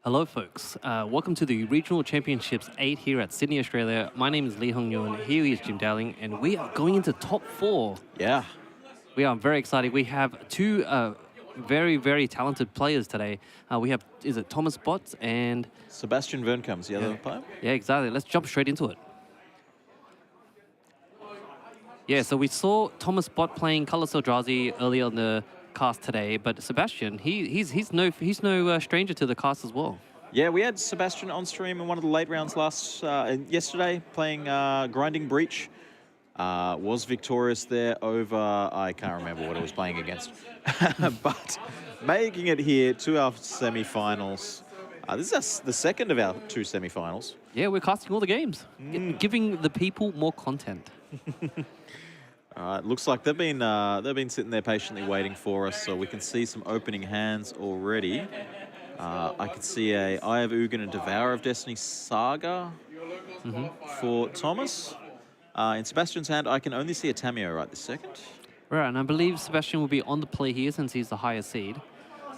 Hello, folks. Welcome to the Regional Championships 8 here at Sydney, Australia. My name is Lee Hong Yun. Here is Jim Dowling, and we are going into top 4. Yeah. We are very excited. We have two very, very talented players today. We have, is it Thomas Botts and... Sebastian Vernkam's the other player. Yeah, exactly. Let's jump straight into it. Yeah, so we saw Thomas Bott playing Chalice Eldrazi earlier on the cast today, but Sebastian, he's no stranger to the cast as well. Yeah, we had Sebastian on stream in one of the late rounds yesterday, playing Grinding Breach. Was victorious there over, I can't remember what it was playing against, but making it here to our semi-finals. This is the second of our 2 semi-finals. Yeah, we're casting all the games, giving the people more content. Looks like they've been sitting there patiently waiting for us, so we can see some opening hands already. I can see a Eye of Ugin and Devourer of Destiny Saga for Thomas. In Sebastian's hand, I can only see a Tameo right this second. Right, and I believe Sebastian will be on the play here since he's the higher seed.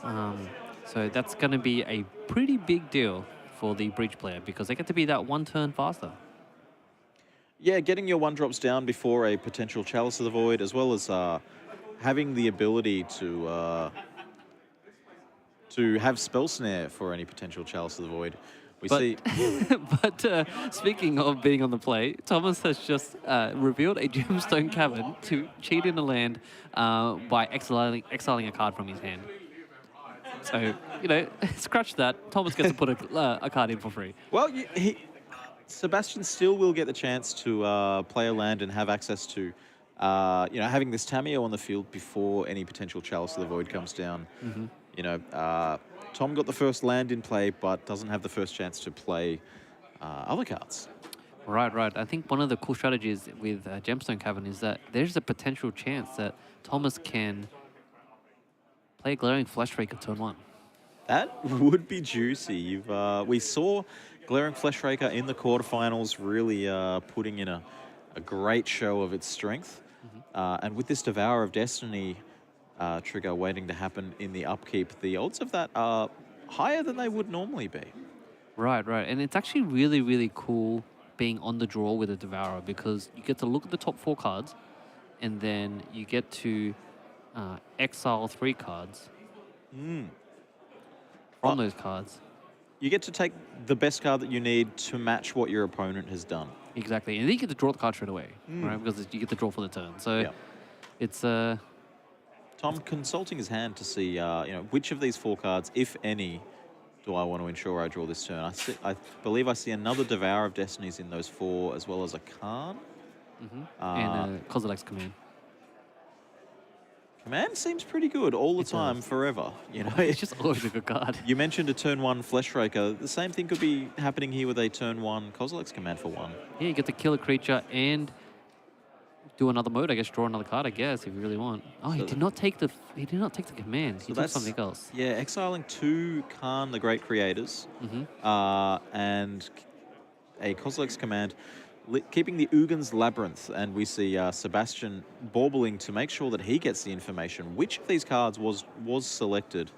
So that's going to be a pretty big deal for the Breach player because they get to be that 1 turn faster. Yeah, getting your 1-drops down before a potential Chalice of the Void, as well as having the ability to have Spell Snare for any potential Chalice of the Void. But speaking of being on the play, Thomas has just revealed a Gemstone Cavern to cheat in the land by exiling a card from his hand. So, scratch that. Thomas gets to put a card in for free. Well, Sebastian still will get the chance to play a land and have access to, having this Tameo on the field before any potential Chalice of the Void comes down. Tom got the first land in play, but doesn't have the first chance to play other cards. Right. I think one of the cool strategies with Gemstone Cavern is that there's a potential chance that Thomas can play Glaring Fleshraker turn 1. That would be juicy. We saw Glaring Fleshraker in the quarterfinals really putting in a great show of its strength. And with this Devourer of Destiny trigger waiting to happen in the upkeep, the odds of that are higher than they would normally be. Right. And it's actually really, really cool being on the draw with a Devourer because you get to look at the top 4 cards and then you get to exile 3 cards from those cards. You get to take the best card that you need to match what your opponent has done. Exactly. And then you get to draw the card straight away, right? Because you get to draw for the turn. So it's... Tom consulting his hand to see, which of these 4 cards, if any, do I want to ensure I draw this turn. I believe I see another Devourer of Destinies in those 4, as well as a Khan. And Kozilek's Command. Command seems pretty good all the time, forever. It's just always a good card. You mentioned a turn 1 Fleshraker. The same thing could be happening here with a turn 1 Kozilek's Command for 1. Yeah, you get to kill a creature and do another mode, I guess, draw another card, I guess, if you really want. Oh, he did not take the command. He did something else. Yeah, exiling 2 Khan, the Great Creators, and a Kozilek's Command, keeping the Ugin's Labyrinth, and we see Sebastian baubbling to make sure that he gets the information. Which of these cards was selected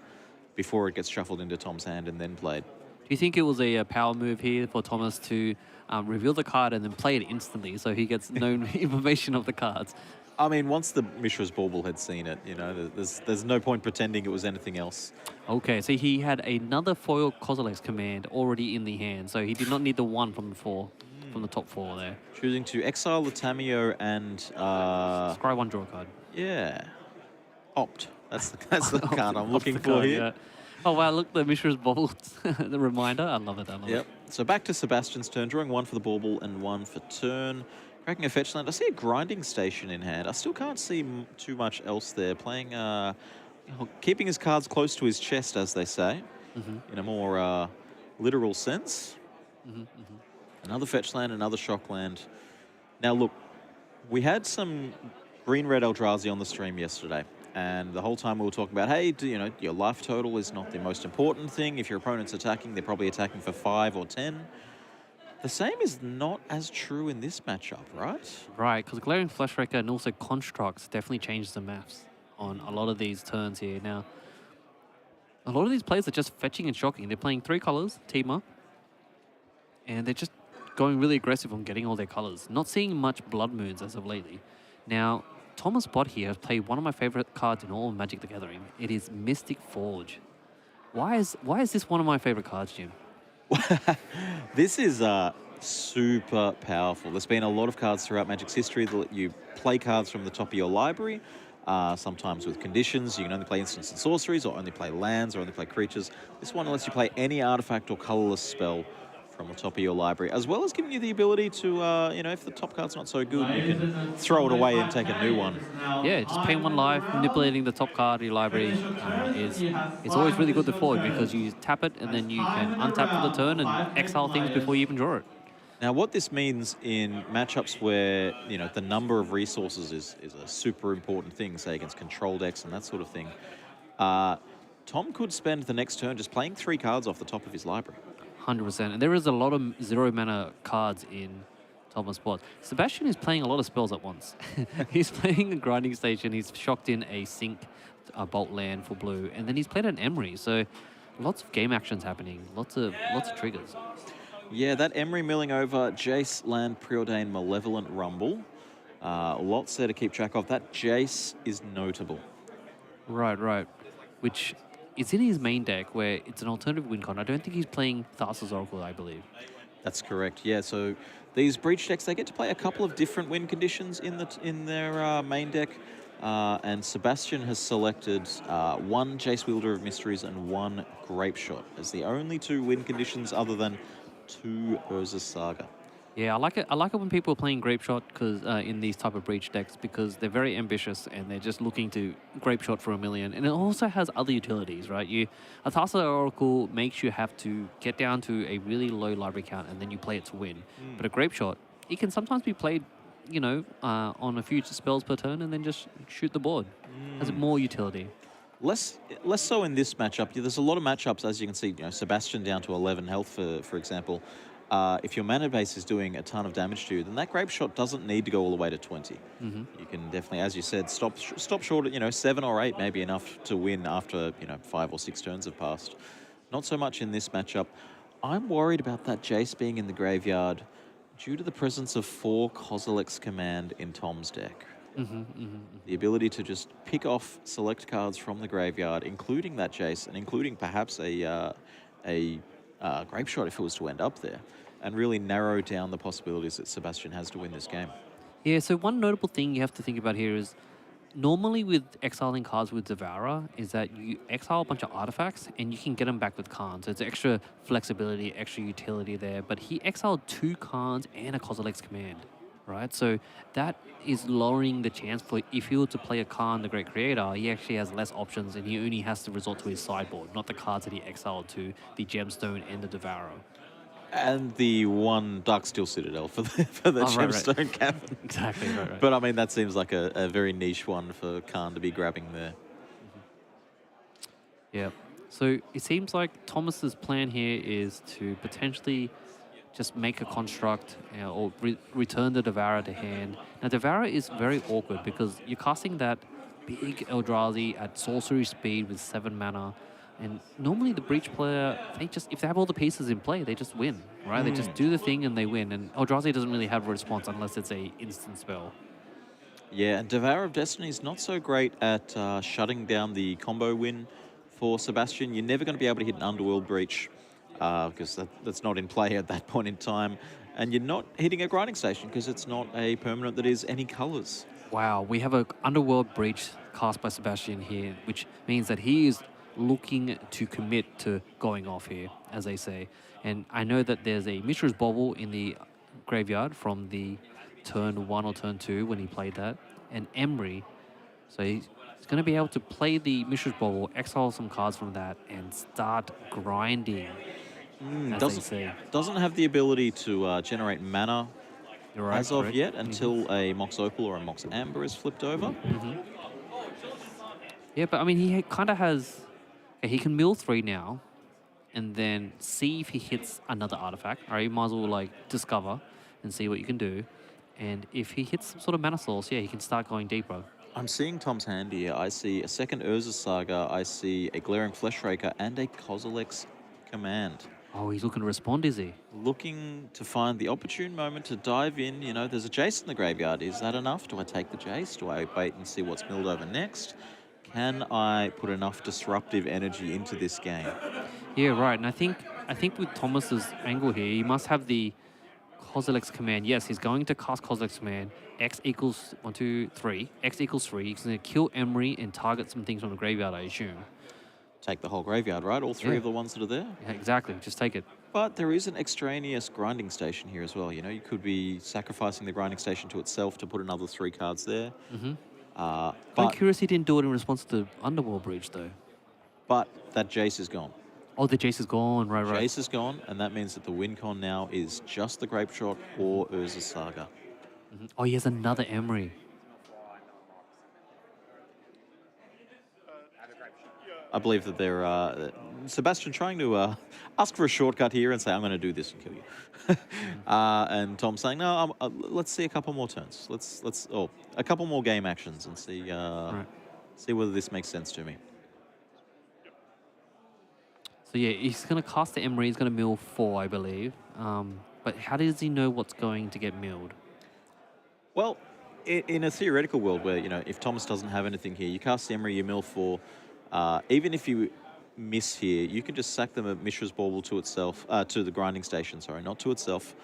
before it gets shuffled into Tom's hand and then played? Do you think it was a power move here for Thomas to reveal the card and then play it instantly so he gets known information of the cards? I mean, once the Mishra's Bauble had seen it, there's no point pretending it was anything else. Okay, so he had another foil Kozilek's Command already in the hand, so he did not need the 1 from the 4. From the top 4 there. Choosing to exile the Tameo and... Scry 1, draw a card. Yeah. Opt. That's the card I'm looking for here. Yeah. Oh, wow, look, the Mishra's Bauble, the reminder. I love it, Yep. So back to Sebastian's turn, drawing 1 for the Bauble and 1 for turn. Cracking a fetch land. I see a Grinding Station in hand. I still can't see too much else there. Playing, keeping his cards close to his chest, as they say, in a more literal sense. Another fetch land, another shock land. Now, look, we had some green-red Eldrazi on the stream yesterday, and the whole time we were talking about, hey, your life total is not the most important thing. If your opponent's attacking, they're probably attacking for 5 or 10. The same is not as true in this matchup, right? Right, because Glaring Fleshraker and also Constructs definitely changes the maths on a lot of these turns here. Now, A lot of these players are just fetching and shocking. They're playing 3 colors, Teamer, and they're just going really aggressive on getting all their colors. Not seeing much Blood Moons as of lately. Now, Thomas Bott here has played one of my favorite cards in all of Magic the Gathering. It is Mystic Forge. Why is this one of my favorite cards, Jim? This is super powerful. There's been a lot of cards throughout Magic's history that let you play cards from the top of your library, sometimes with conditions. You can only play instants and sorceries, or only play lands, or only play creatures. This one lets you play any artifact or colorless spell from the top of your library, as well as giving you the ability to, if the top card's not so good, you can throw it away and take a new one. Yeah, just paying 1 life, manipulating the top card of your library it's always really good to forward because you tap it and then you can untap for the turn and exile things before you even draw it. Now, what this means in matchups where, the number of resources is a super important thing, say against control decks and that sort of thing, Tom could spend the next turn just playing 3 cards off the top of his library. 100%. And there is a lot of 0 mana cards in Thomas Bott. Sebastian is playing a lot of spells at once. He's playing a Grinding Station. He's shocked in a Sink, a Bolt Land for blue. And then he's played an Emery. So lots of game actions happening. Lots of triggers. Yeah, that Emery milling over, Jace, Land, Preordained, Malevolent Rumble. Lots there to keep track of. That Jace is notable. Right. Which is in his main deck where it's an alternative win con. I don't think he's playing Thassa's Oracle, I believe. That's correct, yeah. So these Breach decks, they get to play a couple of different win conditions in their main deck. And Sebastian has selected 1 Jace Wielder of Mysteries and 1 Grape Shot as the only 2 win conditions other than 2 Urza's Saga. Yeah, I like it. I like it when people are playing Grape Shot because in these type of Breach decks because they're very ambitious and they're just looking to Grape Shot for 1 million. And it also has other utilities, right? A Thassa Oracle makes you have to get down to a really low library count and then you play it to win. But a Grape Shot, it can sometimes be played, on a few spells per turn and then just shoot the board. Has more utility. Less so in this matchup. There's a lot of matchups, as you can see, Sebastian down to 11 health, for example. If your mana base is doing a ton of damage to you, then that Grape Shot doesn't need to go all the way to 20. You can definitely, as you said, stop short at, 7 or 8 may be enough to win after, 5 or 6 turns have passed. Not so much in this matchup. I'm worried about that Jace being in the graveyard due to the presence of 4 Kozilek's Command in Tom's deck. The ability to just pick off select cards from the graveyard, including that Jace, and including perhaps a Grape Shot if it was to end up there, and really narrow down the possibilities that Sebastian has to win this game. Yeah, so one notable thing you have to think about here is normally with exiling cards with Devourer is that you exile a bunch of artifacts and you can get them back with Khan. So it's extra flexibility, extra utility there. But he exiled 2 Khans and a Kozilek's Command, right? So that is lowering the chance for if he were to play a Khan, the Great Creator, he actually has less options and he only has to resort to his sideboard, not the cards that he exiled to the Gemstone and the Devourer. And the 1 Darksteel Citadel for the Gemstone Cavern. Exactly, right. But I mean, that seems like a very niche one for Khan to be grabbing there. Yeah. So it seems like Thomas's plan here is to potentially just make a construct or return the Devourer to hand. Now, Devourer is very awkward because you're casting that big Eldrazi at sorcery speed with 7 mana. And normally the Breach player, if they have all the pieces in play, they just win, right? They just do the thing and they win. And Eldrazi doesn't really have a response unless it's a instant spell. Yeah, and Devourer of Destiny is not so great at shutting down the combo win for Sebastian. You're never going to be able to hit an Underworld Breach because that's not in play at that point in time. And you're not hitting a Grinding Station because it's not a permanent that is any colors. Wow, we have an Underworld Breach cast by Sebastian here, which means that he is looking to commit to going off here, as they say. And I know that there's a Mishra's Bauble in the graveyard from the turn 1 or turn 2 when he played that, and Emery. So he's going to be able to play the Mishra's Bauble, exile some cards from that, and start grinding, as they say. Doesn't have the ability to generate mana as of yet until a Mox Opal or a Mox Amber is flipped over. Yeah, but I mean, he kind of has... he can mill 3 now, and then see if he hits another artifact. All right, you might as well discover and see what you can do. And if he hits some sort of mana source, yeah, he can start going deeper. I'm seeing Tom's hand here. I see a second Urza Saga. I see a Glaring Fleshraker and a Kozilek's Command. Oh, he's looking to respond, is he? Looking to find the opportune moment to dive in. You know, there's a Jace in the graveyard. Is that enough? Do I take the Jace? Do I wait and see what's milled over next? Can I put enough disruptive energy into this game? Yeah, right. And I think with Thomas's angle here, he must have the Kozilek's Command. Yes, he's going to cast Kozilek's Command. X equals 1, 2, 3. X equals 3. He's going to kill Emery and target some things from the graveyard, I assume. Take the whole graveyard, right? All three Yeah. of the ones that are there? Yeah, exactly. Just take it. But there is an extraneous grinding station here as well. You know, you could be sacrificing the grinding station to itself to put another 3 cards there. Mm-hmm. I'm But, curious he didn't do it in response to Underworld Breach, though. but that Jace is gone. Oh, the Jace is gone. Right, right. Jace is gone, and that means that the win con now is just the Grape Shot or Urza Saga. Mhm. Oh, he has another Emery. I believe that they're Sebastian trying to ask for a shortcut here and say, I'm going to do this and kill you. And Tom saying, no, let's see a couple more turns. Let's a couple more game actions and see see whether this makes sense to me. So yeah, he's going to cast the Emery. He's going to mill 4, I believe. But how does he know what's going to get milled? Well, in a theoretical world where, you know, if Thomas doesn't have anything here, you cast the Emery, you mill 4. Even if you miss here, you can just sack them at Mishra's Bauble to itself, to the grinding station, sorry, not to itself.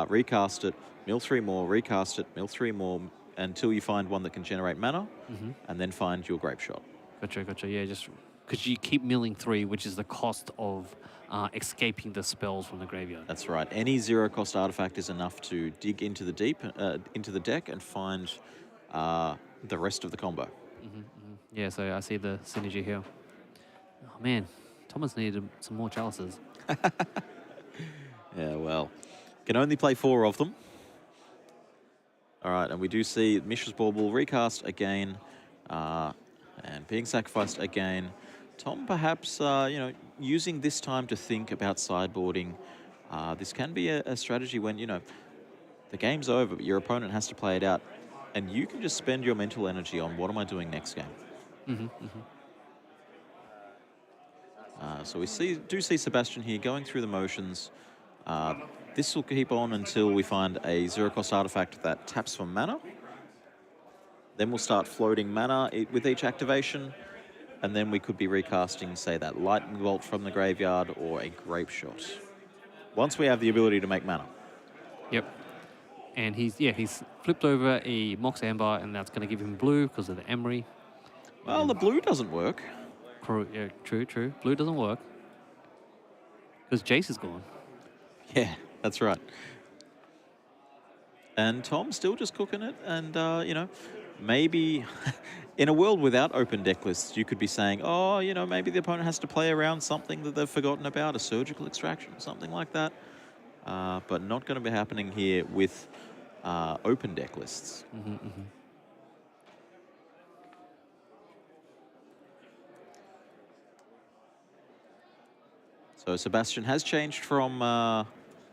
Recast it, mill 3 more, recast it, mill 3 more, until you find one that can generate mana, and then find your Grape Shot. Gotcha. Yeah, just because you keep milling 3, which is the cost of escaping the spells from the graveyard. That's right. Any 0-cost artifact is enough to dig into the deep, into the deck, and find the rest of the combo. Yeah, so I see the synergy here. Oh man, Thomas needed some more chalices. Yeah, well, can only play 4 of them. All right, and we do see Mishra's Bauble recast again, and being sacrificed again. Tom, perhaps, you know, using this time to think about sideboarding. This can be a strategy when, you know, the game's over, but your opponent has to play it out, and you can just spend your mental energy on what am I doing next game. So we do see Sebastian here going through the motions. This will keep on until we find a 0-cost artifact that taps for mana. Then we'll start floating mana with each activation. And then we could be recasting, say, that Lightning Bolt from the graveyard or a Grape Shot. Once we have the ability to make mana. Yep. And he's flipped over a Mox Amber, and that's going to give him blue because of the Emery. Well, the blue doesn't work. Yeah, true. Blue doesn't work. Because Jace is gone. Yeah, that's right. And Tom's still just cooking it. And, you know, maybe in a world without open deck lists, you could be saying, oh, you know, maybe the opponent has to play around something that they've forgotten about, a surgical extraction, something like that. But not going to be happening here with open deck lists. So Sebastian has changed from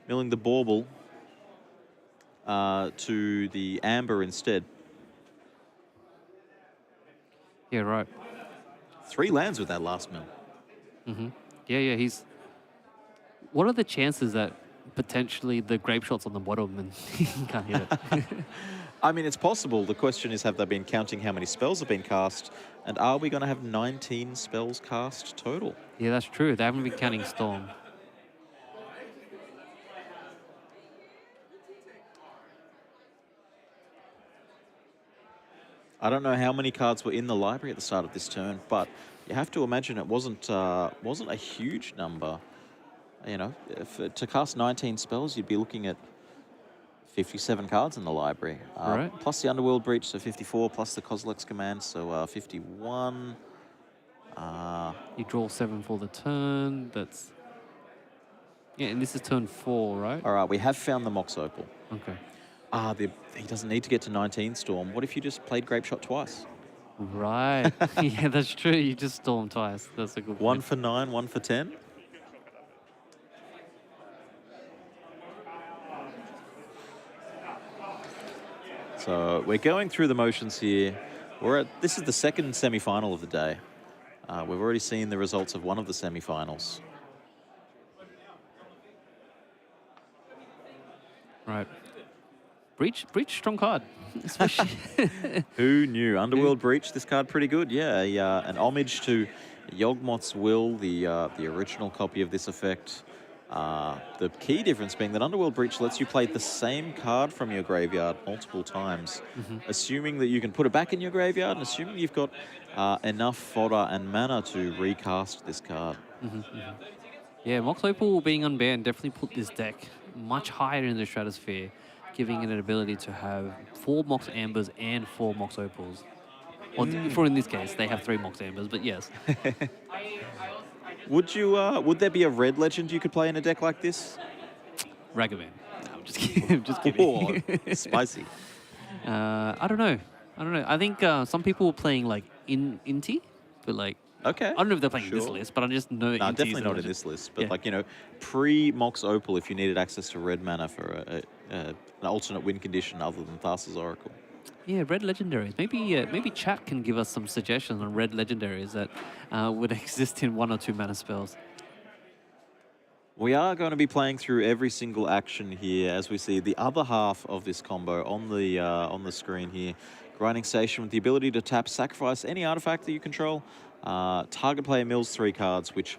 milling the Bauble to the Amber instead. Yeah, right. 3 lands with that last mill. Yeah, he's... What are the chances that potentially the Grape Shot's on the bottom and he can't hit it? I mean, it's possible. The question is, have they been counting how many spells have been cast? And are we going to have 19 spells cast total? Yeah, that's true. They haven't been counting Storm. I don't know how many cards were in the library at the start of this turn, but you have to imagine it wasn't a huge number. You know, to cast 19 spells, you'd be looking at 57 cards in the library. Right. Plus the Underworld Breach, so 54, plus the Kozilek's Command, so 51. You draw 7 for the turn. That's... Yeah, and this is turn 4, right? All right, we have found the Mox Opal. Okay. He doesn't need to get to 19 Storm. What if you just played Grape Shot twice? Right. Yeah, that's true. You just Storm twice. That's a good One point. for 9, 1 for 10. So we're going through the motions here. This is the second semi-final of the day. We've already seen the results of one of the semi-finals. Right. Breach, strong card. Especially Who knew? Underworld Breach, this card pretty good. Yeah, an homage to Yawgmoth's Will, the original copy of this effect. The key difference being that Underworld Breach lets you play the same card from your graveyard multiple times, assuming that you can put it back in your graveyard and assuming you've got enough fodder and mana to recast this card. Yeah, Mox Opal being unbanned definitely put this deck much higher in the stratosphere, giving it an ability to have 4 Mox Ambers and 4 Mox Opals. Or for in this case, they have 3 Mox Ambers, but yes. Would there be a red legend you could play in a deck like this? Ragavan. No, I'm just kidding. I'm just kidding. Oh, spicy. I don't know. I think some people were playing like Inti, but like Okay. I don't know if they're playing sure. this list, but I just know. No, Inti is definitely a not in legend. this list. But Yeah. like, you know, pre-Mox Opal, if you needed access to red mana for an alternate win condition other than Thassa's Oracle. Yeah, red legendaries. Maybe chat can give us some suggestions on red legendaries that would exist in 1 or 2 mana spells. We are going to be playing through every single action here as we see the other half of this combo on the screen here. Grinding Station with the ability to tap, sacrifice any artifact that you control. Target player mills 3 cards, which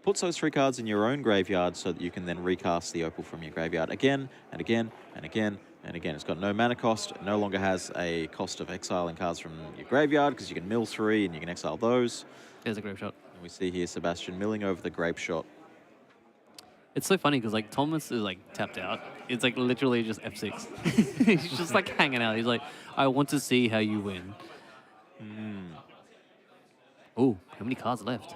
puts those 3 cards in your own graveyard so that you can then recast the Opal from your graveyard again and again and again and again. It's got no mana cost. It no longer has a cost of exiling cards from your graveyard because you can mill 3 and you can exile those. There's a grape shot. And we see here Sebastian milling over the grape shot. It's so funny because like Thomas is like tapped out. It's like literally just F6. He's just like hanging out. He's like, I want to see how you win. Oh, how many cards left?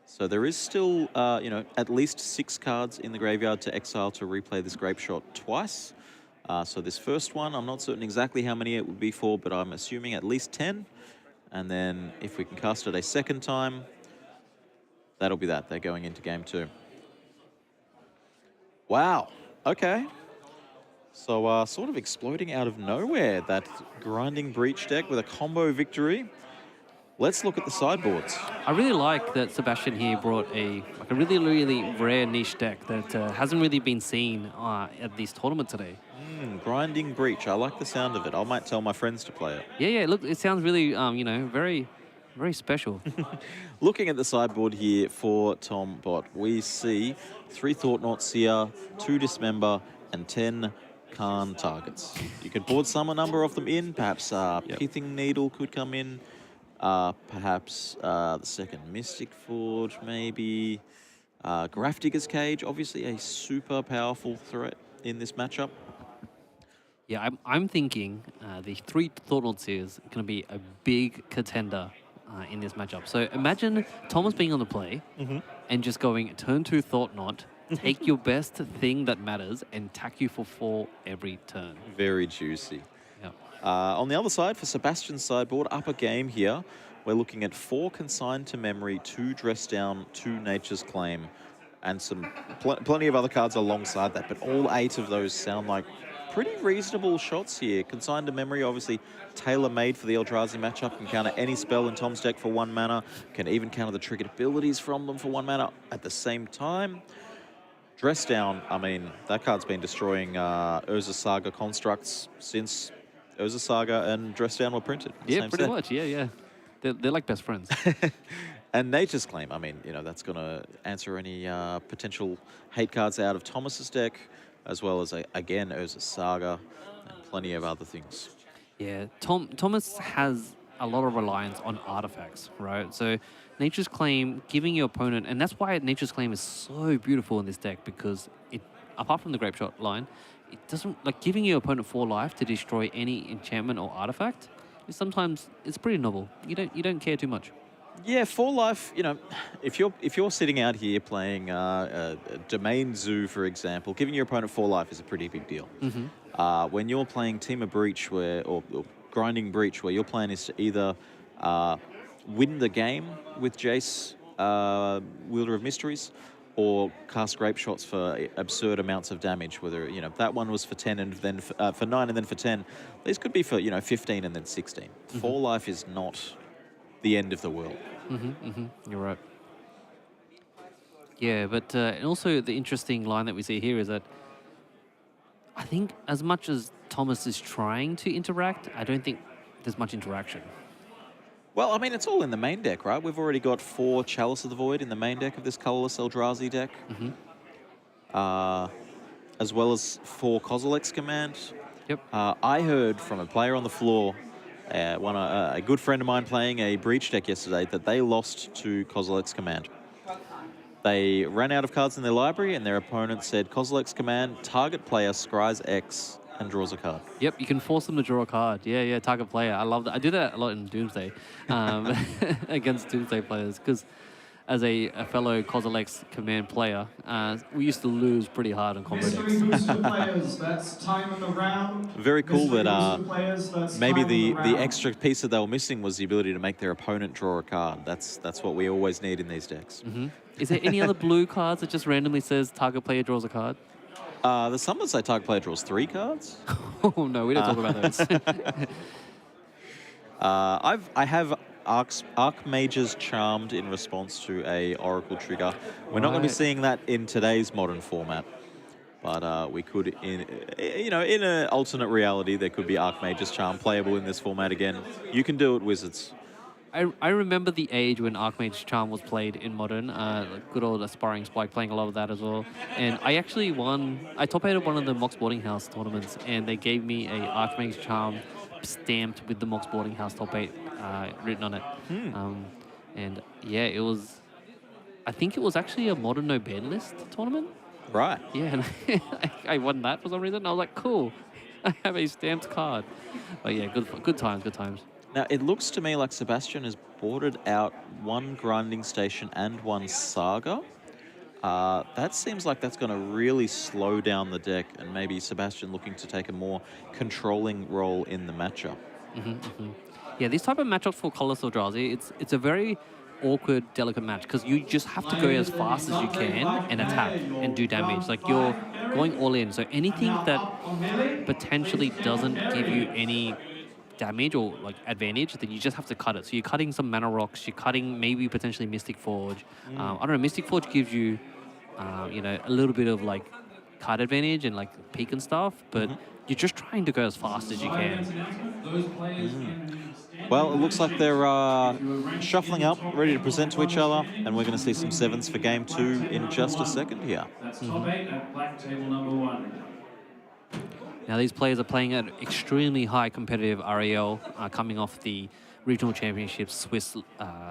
So there is still, you know, at least 6 cards in the graveyard to exile to replay this grape shot twice. So this first one, I'm not certain exactly how many it would be for, but I'm assuming at least 10. And then if we can cast it a second time, that'll be that. They're going into game 2. Wow. Okay. So sort of exploding out of nowhere, that Grinding Breach deck with a combo victory. Let's look at the sideboards. I really like that Sebastian here brought a really rare niche deck that hasn't really been seen at this tournament today. Grinding Breach. I like the sound of it. I might tell my friends to play it. Yeah. Look, it sounds really, you know, very special. Looking at the sideboard here for Tom Bot, we see 3 Thought-Knots here, 2 Dismember, and 10 Khan targets. You could board some a number of them in. Perhaps Pithing Needle could come in. Perhaps the second Mystic Forge, maybe. Grafdigger's Cage, obviously a super powerful threat in this matchup. Yeah, I'm thinking the 3 Thought-Knots is going to be a big contender in this matchup. So imagine Thomas being on the play and just going turn 2 Thought-Knot, take your best thing that matters and tack you for 4 every turn. Very juicy. Yeah. On the other side, for Sebastian's sideboard, upper game here, we're looking at 4 Consigned to Memory, 2 Dress Down, 2 Nature's Claim, and some plenty of other cards alongside that, but all 8 of those sound like pretty reasonable shots here. Consigned to Memory, obviously tailor-made for the Eldrazi matchup, can counter any spell in Tom's deck for 1 mana, can even counter the triggered abilities from them for 1 mana at the same time. Dress Down, I mean, that card's been destroying Urza Saga constructs since Urza Saga and Dress Down were printed. Yeah, pretty much. Yeah. They're like best friends. And Nature's Claim, I mean, you know, that's going to answer any potential hate cards out of Thomas's deck, as well as, again, Urza Saga and plenty of other things. Yeah, Thomas has a lot of reliance on artifacts, right? So Nature's Claim, giving your opponent, and that's why Nature's Claim is so beautiful in this deck, because it, apart from the Grape Shot line, it doesn't, like, giving your opponent 4 life to destroy any enchantment or artifact, sometimes it's pretty novel. You don't care too much. Yeah, 4 life, you know, if you're sitting out here playing Domain Zoo, for example, giving your opponent 4 life is a pretty big deal. When you're playing Team of Breach or Grinding Breach, where your plan is to either win the game with Jace, Wielder of Mysteries, or cast grape shots for absurd amounts of damage. Whether that one was for 10 and then for 9 and then for 10. These could be for 15 and then 16. 4 life is not the end of the world. You're right. Yeah, but and also the interesting line that we see here is that I think as much as Thomas is trying to interact, I don't think there's much interaction. Well, I mean, it's all in the main deck, right? We've already got 4 Chalice of the Void in the main deck of this colorless Eldrazi deck. As well as 4 Kozilek's Command. Yep. I heard from a player on the floor, a good friend of mine playing a Breach deck yesterday, that they lost to Kozilek's Command. They ran out of cards in their library, and their opponent said, Kozilek's Command, target player scries X and draws a card. Yep, you can force them to draw a card. Yeah, target player. I love that. I do that a lot in Doomsday against Doomsday players, because as a fellow Kozilek's Command player, we used to lose pretty hard on combo decks. Players, that's time in the round. Very cool that Players, maybe time in the round. extra piece that they were missing was the ability to make their opponent draw a card. That's what we always need in these decks. Is there any other blue cards that just randomly says target player draws a card? There's some that say target player draws 3 cards. Oh no, we don't talk about those. I have Archmage's Charmed in response to a Oracle trigger. We're not going to be seeing that in today's modern format, but we could, in an alternate reality, there could be Archmage's Charm playable in this format again. You can do it, Wizards. I remember the age when Archmage's Charm was played in Modern. Good old Aspiring Spike playing a lot of that as well. And I actually I top-8'd one of the Mox Boarding House tournaments, and they gave me a Archmage's Charm stamped with the Mox Boarding House top 8 written on it. And yeah, it was, I think it was actually a Modern No Ban list tournament. Right. Yeah, and I won that for some reason. I was like, cool, I have a stamped card. But yeah, good times. Now, it looks to me like Sebastian has boarded out 1 Grinding Station and 1 Saga. That seems like that's going to really slow down the deck, and maybe Sebastian looking to take a more controlling role in the matchup. Yeah, these type of matchups for Colorless Eldrazi, it's a very awkward, delicate match, because you just have to go as fast as you can and attack and do damage. Like, you're going all in. So anything that potentially doesn't give you any damage or like advantage, then you just have to cut it. So you're cutting some mana rocks, you're cutting maybe potentially Mystic Forge. I don't know, Mystic Forge gives you a little bit of like card advantage and like peak and stuff, but you're just trying to go as fast as you can. Well, it looks like they're shuffling up, ready to present to each other, and we're going to see some 7s for game 2 in just a second here. That's top 8 at black table number 1. Now these players are playing at extremely high competitive REL, coming off the regional championship Swiss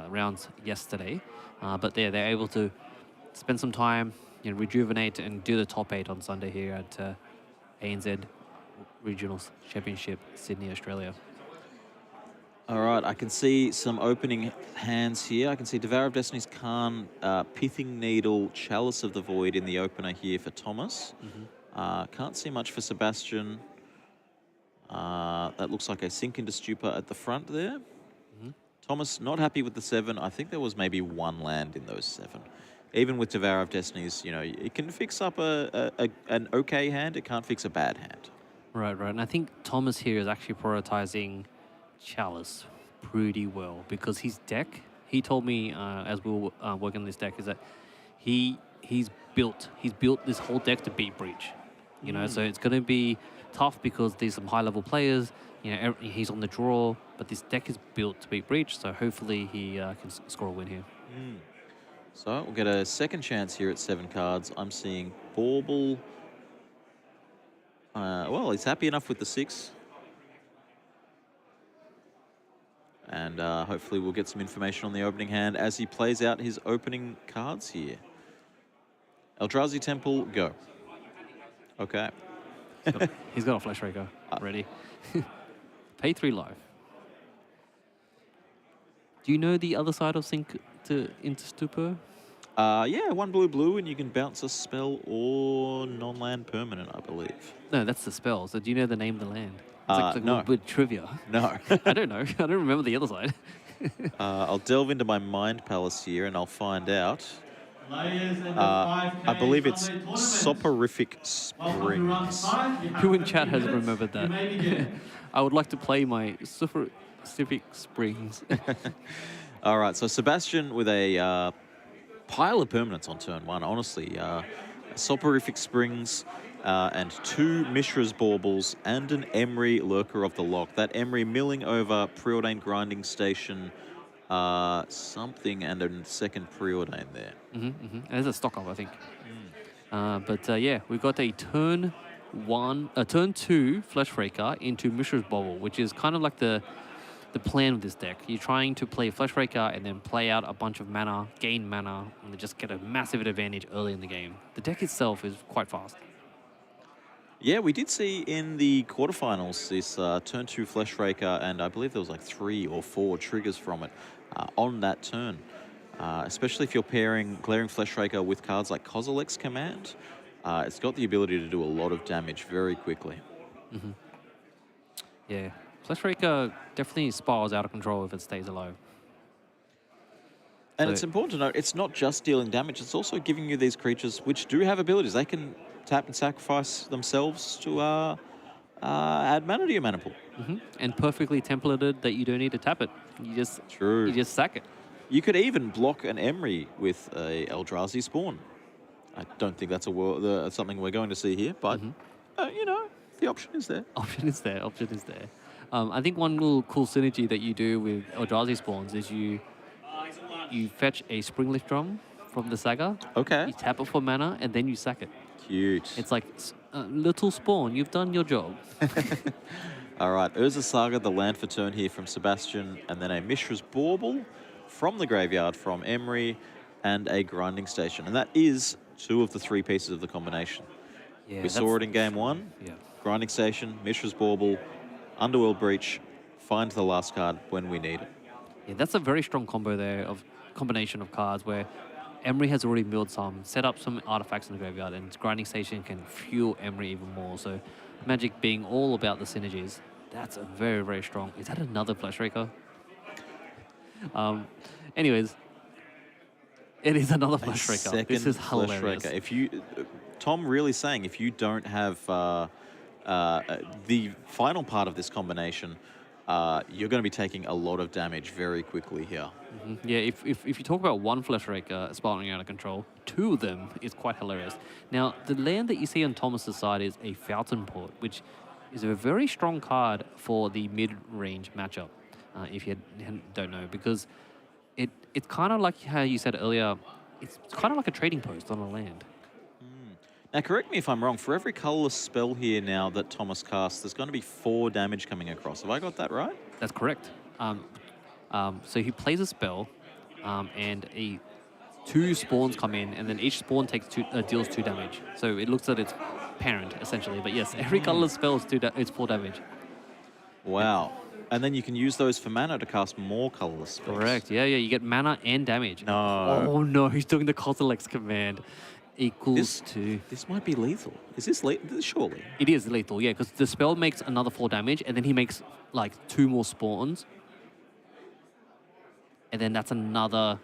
rounds yesterday, but they're able to spend some time, rejuvenate and do the top 8 on Sunday here at ANZ Regional Championship, Sydney, Australia. All right, I can see some opening hands here. I can see Devourer of Destiny's Khan, Pithing Needle, Chalice of the Void in the opener here for Thomas. Can't see much for Sebastian. That looks like a Sink into Stupor at the front there. Thomas not happy with the 7. I think there was maybe 1 land in those 7. Even with Devourer of Destinies, it can fix up an okay hand. It can't fix a bad hand. Right. And I think Thomas here is actually prioritizing Chalice pretty well, because his deck, he told me as we were working on this deck, is that he's built this whole deck to beat Breach. So it's going to be tough because there's some high-level players. He's on the draw, but this deck is built to beat Breach. So hopefully he can score a win here. So we'll get a second chance here at 7 cards. I'm seeing Bauble. Well, he's happy enough with the 6. And hopefully we'll get some information on the opening hand as he plays out his opening cards here. Eldrazi Temple, go. Okay. He's got a Flash Raker ready. Pay 3 life. Do you know the other side of Sink into Stupor? Yeah, 1 blue, and you can bounce a spell or non-land permanent, I believe. No, that's the spell. So do you know the name of the land? It's like no. with trivia. No. I don't know. I don't remember the other side. I'll delve into my Mind Palace here, and I'll find out. Players in the I 5K believe it's Sunday tournament. Soporific Welcome to round Springs. 5. You have Who in 50 chat has minutes. remembered You that? may begin. I would like to play my Super Civic Springs. All right, so Sebastian with a pile of permanents on turn 1, honestly. Soporific Springs and 2 Mishra's Baubles and an Emery Lurker of the Lock. That Emery milling over Preordained Grinding Station, something, and a second Preordained there. There's a stock up, I think. Yeah, we've got a turn 2 Flesh Raker into Mishra's Bauble, which is kind of like the plan of this deck. You're trying to play Flesh Raker and then play out a bunch of mana, gain mana, and just get a massive advantage early in the game. The deck itself is quite fast. Yeah, we did see in the quarterfinals this turn 2 Flesh Raker, and I believe there was like 3 or 4 triggers from it on that turn. Especially if you're pairing Glaring Flesh Raker with cards like Kozilek's Command. It's got the ability to do a lot of damage very quickly. Yeah, Flesh Raker definitely spirals out of control if it stays alive. And So- it's important to note, it's not just dealing damage, it's also giving you these creatures which do have abilities. They can tap and sacrifice themselves to add mana to your mana pool. And perfectly templated that you don't need to tap it. You just True. You just sack it. You could even block an Emery with a Eldrazi Spawn. I don't think that's something we're going to see here, but, you know, the option is there. Option is there. Option is there. I think one little cool synergy that you do with Eldrazi spawns is you fetch a Springleaf Drum from the Saga. Okay. You tap it for mana, and then you sack it. Cute. It's like little spawn. You've done your job. All right, Urza Saga, the land for turn here from Sebastian, and then a Mishra's Bauble from the graveyard from Emery, and a Grinding Station. And that is 2 of the 3 pieces of the combination. Yeah, We saw it in game 1. Yeah. Grinding Station, Mishra's Bauble, Underworld Breach, find the last card when we need it. Yeah, that's a very strong combo there of combination of cards where Emery has already milled some, set up some artifacts in the graveyard, and Grinding Station can fuel Emery even more. So Magic being all about the synergies, that's a very, very strong. Is that another Flesh Raker? Anyways, it is another Flesh Raker. This is Flesh hilarious. Raker. If you, Tom really saying, if you don't have the final part of this combination, you're going to be taking a lot of damage very quickly here. Yeah, if you talk about one Flesh Raker spiraling out of control, 2 of them is quite hilarious. Now, the land that you see on Thomas's side is a Fountain Port, which is a very strong card for the mid-range matchup, if you don't know, because it's kind of like how you said earlier, it's kind of like a trading post on a land. Now, correct me if I'm wrong, for every colorless spell here now that Thomas casts, there's going to be 4 damage coming across. Have I got that right? That's correct. So he plays a spell, and 2 spawns come in, and then each spawn deals 2 damage. So it looks at its parent, essentially. But yes, every colorless spell is 4 damage. Wow. And then you can use those for mana to cast more colorless spells. Correct. Yeah, you get mana and damage. No. Oh no, he's doing the Kozilek's command. Equals This, to... this might be lethal. Is this lethal? Surely. It is lethal, yeah, because the spell makes another 4 damage, and then he makes like 2 more spawns. And then that's another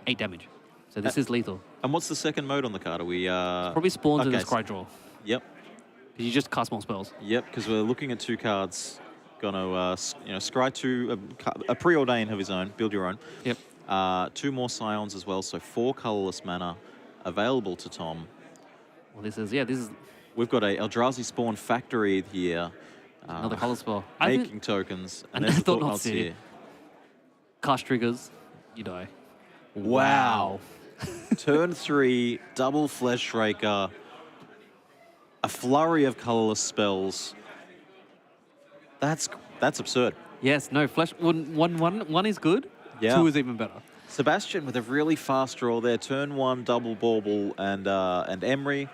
8 damage. So this is lethal. And what's the second mode on the card? Are we... Probably spawns in the okay, Scry Draw. Yep. Because you just cast more spells. Yep, because we're looking at 2 cards. Going to, scry 2, a preordain of his own, build your own. Yep. 2 more Scions as well, so 4 colorless mana available to Tom. Well, this is We've got a Eldrazi Spawn Factory here. another color spell. Making tokens. And and there's the Thought Thought Not Knots Seer. here. Cast triggers, you die. Wow. Turn 3, double Flesh Raker. A flurry of colorless spells. That's absurd. Yes, no, flesh. One is good. Yeah. 2 is even better. Sebastian with a really fast draw there. Turn 1, double Bauble and Emery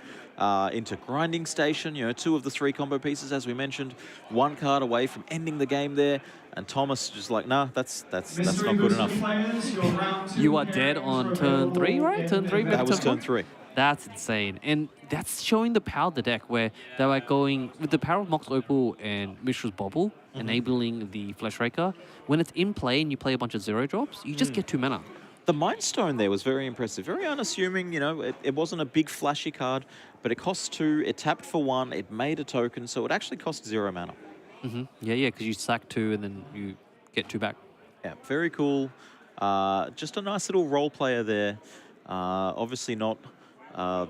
into Grinding Station. 2 of the 3 combo pieces, as we mentioned. 1 card away from ending the game there. And Thomas just like, nah, that's not good enough. Players, your round 2 You are here dead enters on the turn 3, Rebel right? Turn 3, event. That was turn turn 4? 3. That's insane. And that's showing the power of the deck where they were going with the power of Mox Opal and Mishra's Bauble, enabling the Flesh Raker. When it's in play and you play a bunch of 0 drops, you just get 2 mana. The Mind Stone there was very impressive. Very unassuming, you know, it wasn't a big flashy card, but it costs 2, it tapped for 1, it made a token, so it actually cost 0 mana. Yeah, because you sack 2 and then you get 2 back. Yeah, very cool. Just a nice little role player there. Obviously not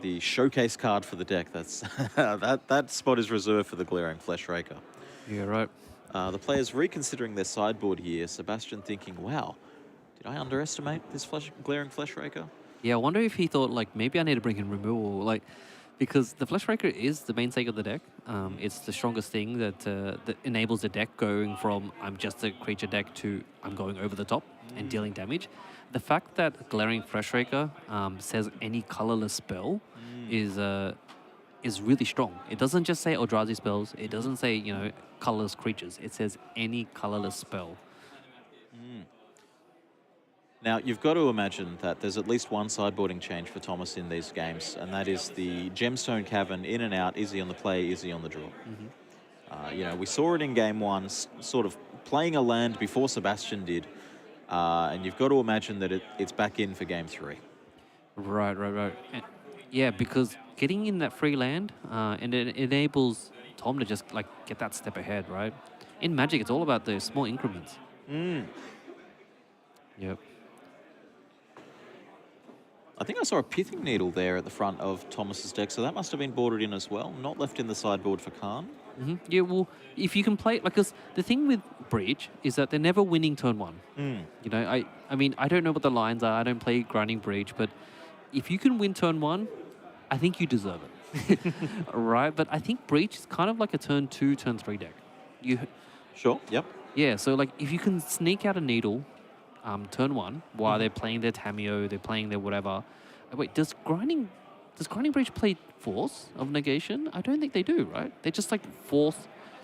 the showcase card for the deck. That's that spot is reserved for the Glaring Flesh Raker. Yeah, right. The players reconsidering their sideboard here. Sebastian thinking, wow, did I underestimate this Glaring Flesh Raker? Yeah, I wonder if he thought, like, maybe I need to bring in removal, like, because the Flesh Raker is the mainstay of the deck. It's the strongest thing that enables the deck going from I'm just a creature deck to I'm going over the top and dealing damage. The fact that Glaring Flesh Raker says any colorless spell is really strong. It doesn't just say Eldrazi spells. It doesn't say, you know, colorless creatures. It says any colorless spell. Now, you've got to imagine that there's at least one sideboarding change for Thomas in these games, and that is the Gemstone Cavern in and out. Is he on the play? Is he on the draw? You know, we saw it in game 1, sort of playing a land before Sebastian did, and you've got to imagine that it's back in for game 3. Right. Yeah, because getting in that free land, and it enables Tom to just, like, get that step ahead, right? In Magic, it's all about those small increments. Yep. I think I saw a Pithing Needle there at the front of Thomas's deck, so that must have been boarded in as well, not left in the sideboard for Khan. Yeah, well, if you can play, like, because the thing with Breach is that they're never winning turn 1. You know, I mean, I don't know what the lines are. I don't play Grinding Breach, but if you can win turn 1, I think you deserve it. Right? But I think Breach is kind of like a turn 2, turn 3 deck. Sure, yep. Yeah, so, like, if you can sneak out a Needle turn 1 while they're playing their Tameo, they're playing their whatever. Wait, does Grinding Breach play Force of Negation? I don't think they do, right? They just, like,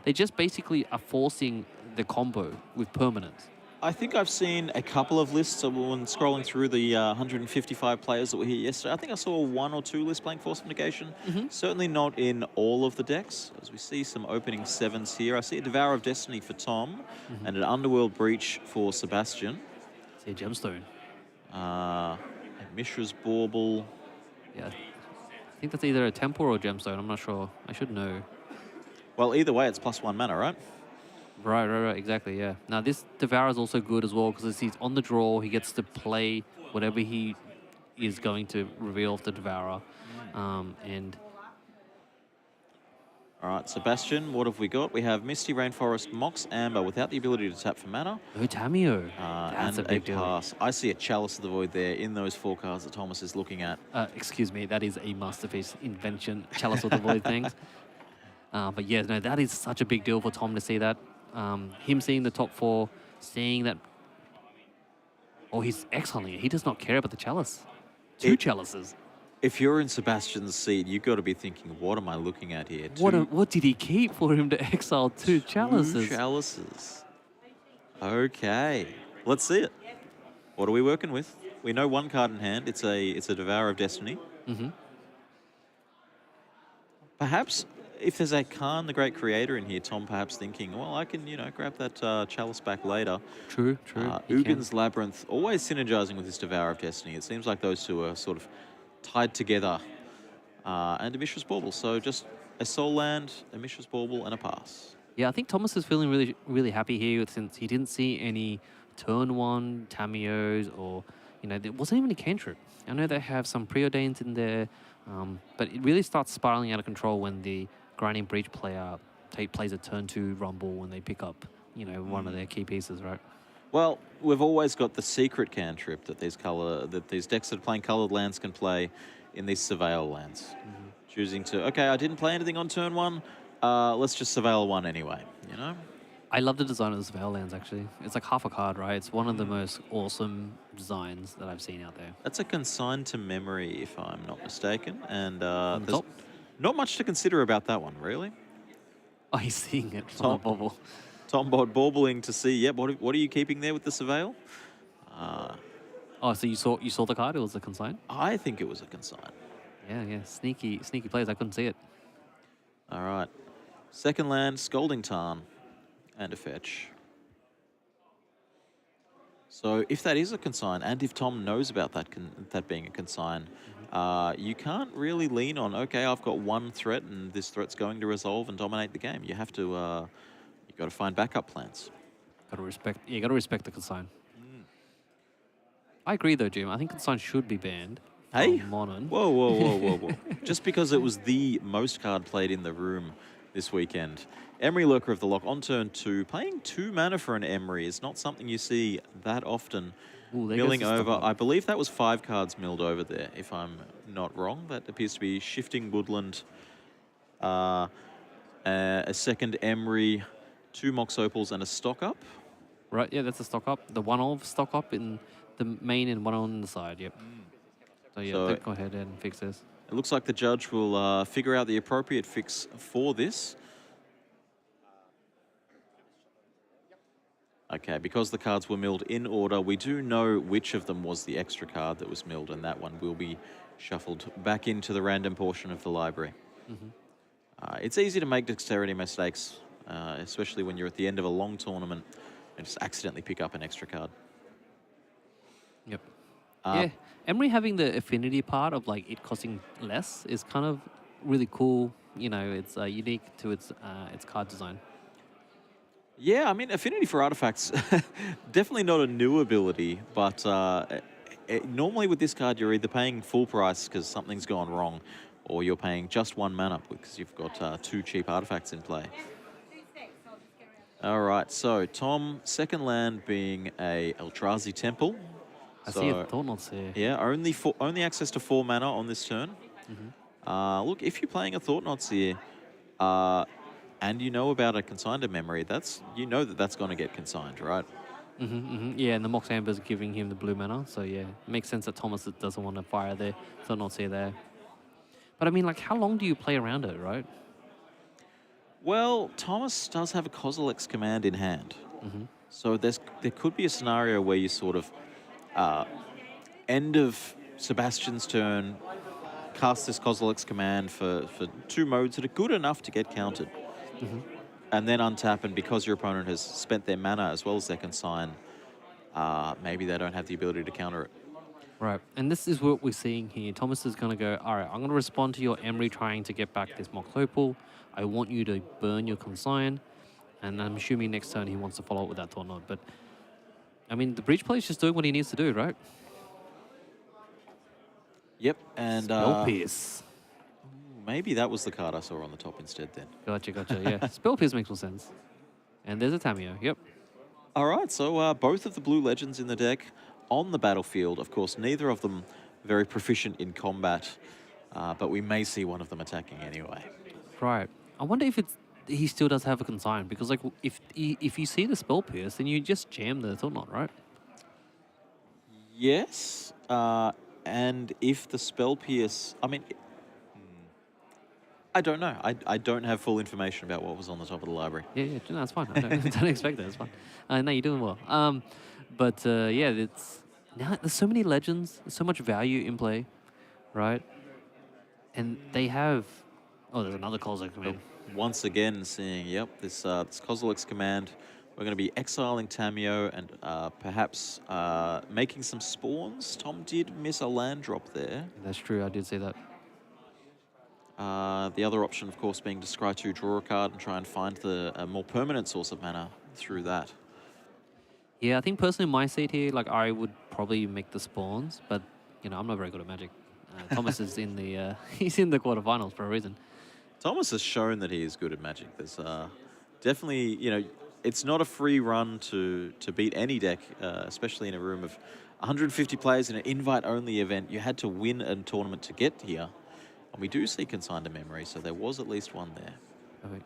they just basically are forcing the combo with permanence. I think I've seen a couple of lists when scrolling through the 155 players that were here yesterday. I think I saw 1 or 2 lists playing Force of Negation. Certainly not in all of the decks, as we see some opening 7s here. I see a Devourer of Destiny for Tom and an Underworld Breach for Sebastian. See a Gemstone. A Mishra's Bauble. Yeah, I think that's either a Temple or a Gemstone. I'm not sure. I should know. Well, either way, it's +1 mana, right? Right, exactly, yeah. Now, this Devourer is also good as well, because he's on the draw, he gets to play whatever he is going to reveal off the Devourer. And... All right, Sebastian, what have we got? We have Misty Rainforest, Mox Amber without the ability to tap for mana. No Tameo. That's and a big deal. pass. I see a Chalice of the Void there in those 4 cards that Thomas is looking at. Excuse me, that is a masterpiece invention, Chalice of the Void things. But yeah, no, that is such a big deal for Tom to see that. Him seeing the top 4, seeing that... Oh, he's exiling it. He does not care about the Chalice. 2 Chalices. If you're in Sebastian's seat, you've got to be thinking, what am I looking at here? What did he keep for him to exile 2 Chalices? 2 Chalices. Okay, let's see it. What are we working with? We know 1 card in hand. It's a Devourer of Destiny. Perhaps if there's a Khan, the Great Creator, in here, Tom perhaps thinking, well, I can, you know, grab that Chalice back later. True. Ugin's Labyrinth, always synergizing with this Devourer of Destiny. It seems like those two are sort of tied together. And a Mishra's Bauble. So just a Soul Land, a Mishra's Bauble, and a pass. Yeah, I think Thomas is feeling really happy here since he didn't see any turn 1 Tameos or, you know, there wasn't even a cantrip. I know they have some preordains in there, but it really starts spiraling out of control when the Grinding Breach player plays a turn 2 Rumble when they pick up, you know, one of their key pieces, right? Well, we've always got the secret cantrip that these decks that are playing coloured lands can play in these Surveil lands. Choosing to, okay, I didn't play anything on turn 1, let's just Surveil 1 anyway, you know? I love the design of the Surveil lands, actually. It's like half a card, right? It's one of the most awesome designs that I've seen out there. That's a consigned to memory, if I'm not mistaken, and there's top? not much to consider about that one, really. Oh, he's seeing it from the bubble. Tom Bod baubling to see, yep, what are you keeping there with the Surveil? Oh, so you saw the card? It was a consign? I think it was a consign. Yeah. Sneaky plays. I couldn't see it. All right. Second land, Scalding Tarn, and a fetch. So if that is a consign, and if Tom knows about that being a consign, you can't really lean on, okay, I've got one threat and this threat's going to resolve and dominate the game. You have to, you've got to find backup plans. Gotta respect. Yeah, gotta respect the consign. I agree though, Jim. I think consign should be banned. Hey, from Modern. whoa, whoa, whoa, whoa, whoa. Just because it was the most card played in the room this weekend. Emery, Lurker of the Lock on turn 2. Paying 2 mana for an Emery is not something you see that often. Ooh, there goes Milling the stock over, up. I believe that was 5 cards milled over there, if I'm not wrong. That appears to be Shifting Woodland, a second Emery, 2 Mox Opals, and a stock up. Right, yeah, that's a stock up. The one of stock up in the main and one on the side, yep. So yeah, So- go ahead and fix this. It looks like the judge will figure out the appropriate fix for this. Okay, because the cards were milled in order, we do know which of them was the extra card that was milled, and that one will be shuffled back into the random portion of the library. It's easy to make dexterity mistakes, especially when you're at the end of a long tournament and just accidentally pick up an extra card. Yep. Yeah, Emery having the affinity part of like it costing less is kind of really cool. You know, it's unique to its card design. Yeah, I mean, affinity for artifacts, definitely not a new ability, but normally with this card, you're either paying full price because something's gone wrong, or you're paying just 1 mana because you've got 2 cheap artifacts in play. All right, so Tom, second land being a Eldrazi Temple. I see a Thought-Knots here. Yeah, only access to 4 mana on this turn. Look, if you're playing a Thought-Knots here, and you know about a consigned memory, you know that's going to get consigned, right? Yeah, and the Mox Amber's giving him the blue mana, so yeah, it makes sense that Thomas doesn't want to fire there, Thought-Knots here there. But I mean, like, how long do you play around it, right? Well, Thomas does have a Kozilek's command in hand. So there could be a scenario where you sort of end of Sebastian's turn, cast this Kozilek's command for 2 modes that are good enough to get countered. And then untap, and because your opponent has spent their mana as well as their consign, maybe they don't have the ability to counter it. Right, and this is what we're seeing here. Thomas is going to go, all right, I'm going to respond to your Emery trying to get back this Mox Opal. I want you to burn your consign. And I'm assuming next turn he wants to follow up with that Thought-Knot. But, I mean, the Breach Play is just doing what he needs to do, right? Yep, and Spell Pierce. maybe that was the card I saw on the top instead then. Gotcha, yeah. Spell Pierce makes more sense. And there's a Tamio, yep. All right, so both of the blue legends in the deck on the battlefield. Of course, neither of them very proficient in combat, but we may see one of them attacking anyway. Right. I wonder if he still does have a consign, because like if you see the Spell Pierce, then you just jam the Thought-Knot, right? Yes, and if the Spell Pierce, I mean, I don't know. I don't have full information about what was on the top of the library. Yeah, no, that's fine. I don't expect that. It's fine. No, you're doing well. Yeah, now there's so many legends, so much value in play, right? And they have. Oh, there's another Kozilek command. Once again, seeing this Kozilek's command. We're going to be exiling Tamio and perhaps making some spawns. Tom did miss a land drop there. That's true. I did say that. The other option, of course, being to scry 2, draw a card, and try and find a more permanent source of mana through that. Yeah, I think personally, in my seat here, like I would probably make the spawns, but you know I'm not very good at Magic. Thomas is in the he's in the quarterfinals for a reason. Thomas has shown that he is good at Magic. There's definitely, it's not a free run to beat any deck, especially in a room of 150 players in an invite-only event. You had to win a tournament to get here. And we do see consigned memory, so there was at least one there. Perfect.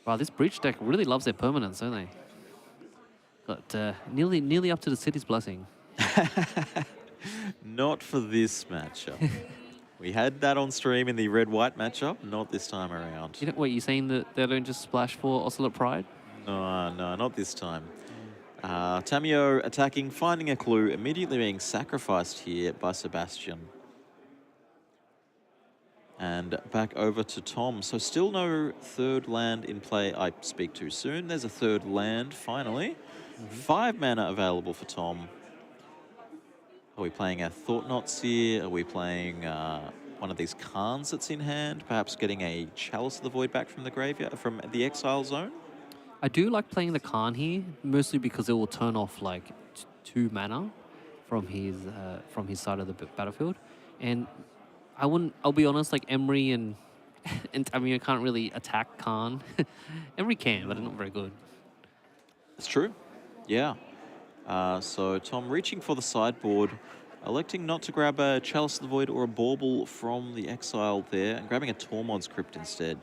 Wow, this Breach deck really loves their permanents, don't they? Got nearly up to the City's Blessing. Not for this matchup. We had that on stream in the red-white matchup, not this time around. You know, wait, you saying that they don't just splash for Ocelot Pride? No, not this time. Tamio attacking, finding a clue, immediately being sacrificed here by Sebastian. And back over to Tom. So still no third land in play. I speak too soon. There's a third land, finally. 5 mana available for Tom. Are we playing our Thought Knots here? Are we playing one of these Khans that's in hand? Perhaps getting a Chalice of the Void back from the graveyard, from the exile zone? I do like playing the Khan here, mostly because it will turn off like 2 mana from his side of the battlefield, and I'll be honest, like Emery and Tamio can't really attack Khan. Emery can, but not very good. It's true. Yeah. So Tom reaching for the sideboard, electing not to grab a Chalice of the Void or a Bauble from the exile there, and grabbing a Tormod's Crypt instead.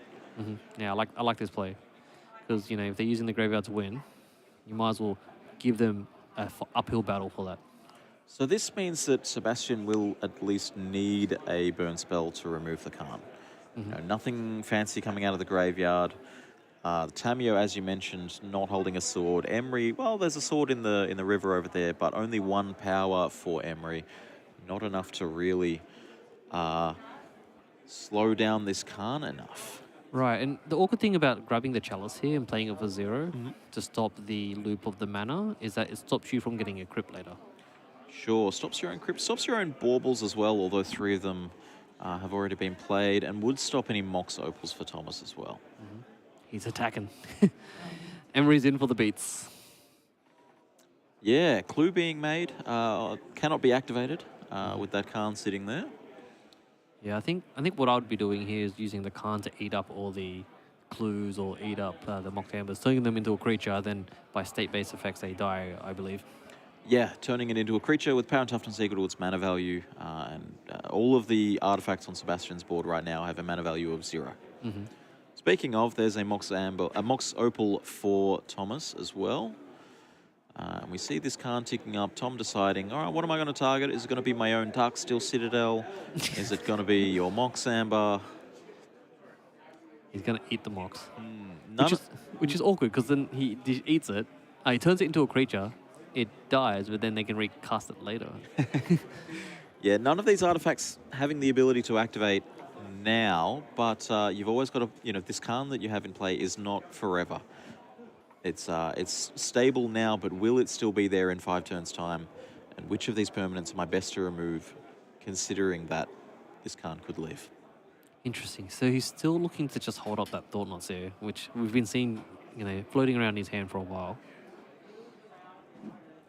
Yeah, I like this play because if they're using the graveyard to win, you might as well give them an uphill battle for that. So this means that Sebastian will at least need a burn spell to remove the Khan. Nothing fancy coming out of the graveyard. Tamio, as you mentioned, not holding a sword. Emery, well, there's a sword in the river over there, but only 1 power for Emery. Not enough to really slow down this Khan enough. Right, and the awkward thing about grabbing the Chalice here and playing it for 0 to stop the loop of the mana is that it stops you from getting a crypt later. Sure, stops your own crypt, stops your own baubles as well, although 3 of them have already been played, and would stop any Mox Opals for Thomas as well. He's attacking. Emery's in for the beats. Yeah, clue being made, cannot be activated with that Khan sitting there. Yeah, I think what I would be doing here is using the Khan to eat up all the clues or eat up the Mox Ambers, turning them into a creature, then by state-based effects they die, I believe. Yeah, turning it into a creature with power and toughness equal to its mana value, and all of the artifacts on Sebastian's board right now have a mana value of 0. Speaking of, there's a Mox Opal for Thomas as well. And we see this Khan ticking up. Tom deciding, all right, what am I going to target? Is it going to be my own Darksteel Citadel? Is it going to be your Mox Amber? He's going to eat the Mox. Which is awkward, because then he eats it, he turns it into a creature, it dies, but then they can recast it later. Yeah, none of these artifacts having the ability to activate now, but you've always got to, this Khan that you have in play is not forever. It's stable now, but will it still be there in 5 turns' time? And which of these permanents am I best to remove, considering that this Khan could live? Interesting. So he's still looking to just hold up that Thought Knots there, which we've been seeing, floating around his hand for a while.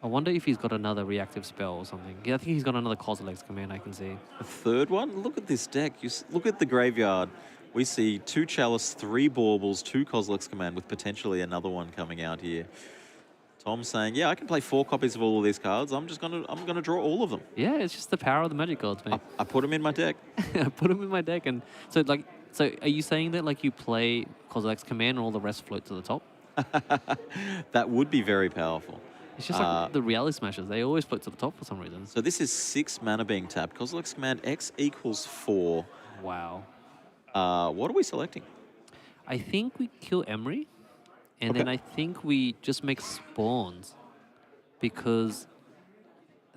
I wonder if he's got another reactive spell or something. Yeah, I think he's got another Kozilek's command, I can see. A third one? Look at this deck. Look at the graveyard. We see 2 Chalice, 3 Baubles, 2 Kozilek's command, with potentially another one coming out here. Tom saying, yeah, I can play 4 copies of all of these cards. I'm gonna draw all of them. Yeah, it's just the power of the Magic Gods, mate. I put them in my deck. I put them in my deck, and so are you saying that you play Kozilek's command and all the rest float to the top? That would be very powerful. It's just like the reality smashers. They always float to the top for some reason. So this is 6 mana being tapped. Kozilek's command X equals 4. Wow. What are we selecting? I think we kill Emery, and then I think we just make spawns, because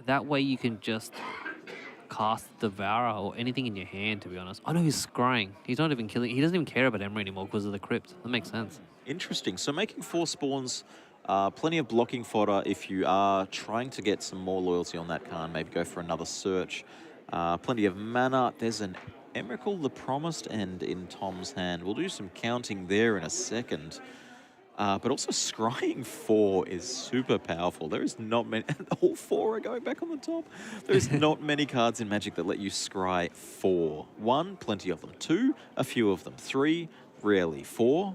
that way you can just cast Devourer or anything in your hand, to be honest. Oh no, he's scrying. He's not even killing. He doesn't even care about Emery anymore because of the crypt. That makes sense. Interesting. So making 4 spawns, plenty of blocking fodder if you are trying to get some more loyalty on that Khan. Maybe go for another search. Plenty of mana. There's an Emrakul, the Promised End, in Tom's hand. We'll do some counting there in a second. But also scrying 4 is super powerful. There is not many, all 4 are going back on the top. There's not many cards in Magic that let you scry 4. 1, plenty of them. 2, a few of them. 3, rarely. 4,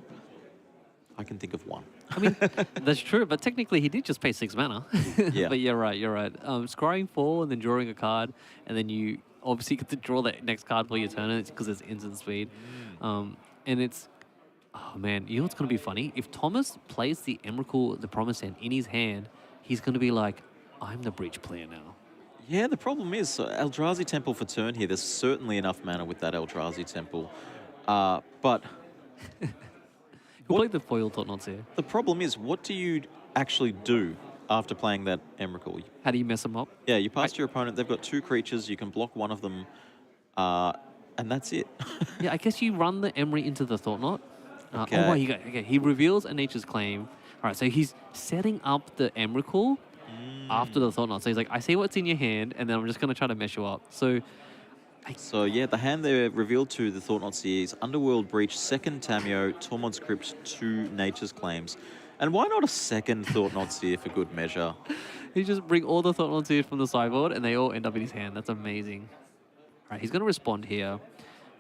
I can think of 1. I mean, that's true, but technically he did just pay 6 mana. Yeah. But you're right. Scrying 4 and then drawing a card, and then you obviously get to draw that next card for your turn because it's instant speed. And it's, oh man, you know what's going to be funny? If Thomas plays the Emrakul, the Promised End, in his hand, he's going to be like, I'm the Breach player now. Yeah, the problem is, Eldrazi Temple for turn here, there's certainly enough mana with that Eldrazi Temple. But Who played the foil Thought Knots here? the problem is, what do you actually do after playing that Emrakul? How do you mess them up? Yeah, you pass to your opponent, they've got 2 creatures, you can block one of them, and that's it. Yeah, I guess you run the Emery into the Thought Knot. Okay. Oh, right, he reveals a Nature's Claim. right, so he's setting up the Emrakul after the Thought Knot. So he's like, I see what's in your hand, and then I'm just going to try to mess you up. So So yeah, the hand they're revealed to the Thought Knots here is Underworld Breach, second Tamio, Tormod's Crypt, 2 Nature's Claims. And why not a second Thought Knots here for good measure? he just bring all the Thought Knots here from the sideboard, and they all end up in his hand. That's amazing. All right, he's going to respond here.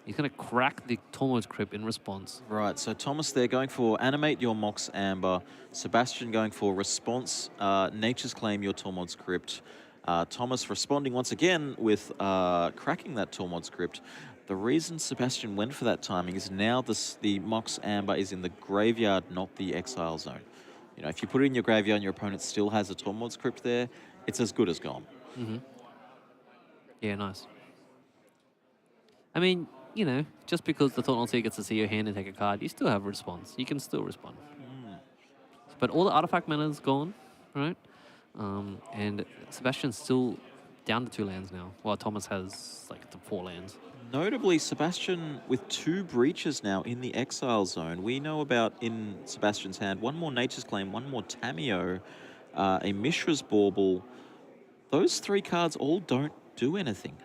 He's going to crack the Tormod's Crypt in response. Right, so Thomas there going for Animate your Mox Amber. Sebastian going for Response, Nature's Claim your Tormod's Crypt. Thomas responding once again with cracking that Tormod's Crypt. The reason Sebastian went for that timing is now the Mox Amber is in the graveyard, not the exile zone. You know, if you put it in your graveyard and your opponent still has a Tormod's Crypt there, it's as good as gone. Yeah, nice. I mean, you know, just because the Thought Knot here gets to see your hand and take a card, you still have a response. You can still respond. But all the artifact mana is gone, right? And Sebastian's still down to 2 lands now, while Thomas has like the 4 lands. Notably, Sebastian with 2 breaches now in the exile zone. We know about in Sebastian's hand 1 more Nature's Claim, 1 more Tamio, a Mishra's Bauble. Those 3 cards all don't do anything.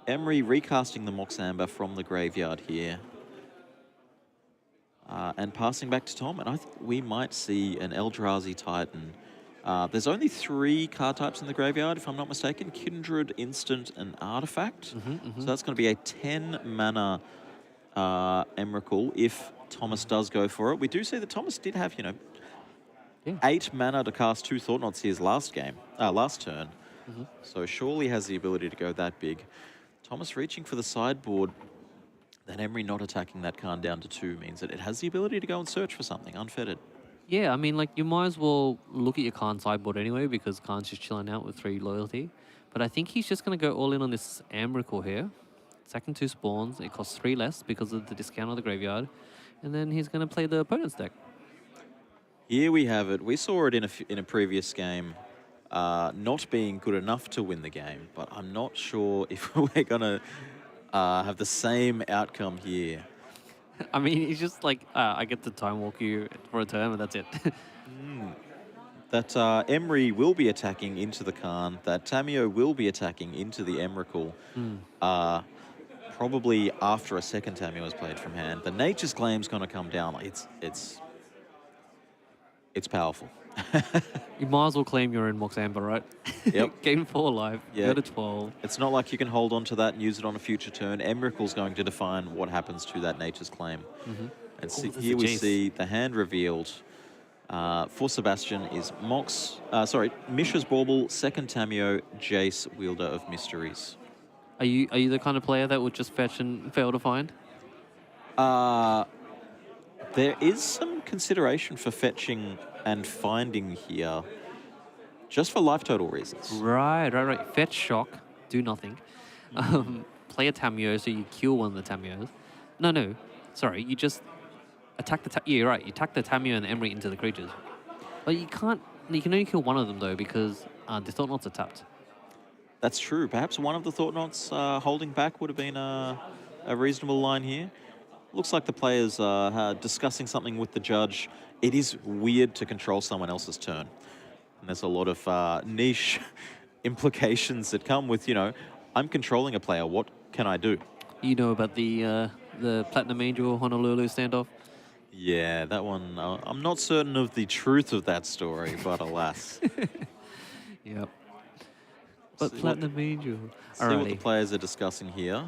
Emery recasting the Mox Amber from the graveyard here. And passing back to Tom, and I think we might see an Eldrazi Titan. There's only 3 card types in the graveyard, if I'm not mistaken. Kindred, Instant, and Artifact. So that's going to be a 10 mana Emrakul if Thomas does go for it. We do see that Thomas did have, you know, 8 mana to cast 2 Thought Knots his last turn. So surely has the ability to go that big. Thomas reaching for the sideboard. Then Emery not attacking that Khan down to 2 means that it has the ability to go and search for something unfettered. Yeah, I mean, like, you might as well look at your Khan sideboard anyway, because Khan's just chilling out with 3 loyalty. But I think he's just going to go all in on this Emrakul here. Second 2 spawns, it costs 3 less because of the discount of the graveyard. And then he's going to play the opponent's deck. Here we have it. We saw it in a previous game, not being good enough to win the game, but I'm not sure if we're going to have the same outcome here. I mean, he's just like, I get to time walk you for a turn, and that's it. That Emery will be attacking into the Khan. That Tamio will be attacking into the Emrakul. Probably after a second Tamio is played from hand. The Nature's Claim's going to come down. It's powerful. You might as well claim you're in Mox Amber, right? Yep. Game 4 live. Yeah. Go to 12. It's not like you can hold on to that and use it on a future turn. Emrakul's going to define what happens to that Nature's Claim. And There's here a we Jace. see the hand revealed for Sebastian is Mishra's Bauble, second Tamio, Jace, Wielder of Mysteries. Are you the kind of player that would just fetch and fail to find? There is some consideration for fetching and finding here, just for life total reasons. Right. Fetch shock, do nothing. Play a Tamio, so you kill one of the Tamios. No, sorry, you just attack the yeah, you're right. You attack the Tamio and the Emery into the creatures. But you can't. You can only kill one of them though because the Thought Knots are tapped. That's true. Perhaps one of the Thought Knots holding back would have been a reasonable line here. Looks like the players are discussing something with the judge. It is weird to control someone else's turn. And there's a lot of niche implications that come with, you know, I'm controlling a player. What can I do? You know about the Platinum Angel Honolulu standoff? Yeah, that one, I'm not certain of the truth of that story, but alas. Yep. But See Platinum Angel. See what the players are discussing here.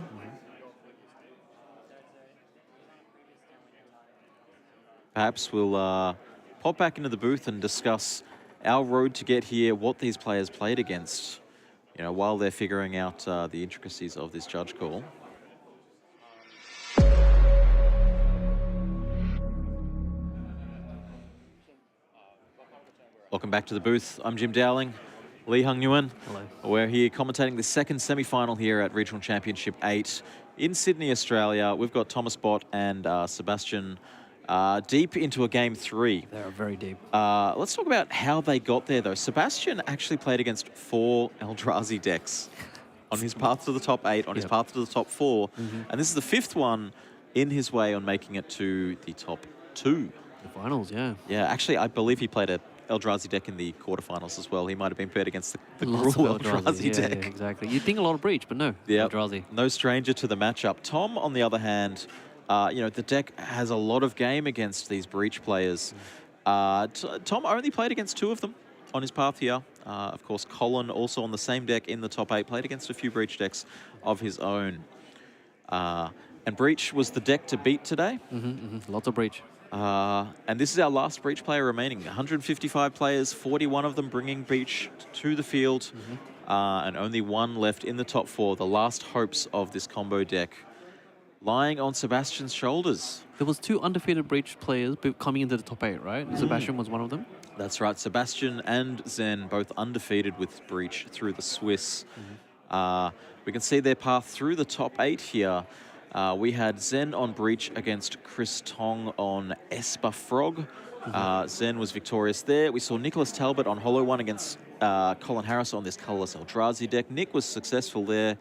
Perhaps we'll pop back into the booth and discuss our road to get here, what these players played against, you know, while they're figuring out the intricacies of this judge call. Welcome back to the booth. I'm Jim Dowling, Lee Hung Nguyen. Hello. We're here commentating the second semi-final here at Regional Championship 8 in Sydney, Australia. We've got Thomas Bott and Sebastian deep into a game 3. They're very deep. Let's talk about how they got there, though. Sebastian actually played against 4 Eldrazi decks on his path to the top 8, on his path to the top 4. And this is the 5th one in his way on making it to the top 2. The finals, yeah. Yeah, actually, I believe he played a Eldrazi deck in the quarterfinals as well. He might have been paired against the Lots Gruul of Eldrazi yeah, deck. yeah, exactly. You'd think a lot of Breach, but no. Yeah, Eldrazi. no stranger to the matchup. Tom, on the other hand, you know, the deck has a lot of game against these Breach players. Tom only played against 2 of them on his path here. Of course, Colin, also on the same deck in the top 8, played against a few Breach decks of his own. And Breach was the deck to beat today. Lots of Breach. And this is our last Breach player remaining. 155 players, 41 of them bringing Breach to the field, and only 1 left in the top 4, the last hopes of this combo deck, lying on Sebastian's shoulders. There was 2 undefeated Breach players coming into the top 8, right? Sebastian was one of them. That's right. Sebastian and Zen both undefeated with Breach through the Swiss. We can see their path through the top 8 here. We had Zen on Breach against Chris Tong on Esper Frog. Zen was victorious there. We saw Nicholas Talbot on Hollow One against Colin Harris on this Colourless Eldrazi deck. Nick was successful there.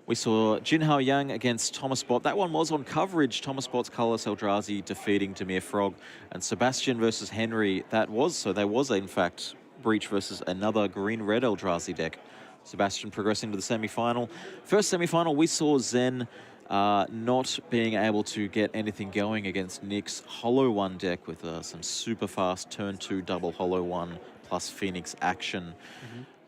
We saw Jinhao Yang against Thomas Bot. That one was on coverage. Thomas Bot's Colourless Eldrazi defeating Demir Frog. And Sebastian versus Henry, that was, so there was in fact Breach versus another green-red Eldrazi deck. Sebastian progressing to the semi-final. First semi-final, we saw Zen not being able to get anything going against Nick's Hollow One deck with some super fast turn 2 double Hollow One plus Phoenix action.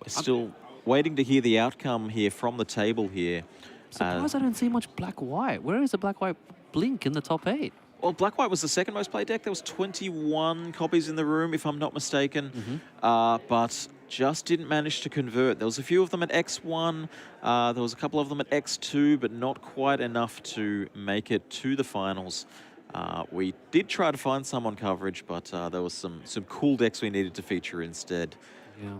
We're still waiting to hear the outcome here from the table here. Surprised I don't see much black-white. Where is the black-white blink in the top 8? Well, Black-White was the second most played deck. There was 21 copies in the room, if I'm not mistaken, but just didn't manage to convert. There was a few of them at X1, there was a couple of them at X2, but not quite enough to make it to the finals. We did try to find some on coverage, but there was some cool decks we needed to feature instead. Yeah.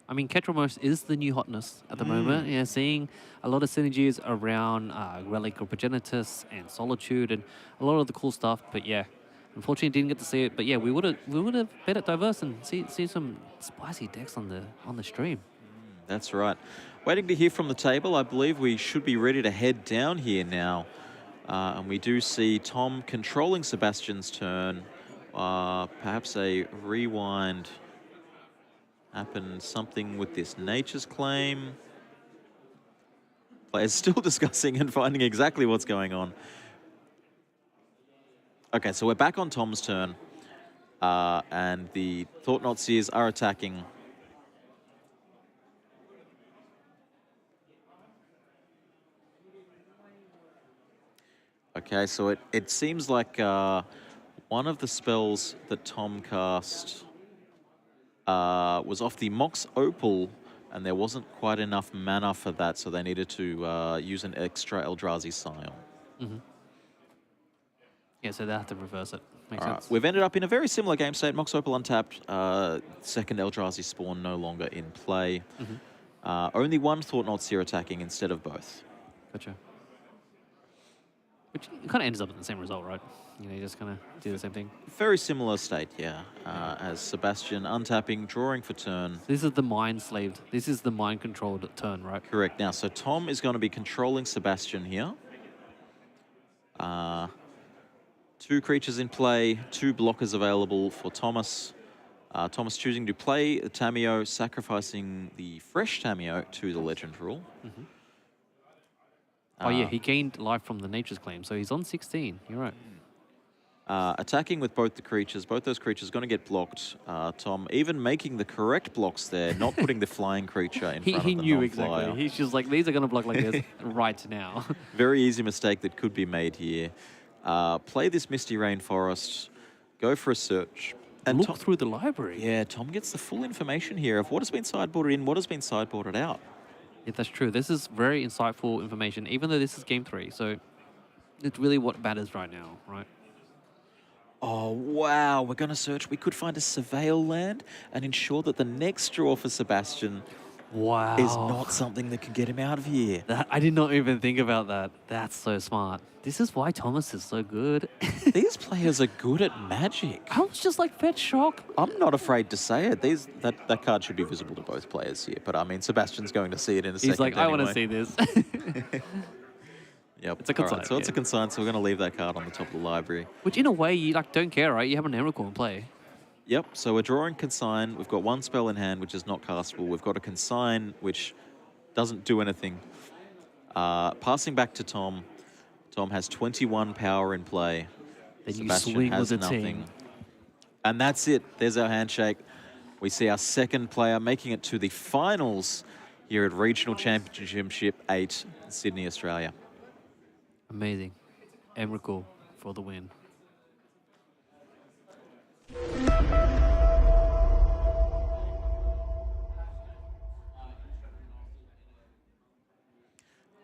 I mean, Ketromos is the new hotness at the moment. Yeah, seeing a lot of synergies around Relic of Progenitus and Solitude and a lot of the cool stuff. But yeah, unfortunately didn't get to see it. But yeah, we would have bet it diverse and see some spicy decks on the stream. That's right. Waiting to hear from the table. I believe we should be ready to head down here now. And we do see Tom controlling Sebastian's turn. Perhaps a rewind. Happened something with this Nature's Claim. Players still discussing and finding exactly what's going on. Okay, so we're back on Tom's turn. And the Thought-Knot Seers are attacking. Okay, so it seems like one of the spells that Tom cast was off the Mox Opal, and there wasn't quite enough mana for that, so they needed to use an extra Eldrazi Scion. Yeah, so they have to reverse it. Makes All sense. right. We've ended up in a very similar game state. Mox Opal untapped, second Eldrazi spawn no longer in play. Only one Thought-Knot Seer attacking instead of both. Gotcha. Which kind of ends up in the same result, right? You know, you just kind of do the same thing. Very similar state, yeah. As Sebastian untapping, drawing for turn. This is the mind slaved. This is the mind controlled turn, right? Correct. Now, so Tom is going to be controlling Sebastian here. 2 creatures in play, 2 blockers available for Thomas. Thomas choosing to play the Tameo, sacrificing the fresh Tameo to the Legend rule. Oh yeah, he gained life from the Nature's Claim, so he's on 16. You're right. Attacking with both the creatures. Both those creatures going to get blocked. Tom even making the correct blocks there, not putting the flying creature in front of the He knew non-flyer. exactly. He's just like, these are going to block like this right now. Very easy mistake that could be made here. Play this Misty Rainforest, go for a search. And Look Tom, through the library. yeah, Tom gets the full information here of what has been sideboarded in, what has been sideboarded out. Yeah, that's true. This is very insightful information, even though this is game 3. So it's really what matters right now, right? Oh, wow, we're going to search. We could find a Surveil land and ensure that the next draw for Sebastian Wow. is not something that can get him out of here. I did not even think about that. That's so smart. This is why Thomas is so good. These players are good at Magic. I was just like, Fetch Shock. I'm not afraid to say it. That card should be visible to both players here. But I mean, Sebastian's going to see it in a second. He's like, I want to anyway. see this. Yep. It's a All right, consign, so it's a yeah. consign, so we're going to leave that card on the top of the library. Which in a way you like don't care, right? You have an Emrakul in play. Yep, so we're drawing consign. We've got one spell in hand, which is not castable. We've got a consign, which doesn't do anything. Passing back to Tom. Tom has 21 power in play. Then you Sebastian swing has with the nothing. ting. And that's it. There's our handshake. We see our second player making it to the finals here at Regional Championship 8, Sydney, Australia. Amazing. Emrakul for the win.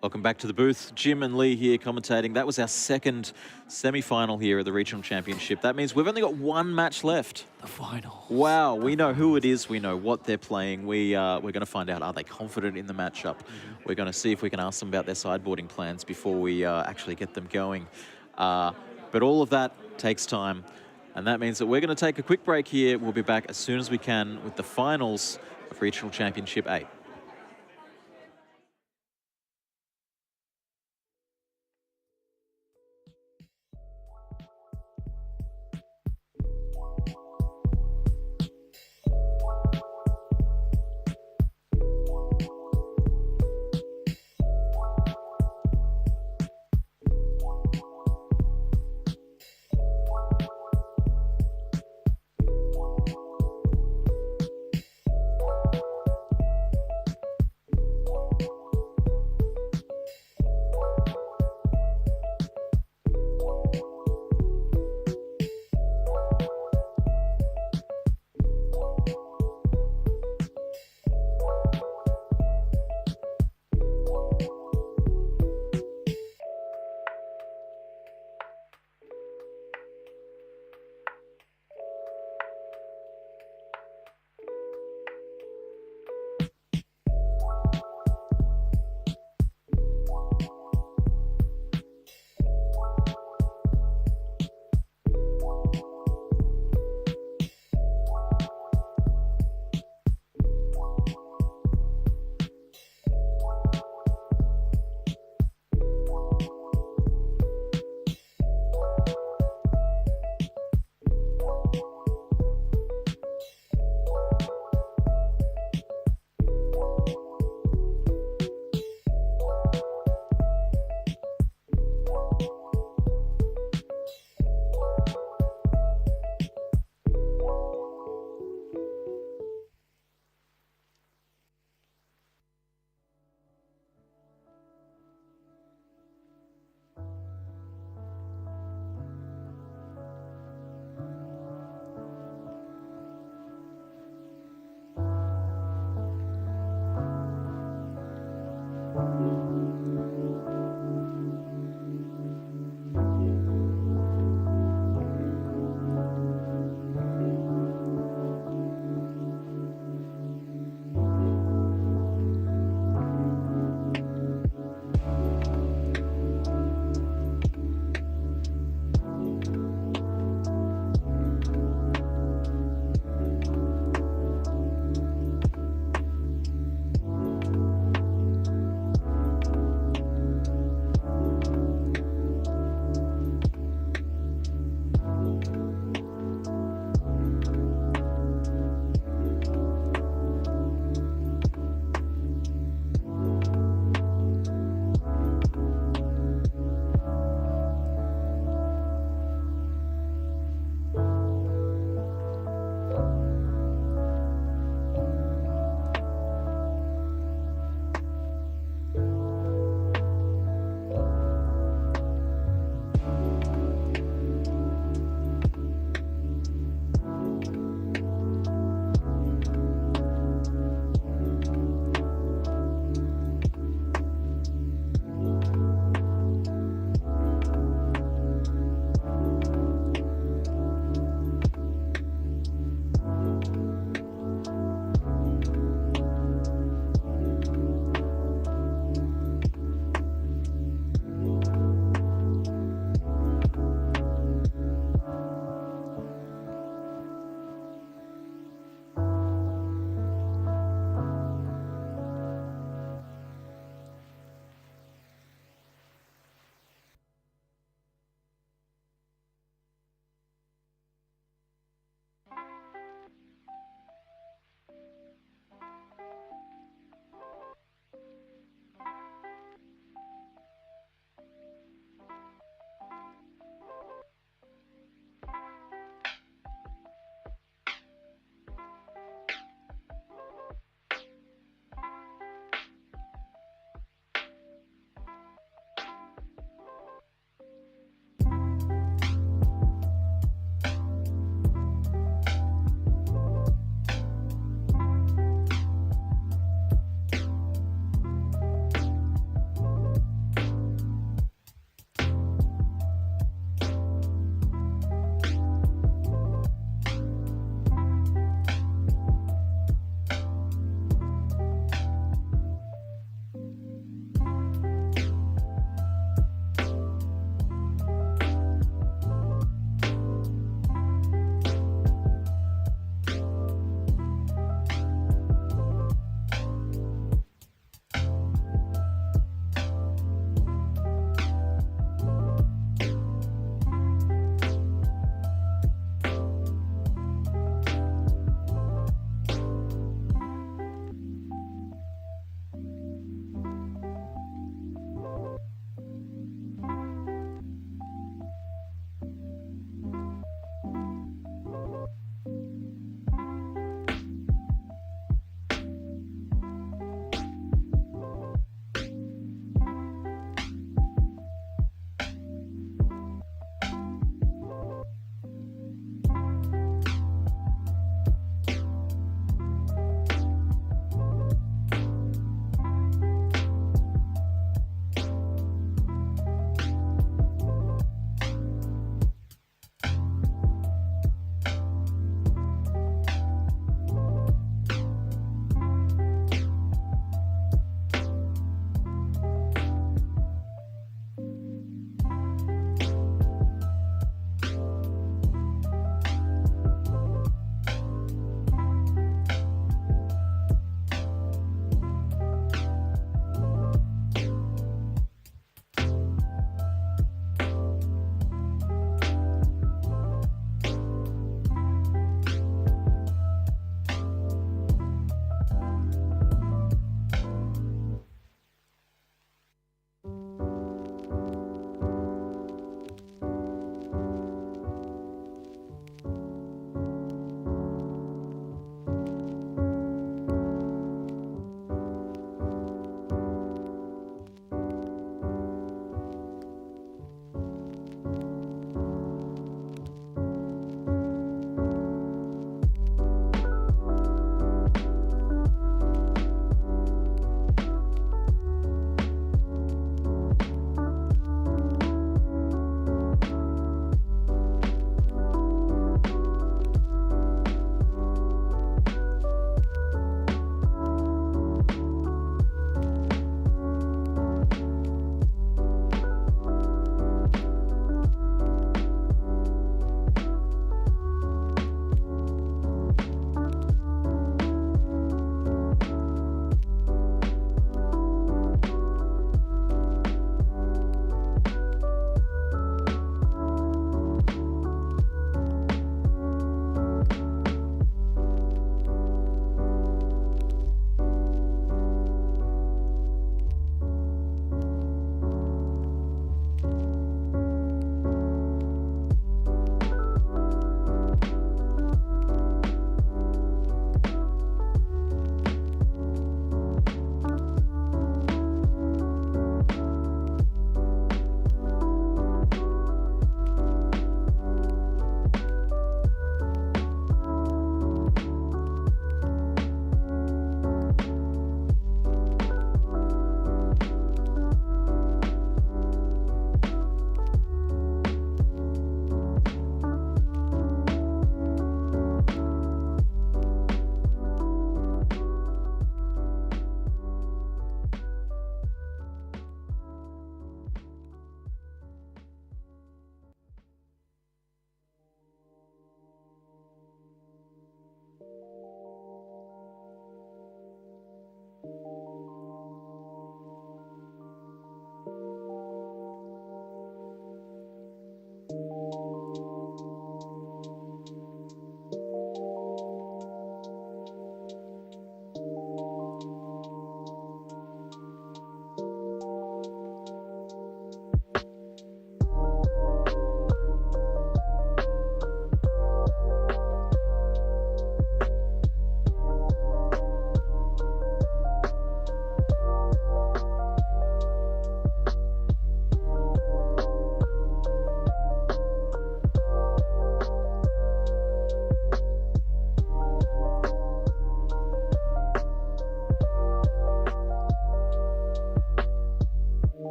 Welcome back to the booth. Jim and Lee here commentating. That was our second semi-final here at the Regional Championship. That means we've only got one match left. The final. Wow, we know who it is. We know what they're playing. We're going to find out, are they confident in the matchup? We're going to see if we can ask them about their sideboarding plans before we actually get them going. But all of that takes time. And that means that we're going to take a quick break here. We'll be back as soon as we can with the finals of Regional Championship 8.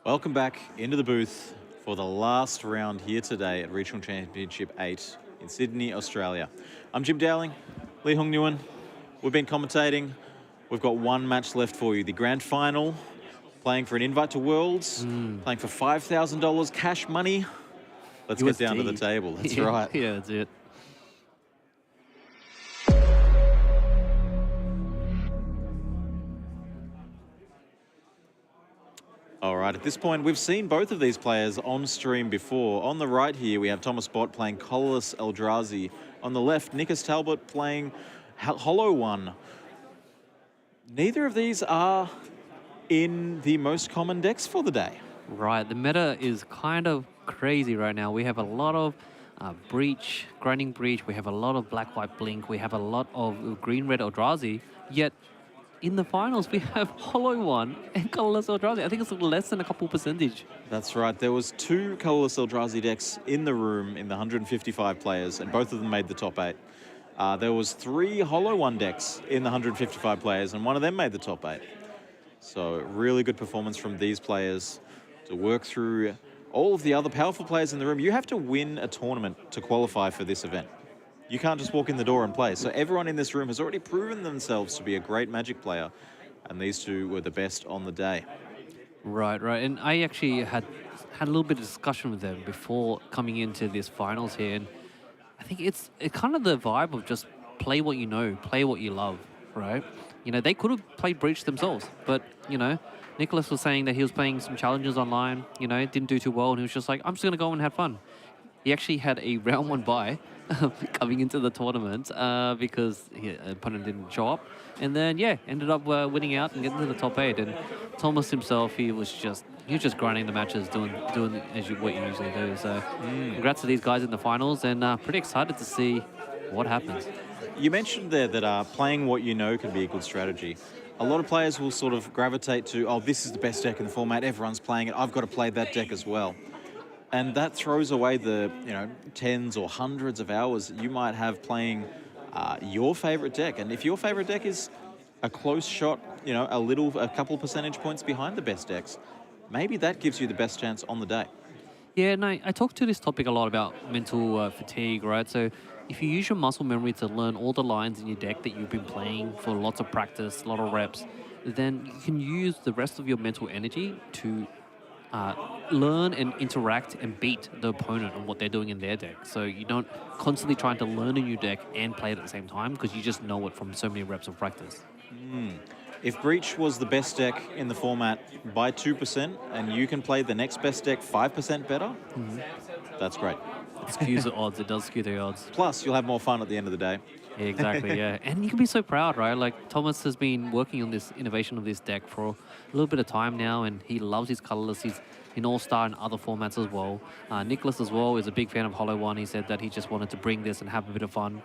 Welcome back into the booth for the last round here today at Regional Championship 8 in Sydney, Australia. I'm Jim Dowling, Lee Hong Nguyen. We've been commentating. We've got one match left for you. The grand final, playing for an invite to Worlds, playing for $5,000 cash money. Let's get down to the USD. table. That's Yeah, right. Yeah, that's it. All right, at this point, we've seen both of these players on stream before. On the right here, we have Thomas Bott playing Chalice Eldrazi. On the left, Nicholas Talbot playing Hollow One. Neither of these are in the most common decks for the day. Right, the meta is kind of crazy right now. We have a lot of Breach, Grinding Breach, we have a lot of Black-White Blink, we have a lot of Green-Red Eldrazi, yet in the finals we have Hollow One and Colorless Eldrazi. I think it's less than a couple percentage. That's right. There was 2 Colorless Eldrazi decks in the room in the 155 players, and both of them made the top 8. There was 3 Hollow One decks in the 155 players, and one of them made the top 8. So really good performance from these players to work through all of the other powerful players in the room. You have to win a tournament to qualify for this event. You can't just walk in the door and play. So everyone in this room has already proven themselves to be a great Magic player, and these 2 were the best on the day. Right, right. And I actually had a little bit of discussion with them before coming into this finals here, and I think it's kind of the vibe of just play what you know, play what you love, right? You know, they could have played Breach themselves, but, you know, Nicholas was saying that he was playing some challenges online, you know, didn't do too well, and he was just like, I'm just going to go and have fun. He actually had a round 1 bye coming into the tournament because his opponent didn't show up. And then, yeah, ended up winning out and getting to the top 8. And Thomas himself, he was just grinding the matches, doing what you usually do. So congrats to these guys in the finals, and pretty excited to see what happens. You mentioned there that playing what you know can be a good strategy. A lot of players will sort of gravitate to, oh, this is the best deck in the format, everyone's playing it, I've got to play that deck as well. And that throws away the, you know, tens or hundreds of hours that you might have playing your favorite deck. And if your favorite deck is a close shot, you know, a couple of percentage points behind the best decks, maybe that gives you the best chance on the day. Yeah, no, I talk to this topic a lot about mental fatigue, right? So if you use your muscle memory to learn all the lines in your deck that you've been playing for lots of practice, a lot of reps, then you can use the rest of your mental energy to learn and interact and beat the opponent on what they're doing in their deck. So you don't constantly trying to learn a new deck and play it at the same time, because you just know it from so many reps of practice. If Breach was the best deck in the format by 2% and you can play the next best deck 5% better, that's great. It skews the odds. It does skew the odds. Plus, you'll have more fun at the end of the day. Yeah, exactly, yeah. And you can be so proud, right? Like, Thomas has been working on this innovation of this deck for a little bit of time now, and he loves his colorless. He's in All-Star and other formats as well. Nicholas as well is a big fan of Hollow One. He said that he just wanted to bring this and have a bit of fun.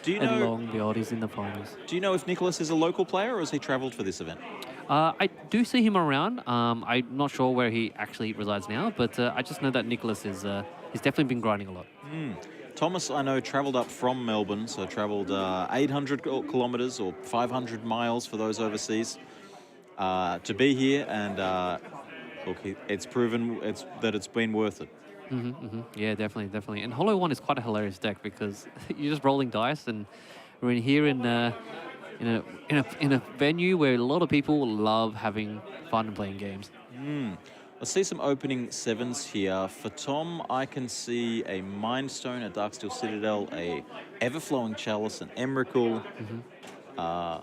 Do you And know? long the odds in the finals. Do you know if Nicholas is a local player or has he travelled for this event? I do see him around. I'm not sure where he actually resides now, but I just know that Nicholas is he's definitely been grinding a lot. Thomas, I know, travelled up from Melbourne, so travelled 800 kilometres or 500 miles for those overseas to be here, and look, it's proven that it's been worth it. Yeah, definitely. And Hollow One is quite a hilarious deck because you're just rolling dice, and we're in here in a venue where a lot of people love having fun and playing games. I see some opening 7s here. For Tom, I can see a Mind Stone, a Darksteel Citadel, a Everflowing Chalice, an Emrakul. I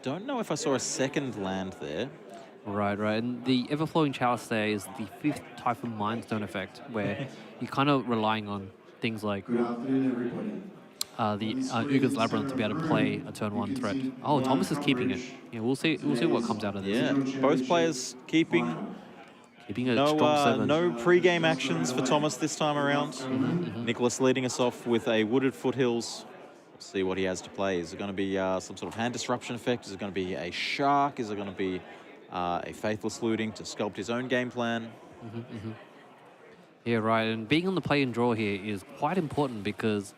don't know if I saw a second land there. Right. And the Everflowing Chalice there is the 5th type of Mind Stone effect, where you're kind of relying on things like Good afternoon, everybody. the Uga's Labyrinth to be able to play a turn 1 threat. Oh, Thomas is keeping it. Yeah, we'll see what comes out of this. Yeah, both players keeping. Keeping a strong 7. No pre-game actions for Thomas this time around. Nicholas leading us off with a Wooded Foothills. We'll see what he has to play. Is it going to be some sort of hand disruption effect? Is it going to be a shark? Is it going to be a Faithless Looting to sculpt his own game plan? Yeah, right. And being on the play and draw here is quite important because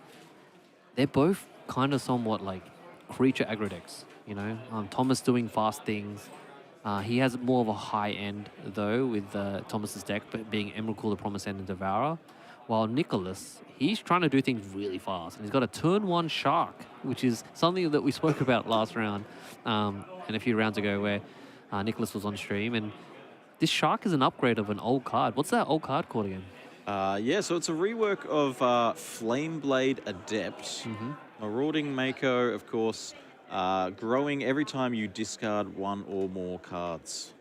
they're both kind of somewhat like creature aggro decks. You know, Thomas doing fast things, He has more of a high end, though, with Thomas's deck but being Emrakul, the Promised End, and Devourer. While Nicholas, he's trying to do things really fast. And he's got a turn 1 Shark, which is something that we spoke about last round and a few rounds ago where Nicholas was on stream. And this Shark is an upgrade of an old card. What's that old card called again? Yeah, so it's a rework of Flameblade Adept. Marauding Mako, of course, growing every time you discard 1 or more cards.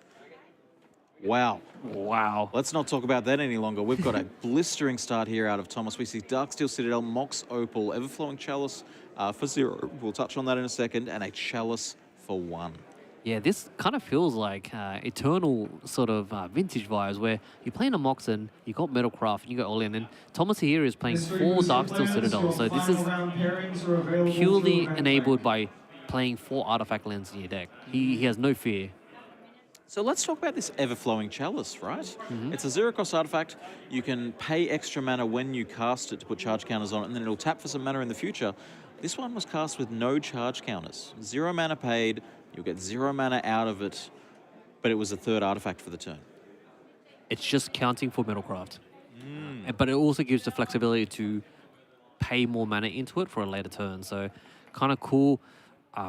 Wow. Wow. Let's not talk about that any longer. We've got a blistering start here out of Thomas. We see Darksteel Citadel, Mox Opal, Everflowing Chalice for 0. We'll touch on that in a second, and a Chalice for 1. Yeah, this kind of feels like eternal sort of vintage vibes where you're playing a Mox and you got Metalcraft and you go all in. And Thomas here is playing 4 Darksteel Citadel. So this is purely enabled by playing 4 Artifact Lands in your deck. He has no fear. So let's talk about this Everflowing Chalice, right? It's a 0-cost artifact. You can pay extra mana when you cast it to put charge counters on it, and then it'll tap for some mana in the future. This one was cast with no charge counters. 0 mana paid, you'll get 0 mana out of it, but it was a 3rd artifact for the turn. It's just counting for Metalcraft. But it also gives the flexibility to pay more mana into it for a later turn. So kind of cool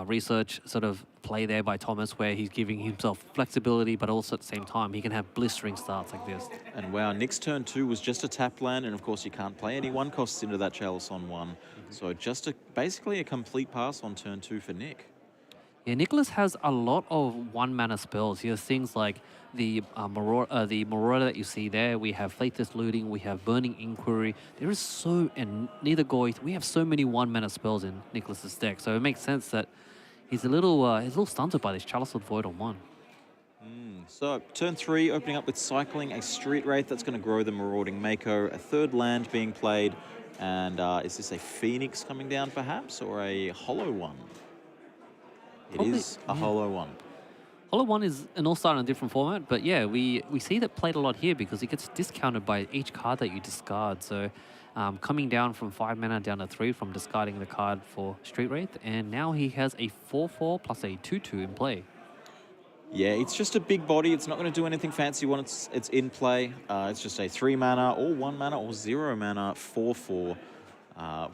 research sort of play there by Thomas where he's giving himself flexibility, but also at the same time he can have blistering starts like this. And wow, Nick's turn 2 was just a tap land, and of course you can't play any 1 costs into that Chalice on 1. So just basically a complete pass on turn 2 for Nick. Yeah, Nicholas has a lot of 1 mana spells. He has things like the Marauder that you see there. We have Faithless Looting. We have Burning Inquiry. There is and Neither Goith. We have so many 1 mana spells in Nicholas's deck. So it makes sense that he's a little stunted by this Chalice of Void on 1. So turn 3, opening up with Cycling, a Street Wraith that's going to grow the Marauding Mako, a 3rd land being played, and is this a Phoenix coming down perhaps, or a Hollow one? It is a Hollow one. Hollow 1 is an all-star in a different format, but yeah, we see that played a lot here because it gets discounted by each card that you discard. So coming down from 5 mana down to 3 from discarding the card for Street Wraith, and now he has a 4/4 plus a 2/2 in play. Yeah, it's just a big body. It's not going to do anything fancy when it's in play. It's just a 3 mana or 1 mana or 0 mana 4/4,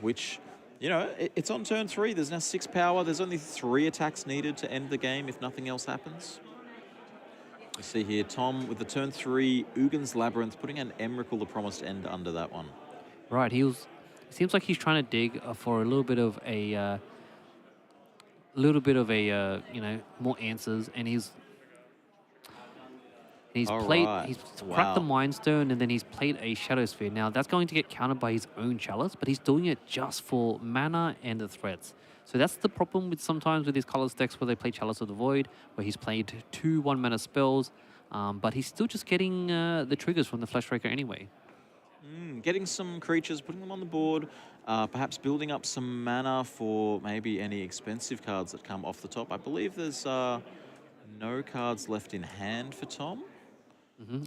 which... You know, it's on turn 3. There's now 6 power. There's only 3 attacks needed to end the game if nothing else happens. You see here, Tom with the turn 3 Ugin's Labyrinth, putting an Emrakul, the Promised End, under that one. Right, it seems like he's trying to dig for a little bit of a, more answers, and he's cracked the Mind Stone, and then he's played a Shadow Sphere. Now, that's going to get countered by his own Chalice, but he's doing it just for mana and the threats. So that's the problem with sometimes with these colorless decks where they play Chalice of the Void, where he's played 2 1-mana spells, but he's still just getting the triggers from the Fleshraker anyway. Getting some creatures, putting them on the board, perhaps building up some mana for maybe any expensive cards that come off the top. I believe there's no cards left in hand for Tom.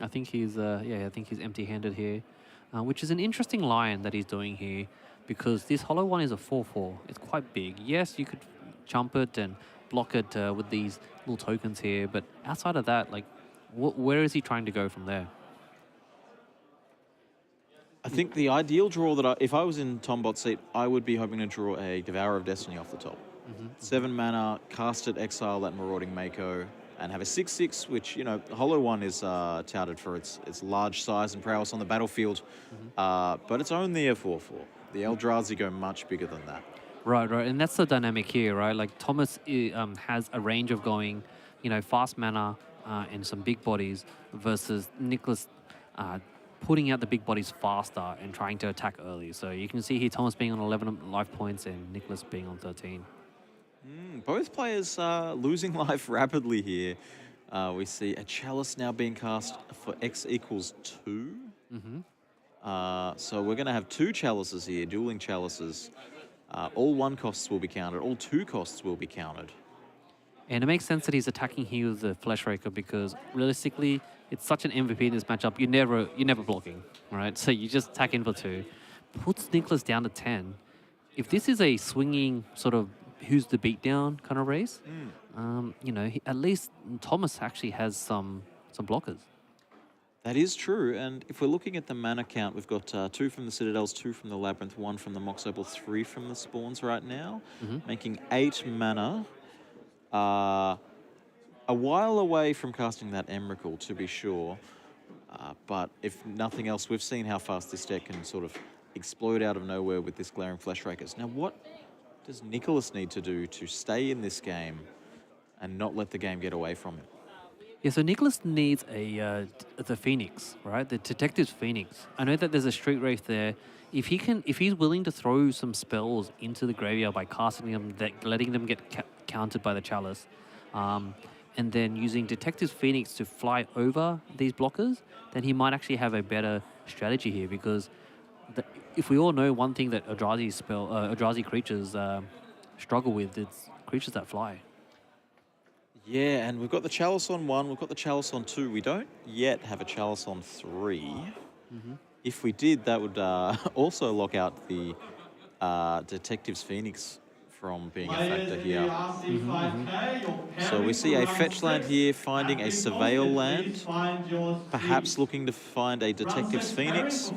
I think he's empty-handed here, which is an interesting line that he's doing here, because this Hollow one is a 4/4. It's quite big. Yes, you could jump it and block it with these little tokens here, but outside of that, like, where is he trying to go from there? I think the ideal draw if I was in Tombot's seat, I would be hoping to draw a Devourer of Destiny off the top. 7 mana, cast it, exile that Marauding Mako, and have a 6/6, which, you know, Hollow one is touted for its large size and prowess on the battlefield, but it's only a 4/4. The Eldrazi go much bigger than that. Right, and that's the dynamic here, right? Like, Thomas has a range of going, fast mana and some big bodies versus Nicholas putting out the big bodies faster and trying to attack early. So you can see here Thomas being on 11 life points and Nicholas being on 13. Both players losing life rapidly here. We see a Chalice now being cast for X equals 2. So we're going to have 2 Chalices here, dueling Chalices. All 1 costs will be counted. All 2 costs will be counted. And it makes sense that he's attacking here with the Fleshraker because realistically, it's such an MVP in this matchup. You're never blocking, right? So you just attack in for 2. Puts Nicholas down to 10. If this is a swinging sort of who's the beatdown kind of race. You know, at least Thomas actually has some blockers. That is true, and if we're looking at the mana count, we've got 2 from the Citadels, 2 from the Labyrinth, 1 from the Mox Opal, 3 from the Spawns right now, making 8 mana. A while away from casting that Emrakul, to be sure, but if nothing else, we've seen how fast this deck can sort of explode out of nowhere with this Glaring Fleshrakers. Now, what does Nicholas need to do to stay in this game and not let the game get away from him? Yeah, so Nicholas needs the Phoenix, right? The Detective's Phoenix. I know that there's a Street Wraith there. If he's willing to throw some spells into the graveyard by casting them, letting them get countered by the Chalice, and then using Detective's Phoenix to fly over these blockers, then he might actually have a better strategy here, because if we all know one thing that Eldrazi creatures struggle with, it's creatures that fly. Yeah, and we've got the Chalice on 1, we've got the Chalice on 2. We don't yet have a Chalice on 3. If we did, that would also lock out the Detective's Phoenix from being a factor here. So we see a fetch land here, finding a Surveil land, perhaps looking to find a Detective's Phoenix,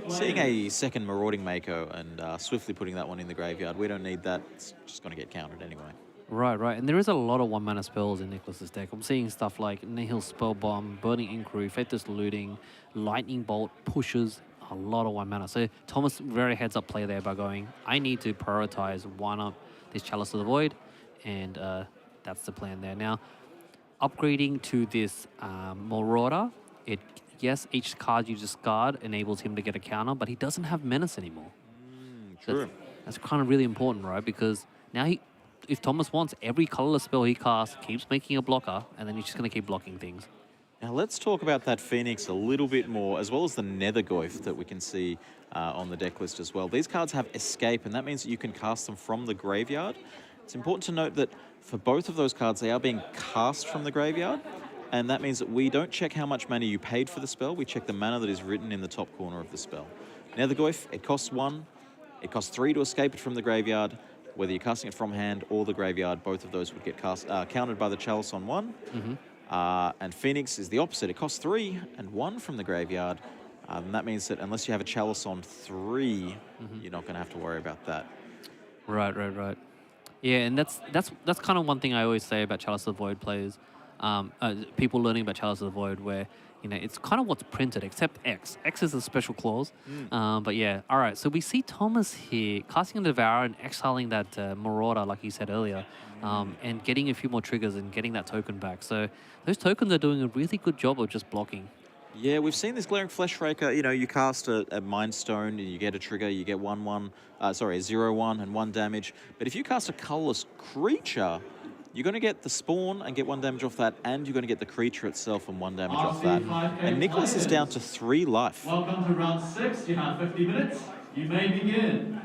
seeing a second Marauding Mako and swiftly putting that one in the graveyard. We don't need that, it's just going to get countered anyway. Right. And there is a lot of 1-mana spells in Nicholas's deck. I'm seeing stuff like Nihil Spellbomb, Burning Inquiry, Faithless Looting, Lightning Bolt, Pushes, a lot of 1-mana. So Thomas very heads-up play there by going, I need to prioritize one-up this Chalice of the Void, and that's the plan there. Now, upgrading to this Marauder, yes, each card you discard enables him to get a counter, but he doesn't have Menace anymore. True. That's kind of really important, right? Because now if Thomas wants, every colorless spell he casts keeps making a blocker, and then he's just going to keep blocking things. Now let's talk about that Phoenix a little bit more, as well as the Nethergoyf that we can see on the deck list as well. These cards have Escape, and that means that you can cast them from the graveyard. It's important to note that for both of those cards, they are being cast from the graveyard, and that means that we don't check how much mana you paid for the spell, we check the mana that is written in the top corner of the spell. Nethergoyf, it costs 1, it costs 3 to escape it from the graveyard. Whether you're casting it from hand or the graveyard, both of those would get countered by the Chalice on 1. And Phoenix is the opposite. It costs 3 and 1 from the graveyard. And that means that unless you have a Chalice on 3, you're not going to have to worry about that. Right. Yeah, and that's kind of one thing I always say about Chalice of the Void players. People learning about Chalice of the Void, where it's kind of what's printed, except X. X is a special clause. But yeah, all right. So we see Thomas here casting a Devour and exiling that Marauder, like you said earlier, and getting a few more triggers and getting that token back. So those tokens are doing a really good job of just blocking. Yeah, we've seen this Glaring Fleshraker. You cast a Mind Stone, you get a trigger, you get a 0/1 and 1 damage. But if you cast a colorless creature, you're going to get the spawn and get 1 damage off that, and you're going to get the creature itself and 1 damage off that. And Nicholas is down to 3 life. Welcome to round 6. You have 50 minutes. You may begin.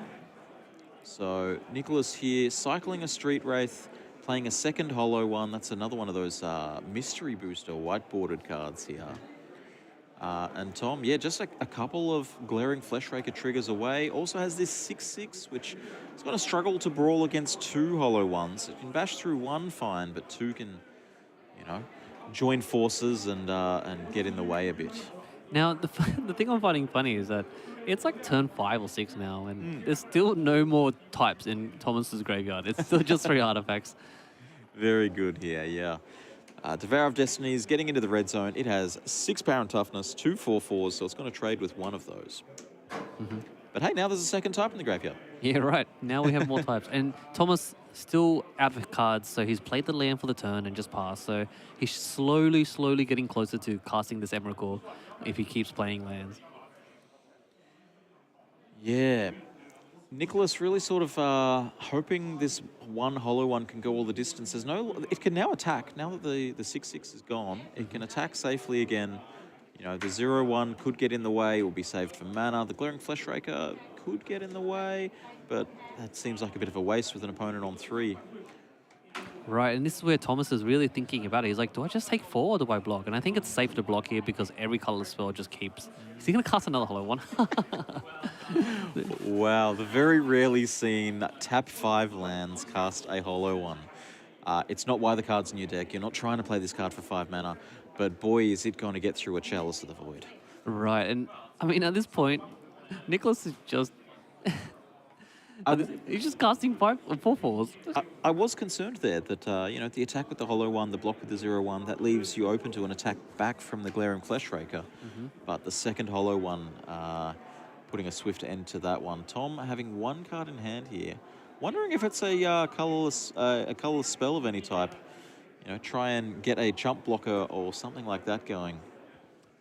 So Nicholas here cycling a Street Wraith, playing a second hollow one. That's another one of those mystery booster whiteboarded cards here. And Tom, yeah, just a couple of Glaring Fleshraker triggers away. Also has this 6/6, which is going to struggle to brawl against 2 hollow ones. It can bash through 1 fine, but 2 can, join forces and get in the way a bit. Now, the thing I'm finding funny is that it's like turn 5 or 6 now, and there's still no more types in Thomas's graveyard. It's still just 3 artifacts. Very good here, yeah. Devour of Destiny is getting into the red zone. It has 6 power and toughness, 2 4/4s, so it's going to trade with 1 of those. But hey, now there's a second type in the graveyard. Yeah, right. Now we have more types. And Thomas still out of cards, so he's played the land for the turn and just passed. So he's slowly getting closer to casting this Emrakul if he keeps playing lands. Yeah. Nicholas really sort of hoping this 1 hollow one can go all the distance. It can now attack. Now that the 6/6 is gone, it can attack safely again. The 0/1 could get in the way. It will be saved for mana. The Glaring Fleshraker could get in the way, but that seems like a bit of a waste with an opponent on 3. Right, and this is where Thomas is really thinking about it. He's like, do I just take 4 or do I block? And I think it's safe to block here because every colorless spell just keeps... Is he going to cast another hollow one? Wow, the very rarely seen tap 5 lands cast a hollow one. It's not why the card's in your deck. You're not trying to play this card for 5 mana, but boy, is it going to get through a Chalice of the Void. Right, and I mean, at this point, Nicholas is just... he's just casting 4/4s. I was concerned there that, you know, the attack with the hollow one, the block with the 0/1, that leaves you open to an attack back from the Glaring Fleshraker. But the second hollow one, putting a swift end to that one. Tom having 1 card in hand here. Wondering if it's a colorless spell of any type. You know, try and get a jump blocker or something like that going.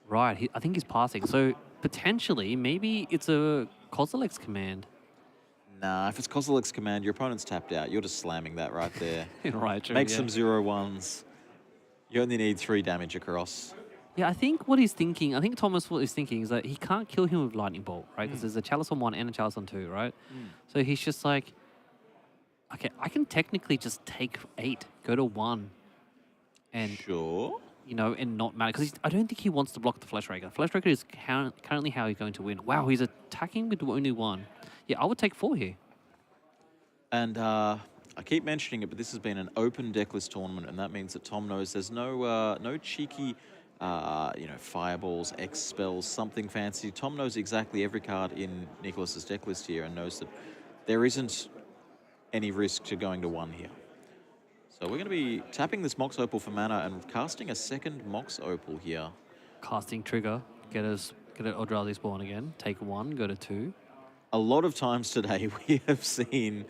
Right, I think he's passing. So potentially, maybe it's a Kozilek's command. Nah, if it's Kozilek's command, your opponent's tapped out. You're just slamming that right there. Right, true. Make yeah. some 0/1s. You only need 3 damage across. Yeah, I think what he's thinking, I think Thomas, what he's thinking is that he can't kill him with Lightning Bolt, right? Because there's a Chalice on 1 and a Chalice on 2, right? So he's just like, okay, I can technically just take 8, go to 1, and Sure. you know, and not matter. Because I don't think he wants to block the Fleshraker. Fleshraker is currently how he's going to win. Wow, he's attacking with only 1. Yeah, I would take 4 here. And I keep mentioning it, but this has been an open decklist tournament, and that means that Tom knows there's no cheeky, you know, fireballs, X spells, something fancy. Tom knows exactly every card in Nicholas's decklist here and knows that there isn't any risk to going to 1 here. So we're going to be tapping this Mox Opal for mana and casting a second Mox Opal here. Casting trigger, get an Eldrazi spawn again, take 1, go to 2. A lot of times today we have seen...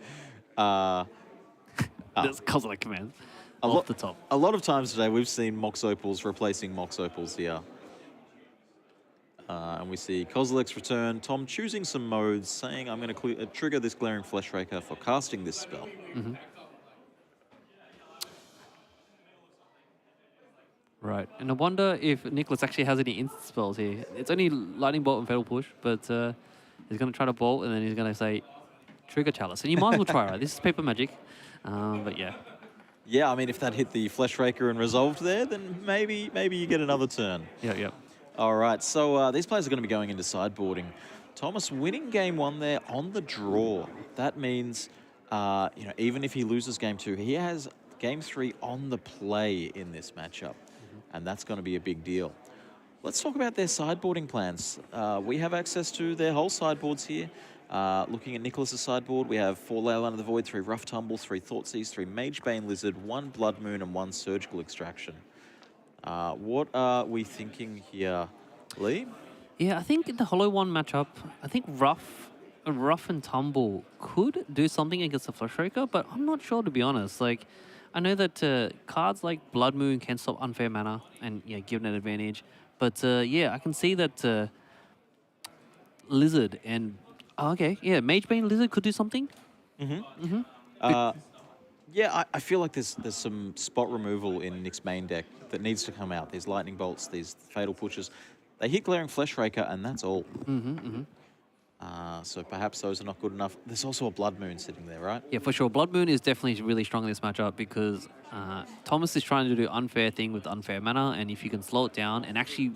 That's Kozilek command. Off the top. A lot of times today we've seen Mox Opals replacing Mox Opals here. And we see Kozilek's return. Tom choosing some modes, saying I'm going to trigger this Glaring Fleshraker for casting this spell. Right, and I wonder if Nicholas actually has any instant spells here. It's only Lightning Bolt and Fatal Push, but he's going to try to bolt, and then he's going to say, trigger Chalice. And you might as well try, right? This is paper magic, but yeah. Yeah, I mean, if that hit the Fleshraker and resolved there, then maybe you get another turn. Yeah. All right, so these players are going to be going into sideboarding. Thomas winning game 1 there on the draw. That means, you know, even if he loses game 2, he has game 3 on the play in this matchup. And that's going to be a big deal. Let's talk about their sideboarding plans. We have access to their whole sideboards here. Looking at Nicholas's sideboard, we have 4 Leyline of the Void, 3 Rough Tumble, 3 Thoughtseize, 3 Magebane Lizard, 1 Blood Moon, and 1 Surgical Extraction. What are we thinking here, Lee? Yeah, I think in the Hollow One matchup, I think Rough and Tumble could do something against the Fleshraker, but I'm not sure, to be honest. Like, I know that cards like Blood Moon can stop unfair mana and give an advantage. But yeah, I can see that Lizard and Magebane Lizard could do something. Yeah, I feel like there's some spot removal in Nick's main deck that needs to come out. These Lightning Bolts, these Fatal Pushes. They hit Glaring Fleshraker, and that's all. So perhaps those are not good enough. There's also a Blood Moon sitting there, right? Yeah, for sure. Blood Moon is definitely really strong in this matchup because Thomas is trying to do unfair thing with unfair mana, and if you can slow it down and actually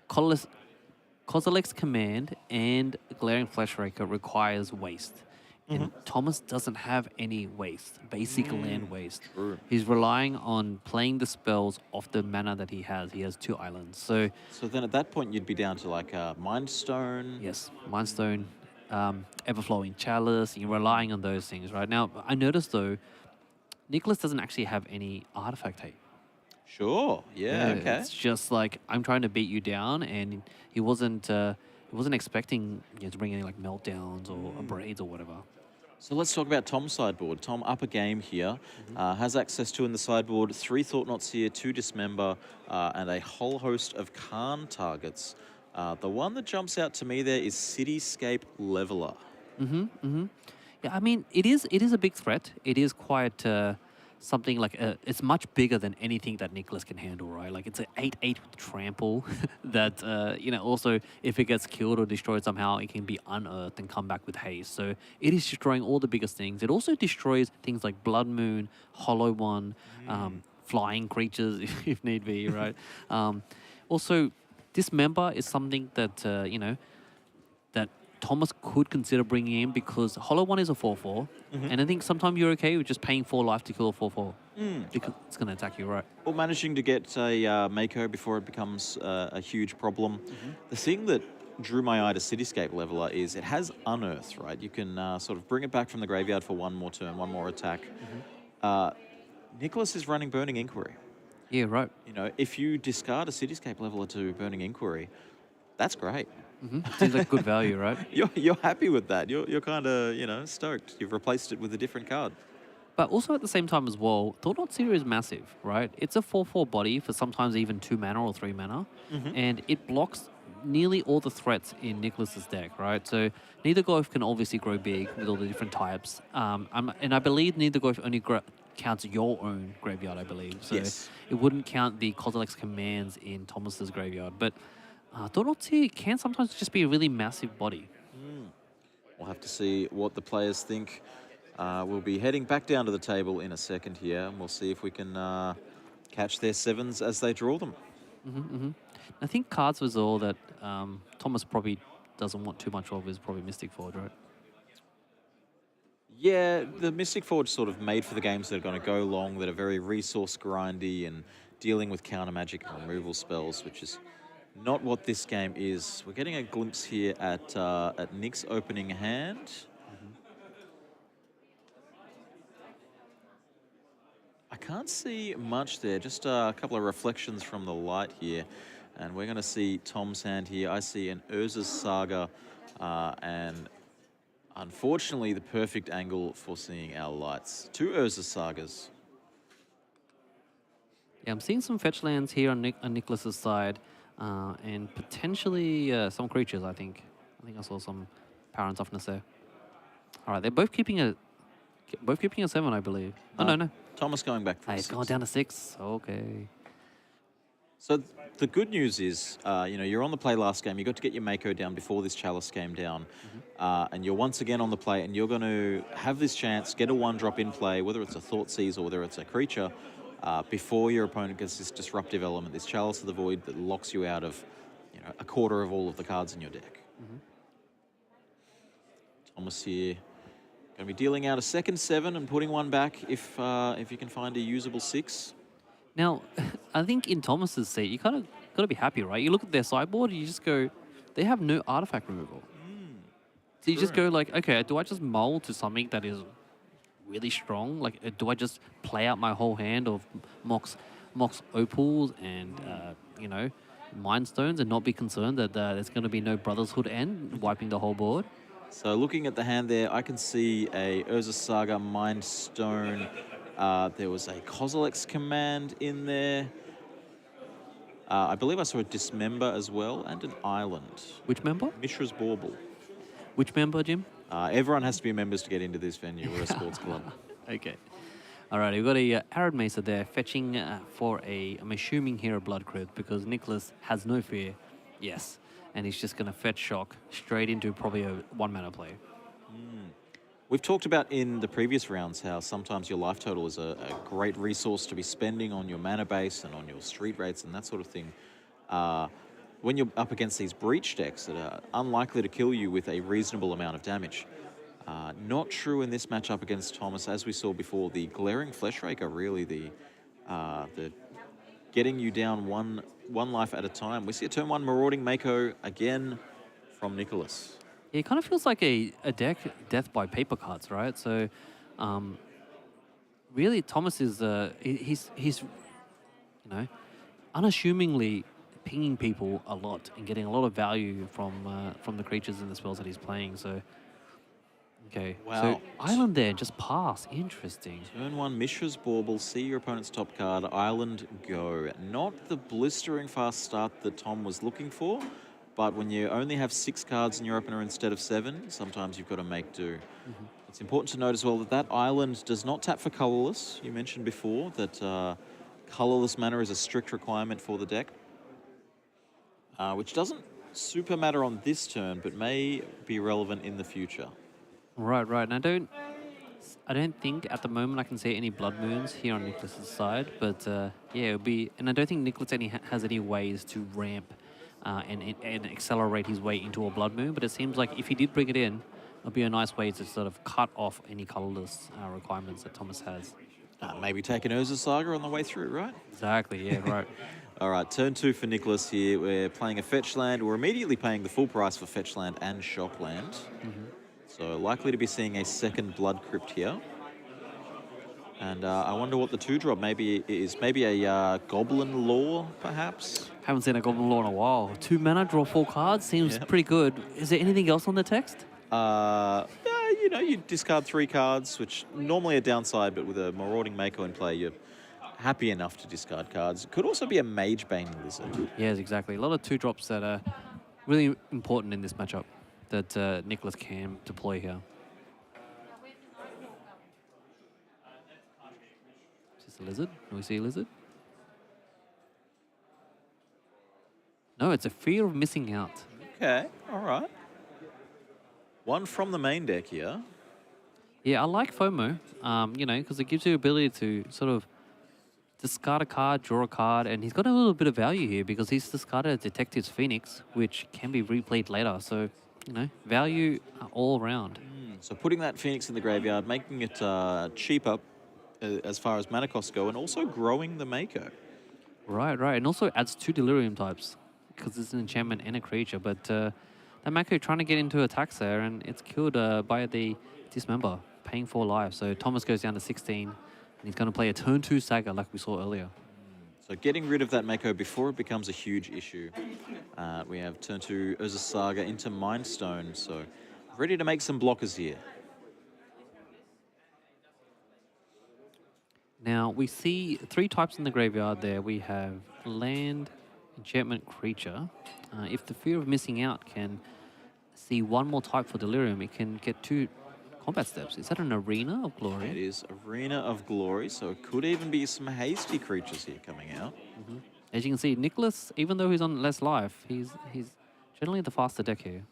Kozilek's command and Glaring Fleshraker requires waste. And Thomas doesn't have any waste, basic land waste. True. He's relying on playing the spells off the mana that he has. He has 2 islands. So then at that point, you'd be down to like Mind Stone. yes, Mind Stone, Everflowing Chalice, you're relying on those things, right? Now, I noticed though, Nicholas doesn't actually have any artifact tape. Sure. Yeah. Okay. It's just like, I'm trying to beat you down, and he wasn't expecting to bring any like meltdowns or braids or whatever. So let's talk about Tom's sideboard. Tom up a game here, has access to in the sideboard 3 Thought-Knots here, 2 Dismember, and a whole host of Khan targets. The one that jumps out to me there is Cityscape Leveler. Yeah, I mean, it is a big threat. It is quite something like it's much bigger than anything that Nicholas can handle, right? Like it's an 8/8 with trample that also if it gets killed or destroyed somehow, it can be unearthed and come back with haste. So it is destroying all the biggest things. It also destroys things like Blood Moon, Hollow One, flying creatures if need be, right? Also, Dismember is something that that Thomas could consider bringing in because Hollow One is a 4/4, and I think sometimes you're okay with just paying 4 life to kill a 4/4 because it's going to attack you, right? Or managing to get a Mako before it becomes a huge problem. The thing that drew my eye to Cityscape Leveler is it has Unearth, right? You can sort of bring it back from the graveyard for one more turn, one more attack. Nicholas is running Burning Inquiry. Yeah, right. You know, if you discard a Cityscape Leveler to Burning Inquiry, that's great. Seems like good value, right? You're happy with that. You're kind of stoked. You've replaced it with a different card. But also at the same time as well, Thought Knot Seer is massive, right? It's a 4/4 body for sometimes even 2 mana or 3 mana, and it blocks nearly all the threats in Nicholas's deck, right? So Neither Glyph can obviously grow big with all the different types, and I believe Neither Glyph only counts your own graveyard, I believe. So Yes. it wouldn't count the Kozilek's commands in Thomas's graveyard, but Thought Knot Seer can sometimes just be a really massive body. We'll have to see what the players think. We'll be heading back down to the table in a second here, and we'll see if we can catch their 7s as they draw them. I think cards was all that Thomas probably doesn't want too much of is probably Mystic Forge, right? Yeah, the Mystic Forge sort of made for the games that are going to go long, that are very resource grindy and dealing with counter magic and removal spells, which is not what this game is. We're getting a glimpse here at Nick's opening hand. I can't see much there, just a couple of reflections from the light here. And we're going to see Tom's hand here. I see an Urza's Saga, and unfortunately the perfect angle for seeing our lights. 2 Urza's Sagas. Yeah, I'm seeing some fetch lands here on Nicholas's side, and potentially some creatures. I think I saw some power and toughness there. All right, they're both keeping a 7, I believe. Oh no. Thomas going back for a It's 6. going down to 6. Okay. So the good news is, you're on the play last game. You got to get your Mako down before this Chalice came down, and you're once again on the play, and you're going to have this chance, get a 1-drop in play, whether it's a Thoughtseize or whether it's a creature, before your opponent gets this disruptive element, this Chalice of the Void that locks you out of, a quarter of all of the cards in your deck. Thomas here going to be dealing out a second 7 and putting one back if you can find a usable 6. Now, I think in Thomas's seat, you kind of got to be happy, right? You look at their sideboard, you just go, they have no artifact removal. So you just go like, okay, do I just mold to something that is really strong? Like, do I just play out my whole hand of Mox Opals and, Mind Stones and not be concerned that there's going to be no Brotherhood end wiping the whole board? So looking at the hand there, I can see a Urza Saga, Mind Stone. There was a Kozilek's command in there. I believe I saw a Dismember as well, and an Island. Which member? Mishra's Bauble. Which member, Jim? Everyone has to be members to get into this venue. We're a sports club. Okay. All right, we've got a Arid Mesa there fetching for I'm assuming here a Blood Crypt because Nicholas has no fear. Yes. And he's just going to fetch shock straight into probably a 1-mana play. We've talked about in the previous rounds how sometimes your life total is a great resource to be spending on your mana base and on your street rates and that sort of thing. When you're up against these breach decks that are unlikely to kill you with a reasonable amount of damage. Not true in this matchup against Thomas. As we saw before, the Glaring Fleshraker really the getting you down one life at a time. We see a turn 1 Marauding Mako again from Nicholas. It kind of feels like a deck death by paper cards, right? So, really, Thomas is he's unassumingly pinging people a lot and getting a lot of value from the creatures and the spells that he's playing. So, okay, Wow. so Island there just pass. Interesting. Turn 1 Mishra's Bauble. See your opponent's top card. Island go. Not the blistering fast start that Tom was looking for, but when you only have 6 cards in your opener instead of 7, sometimes you've got to make do. It's important to note as well that that island does not tap for colorless. You mentioned before that colorless mana is a strict requirement for the deck, which doesn't super matter on this turn, but may be relevant in the future. Right, right. And I don't think at the moment I can see any blood moons here on Nicholas's side, but yeah, it'll be. And I don't think Nicholas has any ways to ramp and accelerate his way into a blood moon. But it seems like if he did bring it in, it'll be a nice way to sort of cut off any colorless requirements that Thomas has. Maybe take an Urza Saga on the way through, right? Exactly. Yeah. Right. All right, turn 2 for Nicholas here. We're playing a fetch land. We're immediately paying the full price for fetch land and shock land. So likely to be seeing a second Blood Crypt here. And I wonder what the 2-drop maybe is. Maybe a Goblin Lore, perhaps? Haven't seen a Goblin Law in a while. 2 mana, draw 4 cards. Seems pretty good. Is there anything else on the text? You know, you discard 3 cards, which normally a downside, but with a Marauding Mako in play, you're happy enough to discard cards. It could also be a Magebane Lizard. Yes, exactly. A lot of 2-drops that are really important in this matchup that Nicholas can deploy here. Is this a lizard? Do we see a lizard? No, it's a fear of missing out. Okay, all right. One from the main deck here. Yeah, I like FOMO, you know, because it gives you the ability to sort of discard a card, draw a card, and he's got a little bit of value here because he's discarded Detective's Phoenix, which can be replayed later. So, you know, value all around. So putting that Phoenix in the graveyard, making it cheaper as far as mana costs go, and also growing the Mako. Right, right. And also adds 2 Delirium types because it's an enchantment and a creature. But that Mako trying to get into attacks there, and it's killed by the Dismember, paying 4 life. So Thomas goes down to 16, and he's going to play a turn 2 Saga like we saw earlier. So getting rid of that Mako before it becomes a huge issue. We have turn 2 Urza Saga into Mind Stone, so ready to make some blockers here. Now, we see 3 types in the graveyard there. We have land, enchantment, creature. If the fear of missing out can see 1 more type for Delirium, it can get 2 combat steps. Is that an Arena of Glory? It is Arena of Glory, so it could even be some hasty creatures here coming out. As you can see, Nicholas, even though he's on less life, he's generally the faster deck here.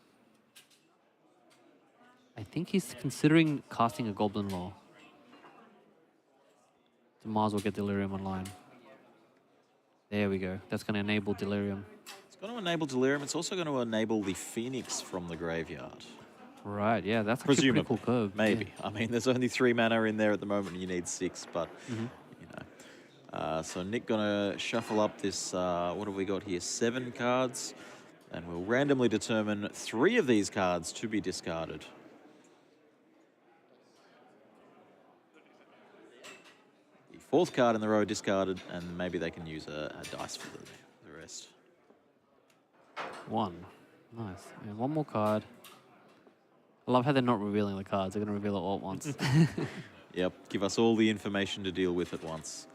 I think he's considering casting a Goblin Law. So might as well get Delirium online. There we go. That's going to enable Delirium. It's going to enable Delirium. It's also going to enable the Phoenix from the graveyard. Right, yeah, that's actually a pretty cool curve. Maybe. Yeah. I mean, there's only 3 mana in there at the moment, and you need 6, but, you know. So Nick going to shuffle up this, what have we got here? 7 cards, and we'll randomly determine 3 of these cards to be discarded. The 4th card in the row discarded, and maybe they can use a dice for the rest. 1. Nice. And 1 more card. I love how they're not revealing the cards. They're going to reveal it all at once. Yep, give us all the information to deal with at once.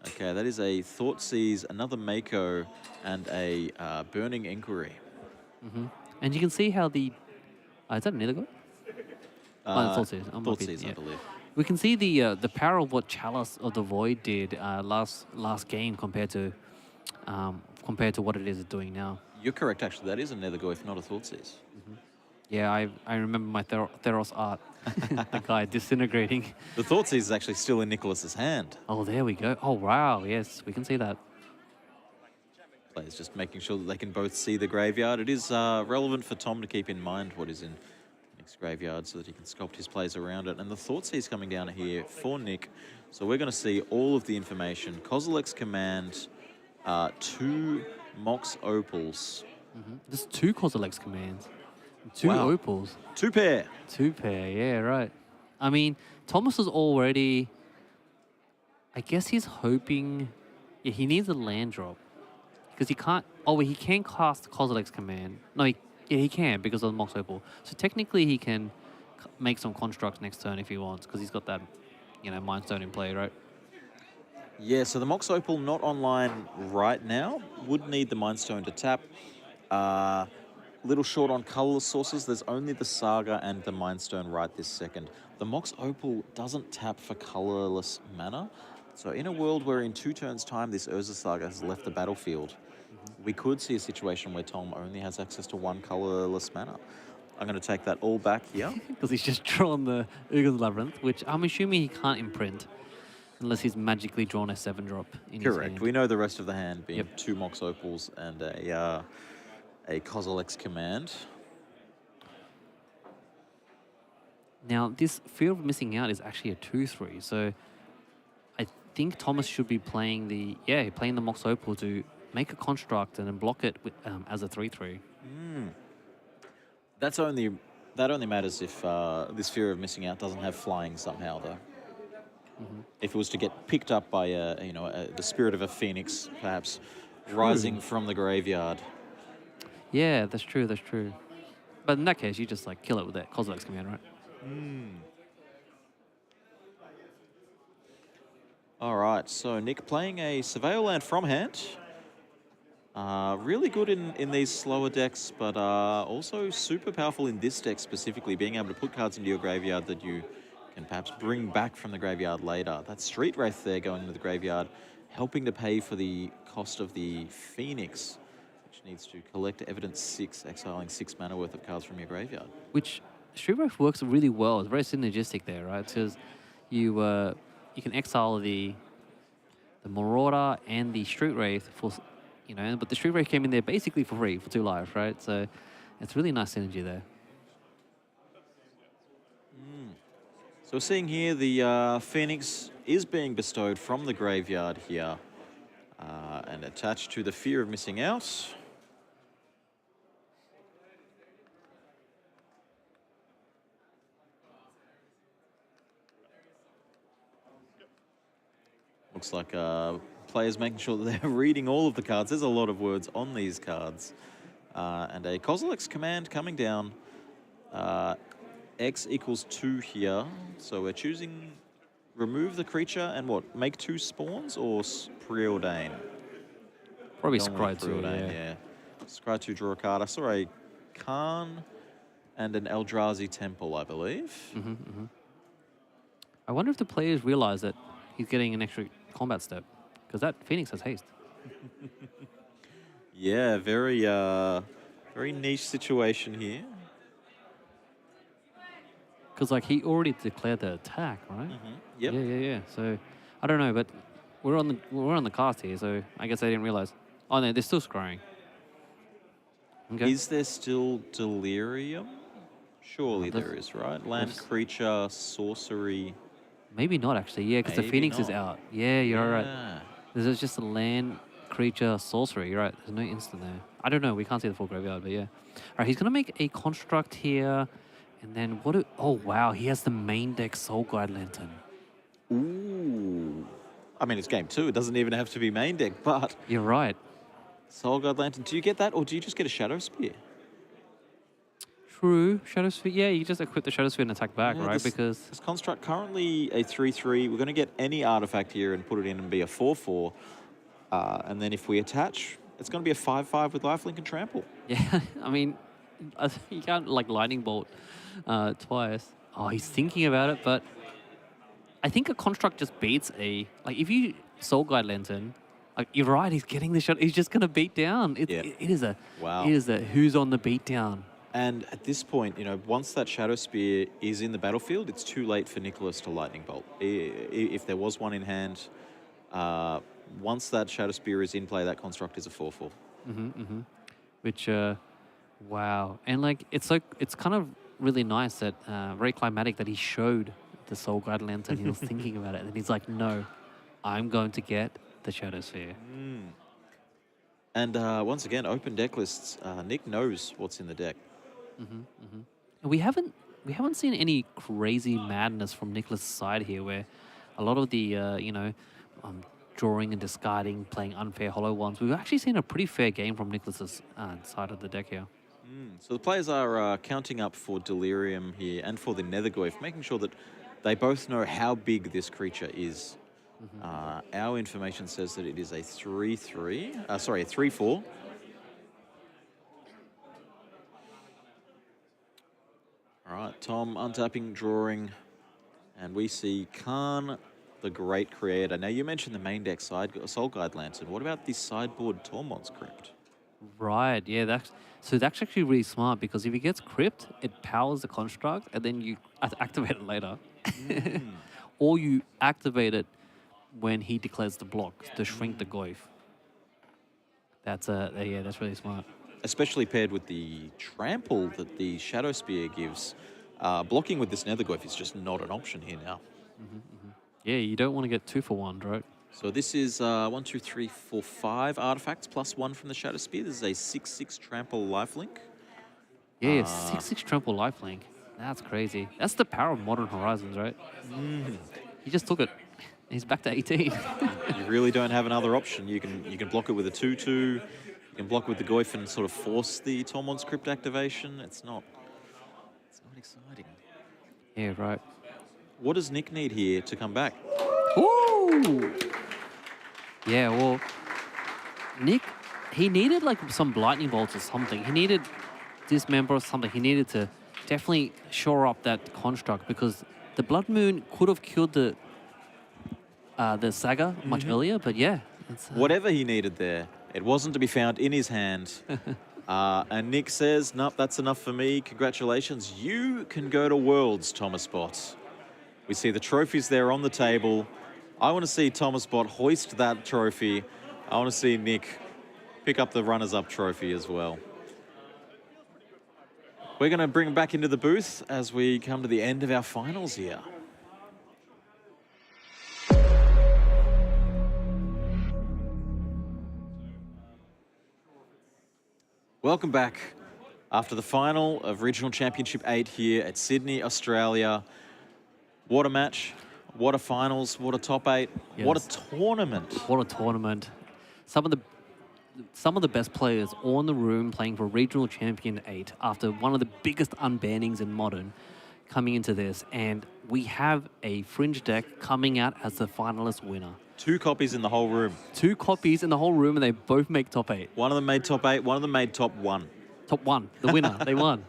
Okay, that is a Thoughtseize, another Mako, and a Burning Inquiry. And you can see how the... is that another god? Thoughtseize. Thoughtseize, I believe. We can see the power of what Chalice of the Void did last game compared to what it is doing now. You're correct, actually. That is a Nethergo, if not a Thoughtseize. Yeah, I remember my Theros art. The guy disintegrating. The Thoughtseize is actually still in Nicholas's hand. Oh, there we go. Oh, wow. Yes, we can see that. Players just making sure that they can both see the graveyard. It is relevant for Tom to keep in mind what is in Nick's graveyard so that he can sculpt his plays around it. And the Thoughtseize coming down here for Nick. So we're going to see all of the information. Kozilek's Command, 2 Mox Opals. There's 2 Kozilek's commands. 2 Wow. opals. 2 pair. 2 pair, yeah, right. I mean, Thomas is already... I guess he's hoping... Yeah, he needs a land drop. Because he can't... Oh, wait, he can cast Kozilek's command. No, he can because of the Mox Opal. So technically he can make some constructs next turn if he wants because he's got that, you know, Mind Stone in play, right? Yeah, so the Mox Opal not online right now. Would need the Mind Stone to tap. little short on colorless sources. There's only the Saga and the Mind Stone right this second. The Mox Opal doesn't tap for colorless mana. So in a world where in 2 turns' time this Urza Saga has left the battlefield, we could see a situation where Tom only has access to 1 colorless mana. I'm going to take that all back here. Because he's just drawn the Ugin Labyrinth, which I'm assuming he can't imprint unless he's magically drawn a 7-drop in his Correct. hand. We know the rest of the hand being Yep. 2 Mox Opals and a Kozilek's Command. Now, this Fear of Missing Out is actually a 2-3, so I think Thomas should be playing the Mox Opal to make a construct and then block it with, as a 3-3. That only matters if this Fear of Missing Out doesn't have flying somehow, though. If it was to get picked up by the spirit of a phoenix, perhaps rising from the graveyard. Yeah, that's true, that's true. But in that case, you just like kill it with that Kozilek's Command, right? All right, so Nick playing a Surveil Land from hand. Really good in these slower decks, but also super powerful in this deck specifically, being able to put cards into your graveyard that you can perhaps bring back from the graveyard later. That Street Wraith there going into the graveyard, helping to pay for the cost of the Phoenix, which needs to collect Evidence 6, exiling 6 mana worth of cards from your graveyard. Which Street Wraith works really well. It's very synergistic there, right? Because you can exile the Marauder and the Street Wraith for, but the Street Wraith came in there basically for free for 2 life, right? So it's really nice synergy there. So we're seeing here the Phoenix is being bestowed from the graveyard here and attached to the Fear of Missing Out. Looks like players making sure that they're reading all of the cards. There's a lot of words on these cards. And a Kozilek's Command coming down. X equals 2 here. So we're choosing remove the creature and what? Make 2 spawns or preordain? Probably Don't Scry want 2, preordain, yeah. Scry 2, draw a card. I saw a Khan and an Eldrazi Temple, I believe. I wonder if the players realize that he's getting an extra combat step, because that Phoenix has haste. Yeah, very niche situation here. Because like he already declared the attack, right? Yep. Yeah. So I don't know, but we're on the cast here, so I guess I didn't realize. Oh no, they're still scrying. Okay. Is there still Delirium? Surely there is, right? Land, creature, sorcery. Maybe not actually, yeah, because the Maybe Phoenix is not. out. Yeah, you're right. Yeah. There's just a land, creature, sorcery. You're right. There's no instant there. I don't know. We can't see the full graveyard, but yeah. All right, he's gonna make a construct here, and then what? Oh wow, he has the main deck Soul Guide Lantern. Ooh. I mean, it's game 2. It doesn't even have to be main deck, but You're right. Soul Guard Lantern. Do you get that, or do you just get a Shadow Spear? True. Shadow Sphere. Yeah, you just equip the Shadow Sphere and attack back, Yeah, right? this Because construct currently a 3/3. We're going to get any artifact here and put it in and be a 4/4. And then if we attach, it's going to be a 5/5 with lifelink and trample. yeah, I mean, you can't like lightning bolt twice. Oh, he's thinking about it, but I think a construct just beats a if you Soul Guide Lantern. Like you're right, he's getting the shot. He's just gonna beat down. It is a Wow. It is a who's on the beat down. And at this point, once that Shadow Spear is in the battlefield, it's too late for Nicholas to Lightning Bolt. If there was one in hand, once that Shadow Spear is in play, that construct is a 4/4. Which, wow, and it's kind of really nice that very climatic that he showed the Soul Guide Lantern. He was thinking about it, and he's like, no, I'm going to get the Shadow Sphere. And once again, open deck lists. Nick knows what's in the deck. And we haven't seen any crazy madness from Nicholas' side here, where a lot of the drawing and discarding, playing unfair hollow ones. We've actually seen a pretty fair game from Nicholas's side of the deck here. So the players are counting up for Delirium here and for the Nethergoyf, making sure that they both know how big this creature is. Our information says that it is a 3/4. All right, Tom untapping, drawing, and we see Khan, the great creator. Now, you mentioned the main deck Soul Guide Lantern. What about the sideboard Tormod's Crypt? Right, yeah, that's actually really smart because if he gets crypt, it powers the construct and then you activate it later. Or you activate it when he declares the block to shrink the Goyf. That's that's really smart. Especially paired with the trample that the Shadow Spear gives. Blocking with this Nethergoyf is just not an option here now. Yeah, you don't want to get 2 for 1, right? So this is 1, 2, 3, 4, 5 artifacts plus 1 from the Shadow Spear. This is a 6/6 trample lifelink. Yeah, 6/6 trample lifelink. That's crazy. That's the power of Modern Horizons, right? He just took it. He's back to 18. You really don't have another option. You can block it with a 2/2. You can block with the Goyf and sort of force the Tormod's Crypt activation. It's not exciting. Yeah, right. What does Nick need here to come back? Ooh! Yeah, well, Nick, he needed like some lightning bolts or something. He needed dismember or something. He needed to definitely shore up that construct because the Blood Moon could have killed the Saga much earlier, but yeah. It's, Whatever he needed there, it wasn't to be found in his hand. And Nick says, nope, that's enough for me. Congratulations. You can go to Worlds, Thomas Bott. We see the trophies there on the table. I want to see Thomas Bott hoist that trophy. I want to see Nick pick up the runners-up trophy as well. We're going to bring him back into the booth as we come to the end of our finals here. Welcome back after the final of Regional Championship 8 here at Sydney, Australia. What a match, what a finals, what a top 8, what a tournament. What a tournament. Some of the best players all in the room playing for Regional Champion 8 after one of the biggest unbannings in Modern coming into this. And we have a Fringe deck coming out as the finalist winner. 2 copies in the whole room. 2 copies in the whole room and they both make top 8. One of them made top 8, one of them made top 1. Top 1, the winner, they won.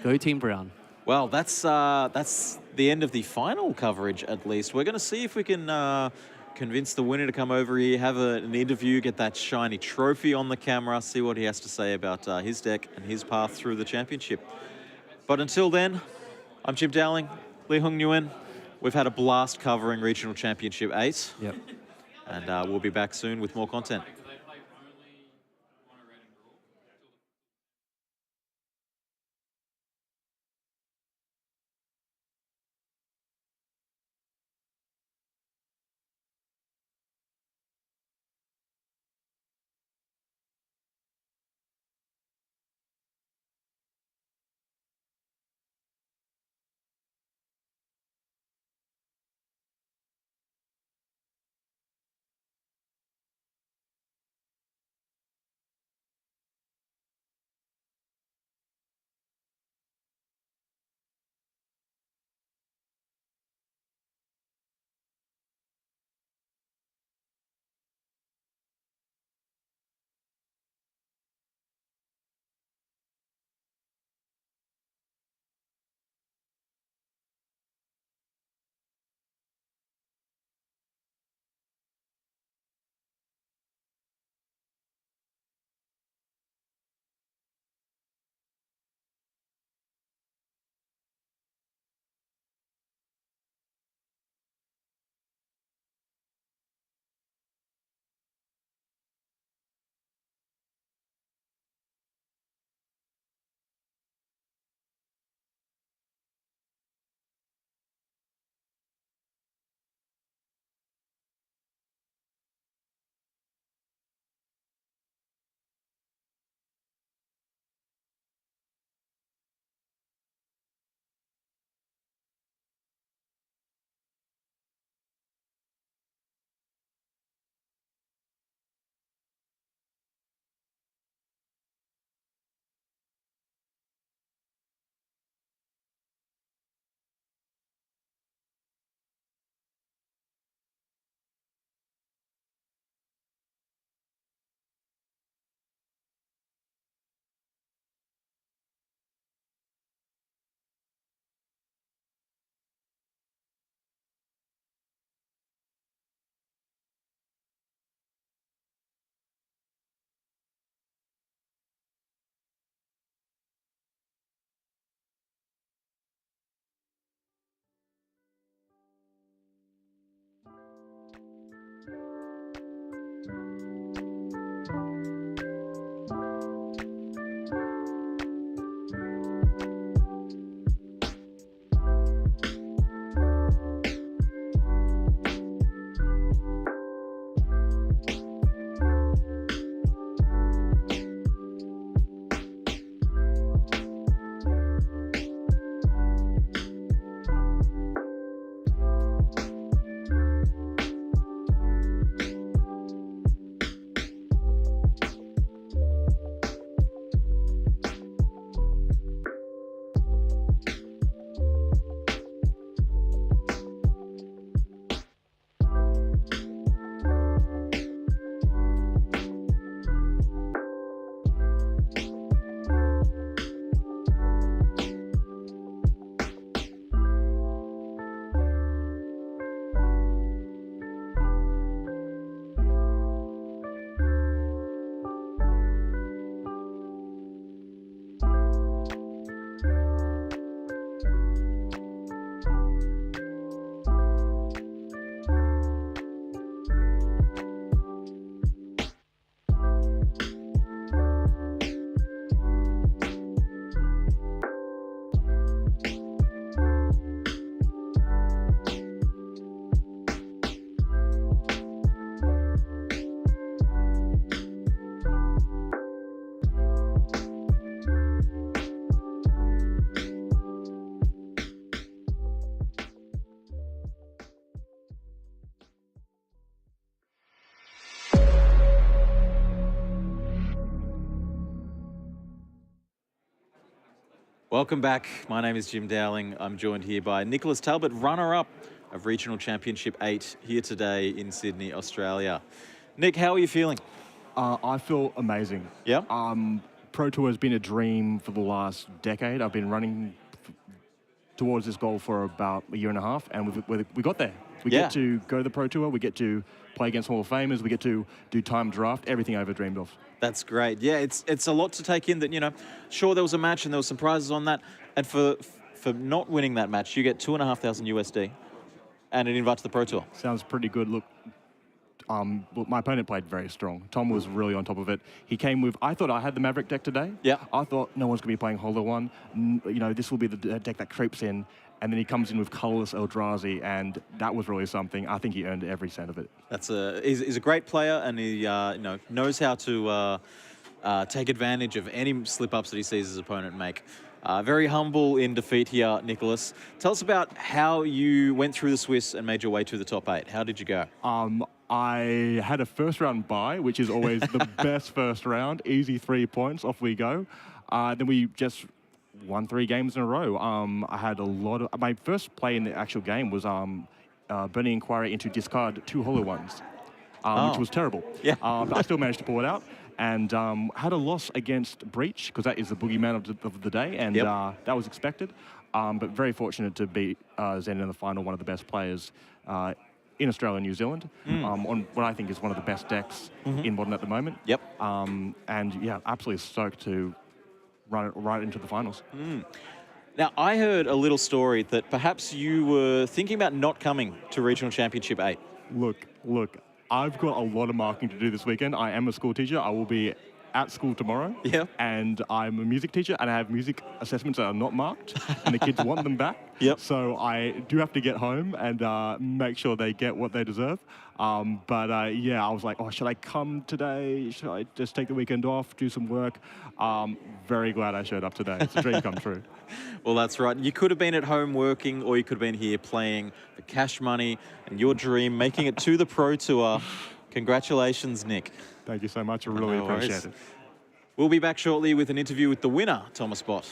Go Team Brown. Well, that's the end of the final coverage, at least. We're going to see if we can convince the winner to come over here, have an interview, get that shiny trophy on the camera, see what he has to say about his deck and his path through the championship. But until then, I'm Jim Dowling, Lee Hung Nguyen. We've had a blast covering Regional Championship 8. Yep. And we'll be back soon with more content. Welcome back. My name is Jim Dowling. I'm joined here by Nicholas Talbot, runner-up of Regional Championship 8 here today in Sydney, Australia. Nick, how are you feeling? I feel amazing. Yeah? Pro Tour has been a dream for the last decade. I've been running towards this goal for about a year and a half, and we got there. We Yeah. get to go to the Pro Tour, we get to play against Hall of Famers, we get to do time draft, everything I ever dreamed of. That's great. Yeah, it's a lot to take in that, sure there was a match and there was some prizes on that. And for not winning that match, you get 2,500 USD and an invite to the Pro Tour. Sounds pretty good. Look, my opponent played very strong. Tom was really on top of it. He came with, I thought I had the Maverick deck today. Yeah. I thought no one's going to be playing Holo 1. This will be the deck that creeps in. And then he comes in with Chalice Eldrazi, and that was really something. I think he earned every cent of it. He's a great player, and he knows how to take advantage of any slip-ups that he sees his opponent make. Very humble in defeat here, Nicholas. Tell us about how you went through the Swiss and made your way to the top 8. How did you go? I had a first round bye, which is always the best first round. Easy 3 points, off we go. Then we just won 3 games in a row. I had a lot of... My first play in the actual game was Burning Inquiry into discard 2 Holo 1s, which was terrible. Yeah. But I still managed to pull it out. And had a loss against Breach, because that is the boogeyman of the day, and that was expected. But very fortunate to beat Zen in the final, one of the best players in Australia and New Zealand, on what I think is one of the best decks in Modern at the moment. Yep. And yeah, absolutely stoked to run it right into the finals. Now, I heard a little story that perhaps you were thinking about not coming to Regional Championship 8. Look, I've got a lot of marking to do this weekend. I am a school teacher. I will be at school tomorrow. Yeah. And I'm a music teacher, and I have music assessments that are not marked, and the kids want them back. Yep. So I do have to get home and make sure they get what they deserve. Yeah, I was like, oh, should I come today? Should I just take the weekend off, do some work? Very glad I showed up today. It's a dream come true. Well, that's right. You could have been at home working, or you could have been here playing for cash money and your dream, making it to the Pro Tour. Congratulations, Nick. Thank you so much. I really No worries. appreciate it. We'll be back shortly with an interview with the winner, Thomas Bott.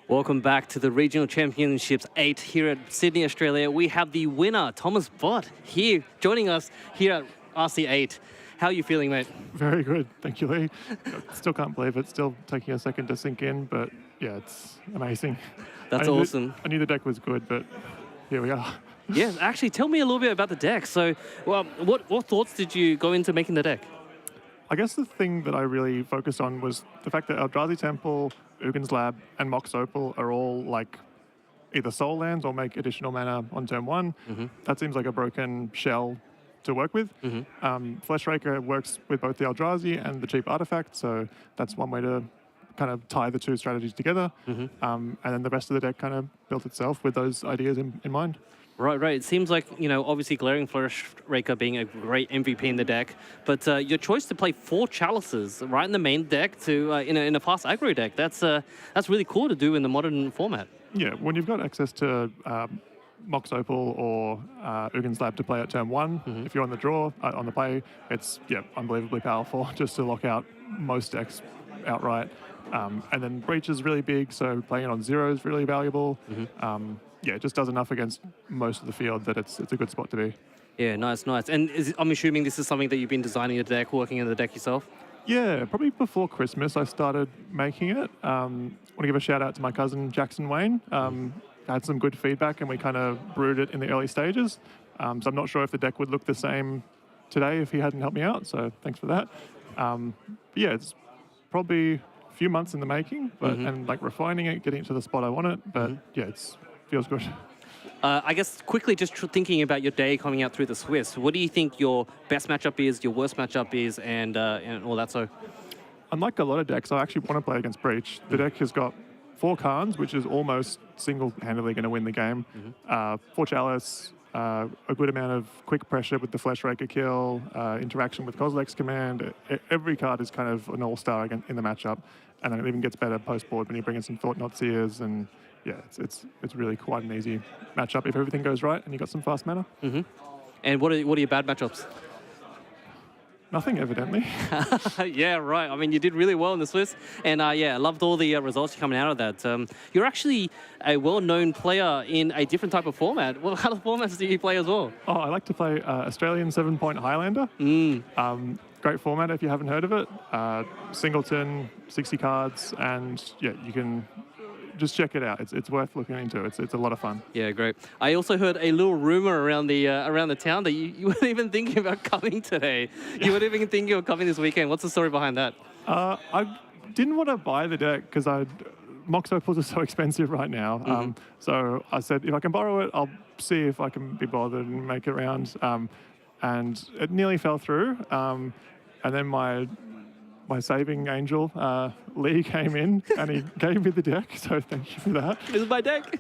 Welcome back to the Regional Championships 8 here at Sydney, Australia. We have the winner, Thomas Bott, here joining us here at RC8. How are you feeling, mate? Very good, thank you, Lee. Still can't believe it. Still taking a second to sink in, but yeah, it's amazing. That's awesome. I knew the deck was good, but here we are. Yeah, actually, tell me a little bit about the deck. So, well, what thoughts did you go into making the deck? I guess the thing that I really focused on was the fact that Eldrazi Temple, Ugin's Lab, and Mox Opal are all like either soul lands or make additional mana on turn one. That seems like a broken shell to work with. Fleshraker works with both the Eldrazi and the cheap artifact, so that's one way to kind of tie the two strategies together. And then the rest of the deck kind of built itself with those ideas in mind. Right. It seems like, obviously Glaring Fleshraker being a great MVP in the deck, but your choice to play 4 Chalices right in the main deck to in a fast aggro deck, that's really cool to do in the modern format. Yeah, when you've got access to Mox Opal or Ugin's Lab to play at turn one, if you're on the draw, on the play, it's unbelievably powerful just to lock out most decks outright. And then Breach is really big, so playing it on 0 is really valuable. It just does enough against most of the field that it's a good spot to be. Yeah, nice. And I'm assuming this is something that you've been designing your deck, working in the deck yourself? Yeah, probably before Christmas I started making it. I want to give a shout out to my cousin Jackson Wayne. Had some good feedback and we kind of brewed it in the early stages. So I'm not sure if the deck would look the same today if he hadn't helped me out, so thanks for that. It's probably a few months in the making, but and like refining it, getting it to the spot I want it, but it feels good. I guess quickly just thinking about your day coming out through the Swiss, what do you think your best matchup is, your worst matchup is, and all that? So, unlike a lot of decks, I actually want to play against Breach. The deck has got 4 Khans, which is almost single-handedly going to win the game. 4 Chalice, a good amount of quick pressure with the Fleshraker kill, interaction with Kozilek's command. Every card is kind of an all-star in the matchup, and then it even gets better post-board when you bring in some Thought-Knot Seers, and it's really quite an easy matchup if everything goes right and you got some fast mana. And what are your bad matchups? Nothing, evidently. Yeah, right. I mean, you did really well in the Swiss, and I loved all the results coming out of that. You're actually a well-known player in a different type of format. What other formats do you play as well? Oh, I like to play Australian 7-point Highlander. Great format if you haven't heard of it. Singleton, 60 cards, and you can just check it out. It's worth looking into. It's a lot of fun. Yeah, great. I also heard a little rumor around the town that you weren't even thinking about coming today. You weren't even thinking of coming this weekend. What's the story behind that? I didn't want to buy the deck because Mox Opals are so expensive right now. So I said, if I can borrow it, I'll see if I can be bothered and make it around. And it nearly fell through. And then my saving angel, Lee, came in and he gave me the deck, so thank you for that. This is my deck.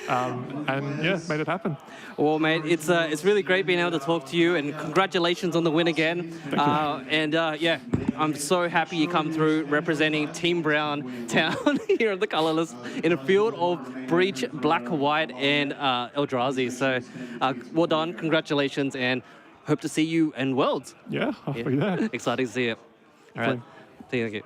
And made it happen. Well, mate, it's really great being able to talk to you, and congratulations on the win again. Thank you. I'm so happy you come through representing Team Brown Town here at the Colourless in a field of Breach, Black, White, and Eldrazi. So well done, congratulations, and hope to see you in Worlds. Yeah, I'll be there. Exciting to see you. All right. Thank you.